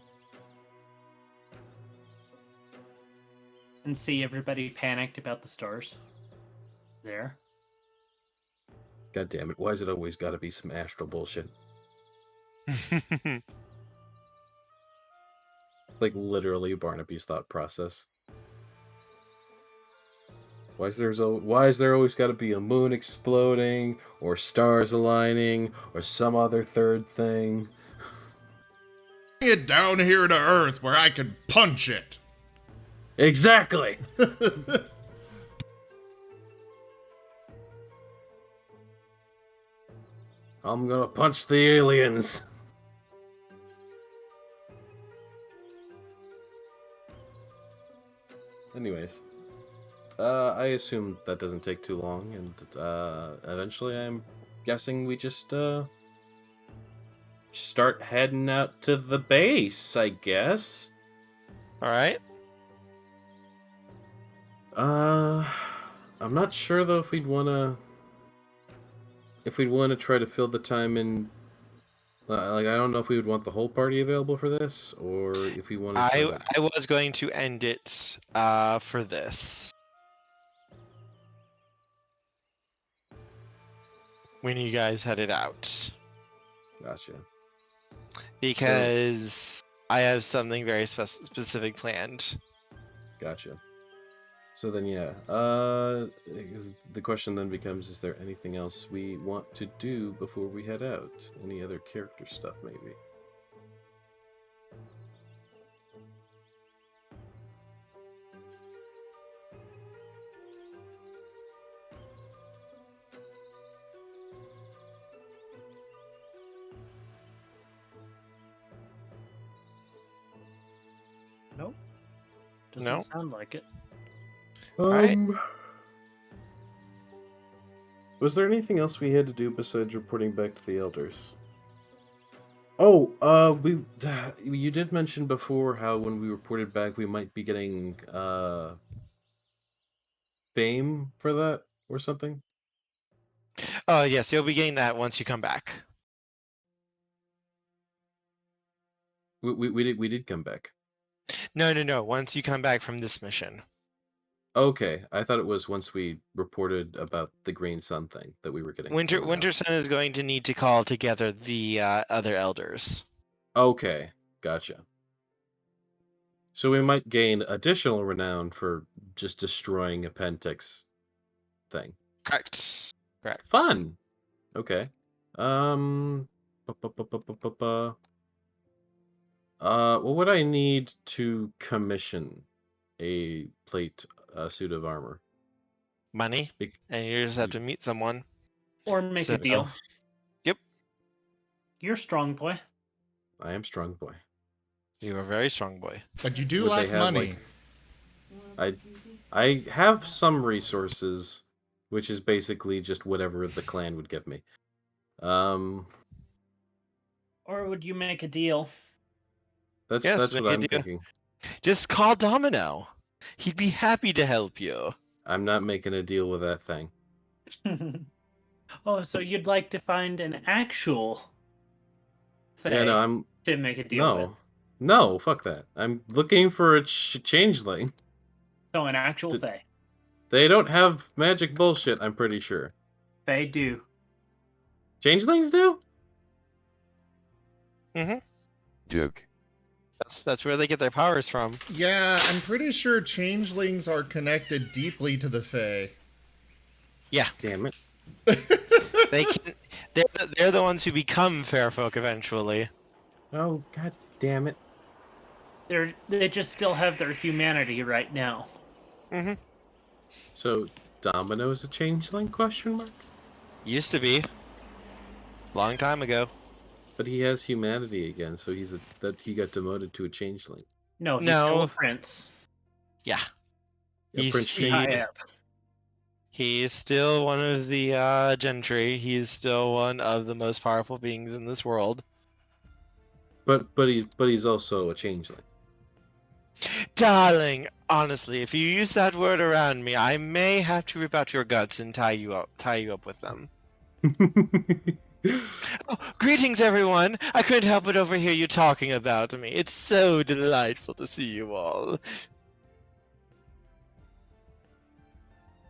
And see everybody panicked about the stars. There. God damn it, why is it always gotta be some astral bullshit? Like literally Barnaby's thought process. Why is there always got to be a moon exploding, or stars aligning, or some other third thing? Bring it down here to Earth where I can punch it. Exactly. I'm gonna punch the aliens. Anyways, I assume that doesn't take too long, and eventually I'm guessing we just start heading out to the base, I guess. All right. I'm not sure though if we'd wanna try to fill the time in. Like, I don't know if we would want the whole party available for this, or if we want to. I was going to end it for this. When you guys headed out. Gotcha. Because I have something very specific planned. Gotcha. So then, yeah. The question then becomes: is there anything else we want to do before we head out? Any other character stuff, maybe? Nope. Doesn't No? sound like it. Alright. Was there anything else we had to do besides reporting back to the elders? Oh, you did mention before how when we reported back we might be getting fame for that or something. Oh yes, you'll be getting that once you come back. We did come back. No. Once you come back from this mission. Okay, I thought it was once we reported about the Green Sun thing that we were getting. Winter Sun is going to need to call together the other elders. Okay, gotcha. So we might gain additional renown for just destroying a Pentex thing. Correct. Fun. Okay. What would I need to commission a suit of armor? Money. And you just have to meet someone. Or make a deal. Yep. You're strong, boy. I am strong boy. You are a very strong boy. But you do like money. I have some resources, which is basically just whatever the clan would give me. Or would you make a deal? That's what I'm thinking. Just call Domino. He'd be happy to help you. I'm not making a deal with that thing. Oh, so you'd like to find an actual Fae Yeah, no, I'm to make a deal with. no, fuck that. I'm looking for a changeling. So an actual Th- Fae. They don't have magic bullshit. I'm pretty sure. Fae do. Changelings do. Joke. That's where they get their powers from. Yeah, I'm pretty sure changelings are connected deeply to the Fae. Yeah, Damn it. they can. They're the ones who become fair folk eventually. Oh, god damn it. They just still have their humanity right now. Mm-hmm. So, Domino's a changeling? Question mark. Used to be. Long time ago. But he has humanity again, so he got demoted to a changeling. No, he's still a prince. Yeah. Yeah, He's Prince Changeling. He's still one of the gentry. He's still one of the most powerful beings in this world. But he's also a changeling. Darling, honestly, if you use that word around me, I may have to rip out your guts and tie you up with them. Oh, greetings, everyone! I couldn't help but overhear you talking about me. It's so delightful to see you all.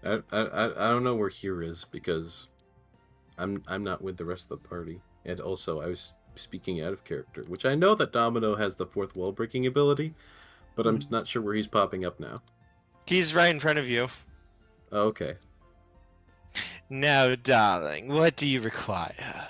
I don't know where here is because I'm not with the rest of the party, and also I was speaking out of character, which I know that Domino has the fourth wall breaking ability, but I'm not sure where he's popping up now. He's right in front of you. Oh, okay. Now, darling, what do you require?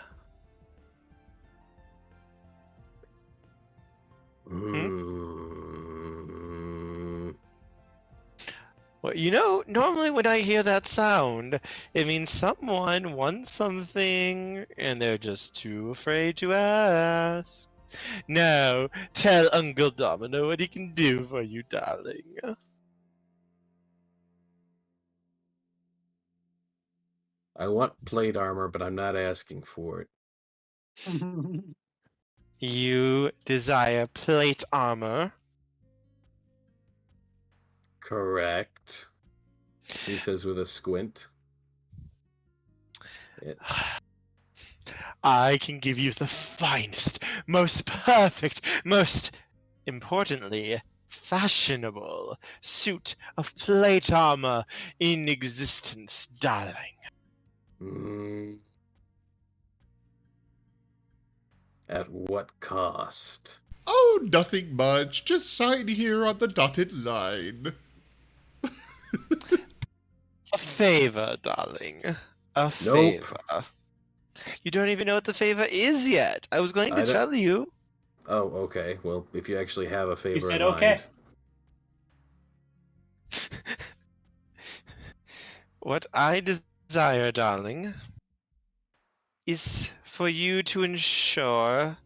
Well, you know, normally when I hear that sound, it means someone wants something and they're just too afraid to ask. Now, tell Uncle Domino what he can do for you, darling. I want plate armor, but I'm not asking for it. You desire plate armor? Correct. He says with a squint. I can give you the finest, most perfect, most importantly, fashionable suit of plate armor in existence, darling. At what cost? Oh, nothing much. Just sign here on the dotted line. A favor, darling. A Nope. favor. You don't even know what the favor is yet. I was going to tell you. Oh, okay. Well, if you actually have a favor You said in mind. okay. What I desire, darling, is for you to ensure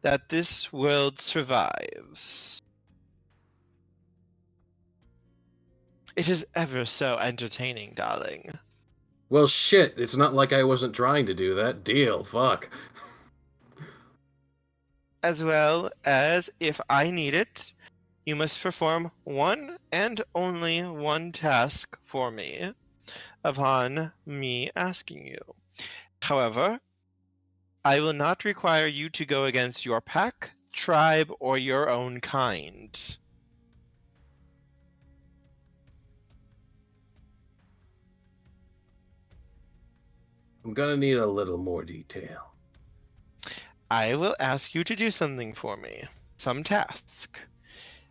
that this world survives. It is ever so entertaining, darling. Well, shit. It's not like I wasn't trying to do that. Deal. Fuck. As well as, if I need it, you must perform one and only one task for me upon me asking you. However, I will not require you to go against your pack, tribe, or your own kind. I'm gonna need a little more detail. I will ask you to do something for me, some task.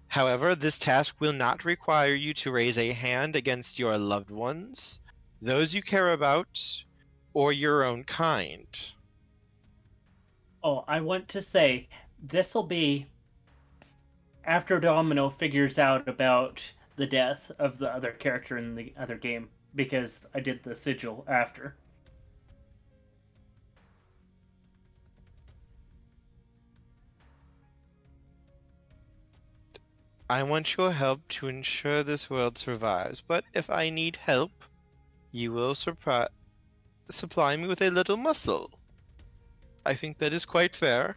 However, this task will not require you to raise a hand against your loved ones, those you care about, or your own kind. Oh, I want to say, this'll be after Domino figures out about the death of the other character in the other game, because I did the sigil after. I want your help to ensure this world survives, but if I need help, you will supply me with a little muscle. I think that is quite fair.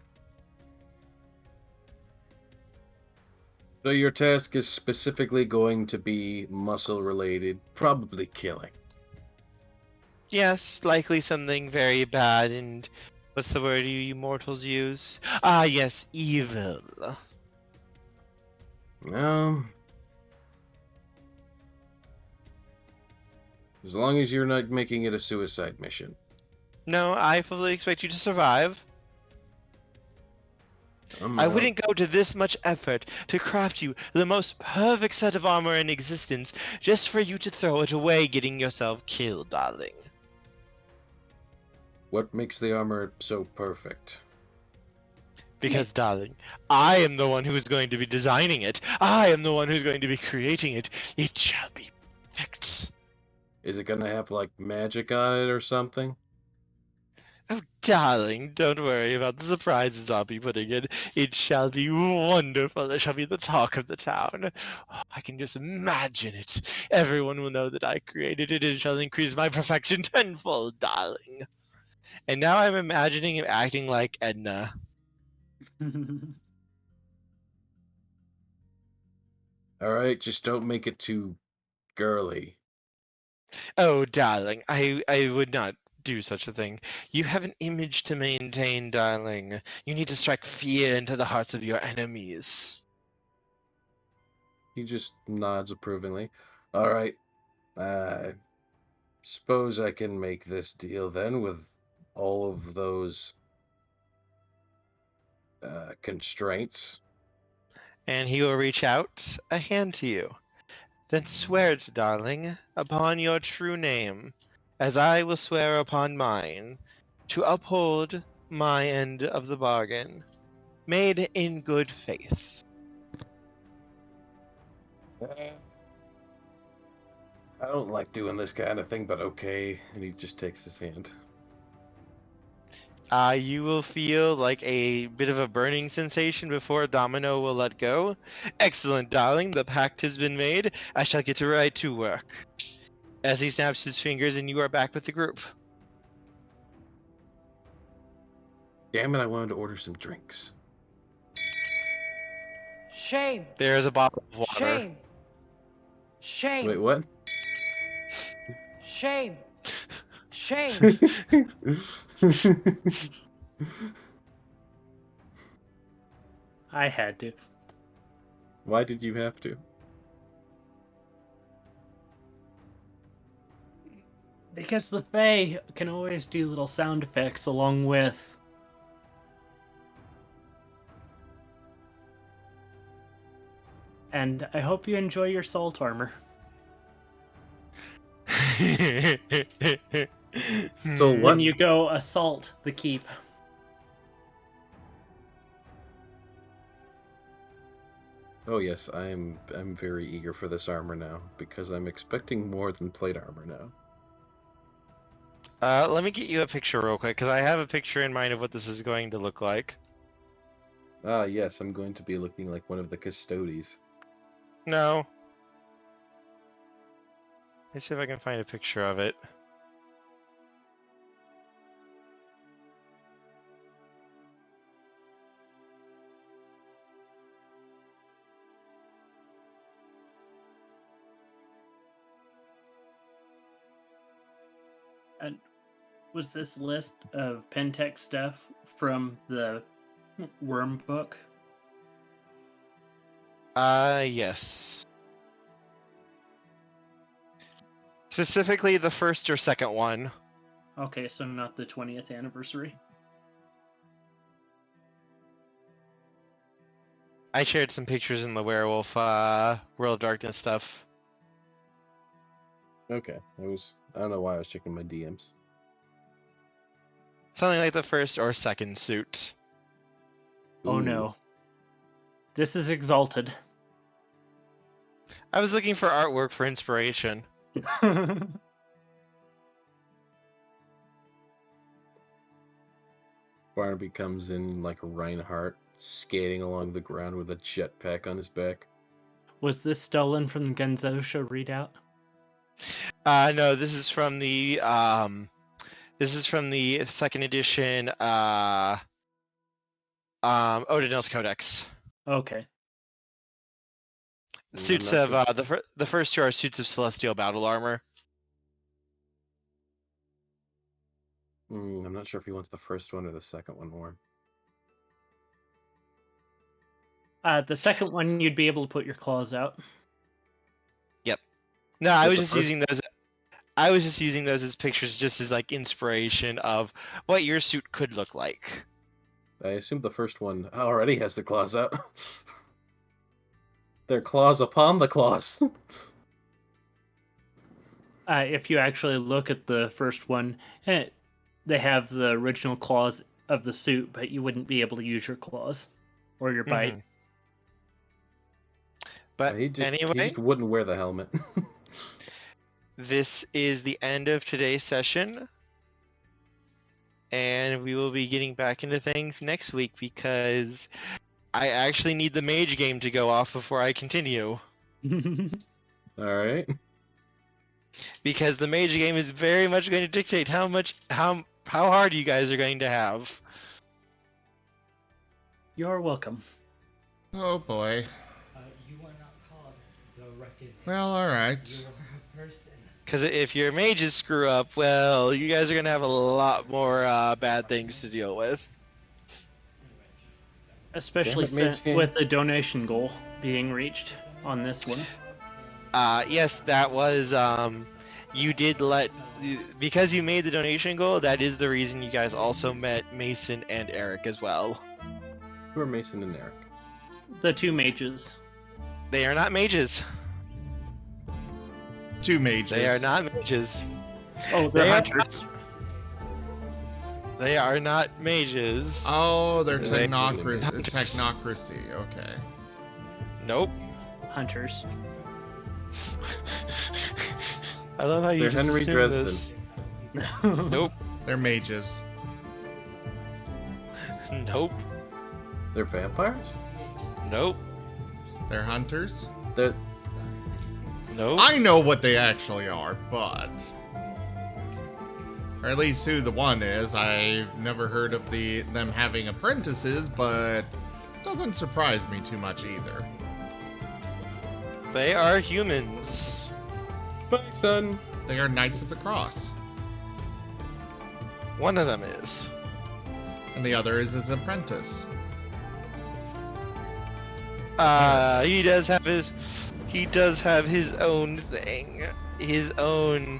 So your task is specifically going to be muscle related, probably killing. Yes, likely something very bad and what's the word you mortals use? Ah, yes, evil. As long as you're not making it a suicide mission. No, I fully expect you to survive. I'm I out. wouldn't go to this much effort to craft you the most perfect set of armor in existence just for you to throw it away getting yourself killed, darling. What makes the armor so perfect? Because, darling, I am the one who's going to be designing it. I am the one who's going to be creating it. It shall be perfect. Is it gonna have like magic on it or something? Oh, darling, don't worry about the surprises I'll be putting in. It shall be wonderful. It shall be the talk of the town. Oh, I can just imagine it. Everyone will know that I created it. It shall increase my perfection tenfold, darling. And now I'm imagining him acting like Edna. Alright, just don't make it too girly. Oh, darling, I would not do such a thing. You have an image to maintain, darling. You need to strike fear into the hearts of your enemies. He just nods approvingly. Alright, suppose I can make this deal then with all of those constraints. And he will reach out a hand to you. Then swear it, darling, upon your true name, as I will swear upon mine, to uphold my end of the bargain, made in good faith. I don't like doing this kind of thing, but okay. And he just takes his hand. You will feel like a bit of a burning sensation before Domino will let go. Excellent, darling. The pact has been made. I shall get right to work. As he snaps his fingers, and you are back with the group. Damn it, I wanted to order some drinks. Shame. There is a bottle of water. Shame. Shame. Wait, what? Shame. Shame. I had to. Why did you have to? Because the Fae can always do little sound effects along with... And I hope you enjoy your salt armor. So what? When you go assault the keep. Oh yes, I'm very eager for this armor now because I'm expecting more than plate armor now. Let me get you a picture real quick, because I have a picture in mind of what this is going to look like. Ah yes, I'm going to be looking like one of the custodies. No. Let's see if I can find a picture of it. And was this list of Pentex stuff from the Worm book? Yes. Specifically the first or second one. Okay, so not the 20th anniversary. I shared some pictures in the Werewolf World of Darkness stuff. Okay, I don't know why I was checking my DMs. Something like the first or second suit. Oh Ooh. no. This is Exalted. I was looking for artwork for inspiration. Barnaby comes in like Reinhardt, skating along the ground with a jetpack on his back. Was this stolen from the Genzosha readout? No, this is from the second edition Odinel's Codex. Okay. Suits not of sure. the first two are suits of celestial battle armor. I'm not sure if he wants the first one or the second one more. The second one, you'd be able to put your claws out. Yep. No, I But was the just first- using those. I was just using those as pictures, just as like inspiration of what your suit could look like. I assume the first one already has the claws out. Their claws upon the claws. If you actually look at the first one, they have the original claws of the suit, but you wouldn't be able to use your claws or your bite. But he anyway, just wouldn't wear the helmet. this is the end of today's session. And we will be getting back into things next week because I actually need the mage game to go off before I continue. All right. Because the mage game is very much going to dictate how hard you guys are going to have. You're welcome. Oh boy. You are not called the Reckoning. Well, all right. You are a person. Because if your mages screw up, well, you guys are going to have a lot more bad things to deal with. Especially Damn it, mage game. with the donation goal being reached on this one. Yes, that was, you did because you made the donation goal, that is the reason you guys also met Mason and Eric as well. Who are Mason and Eric? The two mages. They are not mages. Two mages. They are not mages. Oh, they're hunters. They are not mages. Oh, they're They- technocracy. Okay. Nope. Hunters. I love how you They're just Henry assume Dresden. this. Nope. They're mages. Nope. They're vampires? Nope. They're hunters. They're... Nope. I know what they actually are, but... Or at least who the one is. I've never heard of them having apprentices, but doesn't surprise me too much either. They are humans. My son. They are Knights of the Cross. One of them is. And the other is his apprentice. He does have his own thing. His own.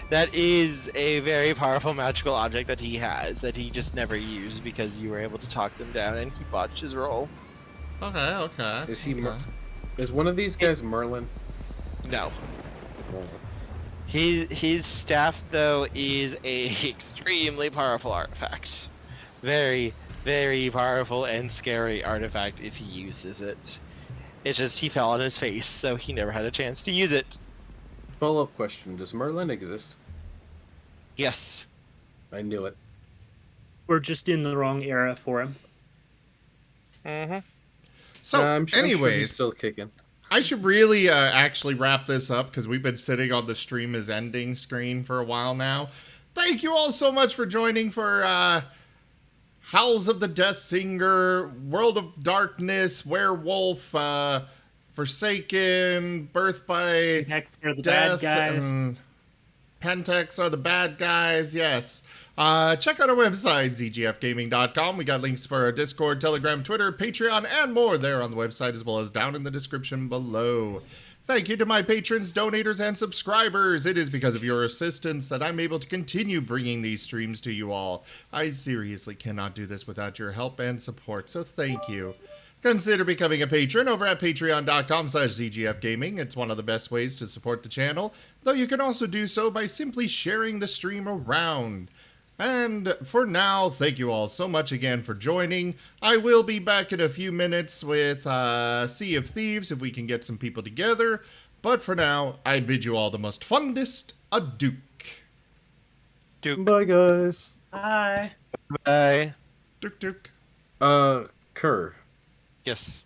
That is a very powerful magical object that he has that he just never used because you were able to talk them down and he botched his roll. Okay. Is he... Okay. Is one of these guys Merlin? No. Oh. His staff though is a extremely powerful artifact. Very, very powerful and scary artifact if he uses it. It's just he fell on his face, so he never had a chance to use it. Follow-up question. Does Merlin exist? Yes. I knew it. We're just in the wrong era for him. Mm-hmm. So, I'm sure he's anyways, still kicking. I should really actually wrap this up because we've been sitting on the stream is ending screen for a while now. Thank you all so much for joining for Howls of the Death Singer, World of Darkness, Werewolf, Forsaken, Birth by Pentex are the Death, bad guys. and Pentex are the bad guys, yes. Check out our website, zgfgaming.com. We got links for our Discord, Telegram, Twitter, Patreon, and more there on the website, as well as down in the description below. Thank you to my patrons, donators, and subscribers. It is because of your assistance that I'm able to continue bringing these streams to you all. I seriously cannot do this without your help and support, so thank you. Consider becoming a patron over at patreon.com/zgfgaming. It's one of the best ways to support the channel, though you can also do so by simply sharing the stream around. And for now, thank you all so much again for joining. I will be back in a few minutes with Sea of Thieves if we can get some people together. But for now, I bid you all the most funnest adieu. Bye, guys. Hi. Bye. Duke. Kerr. Yes.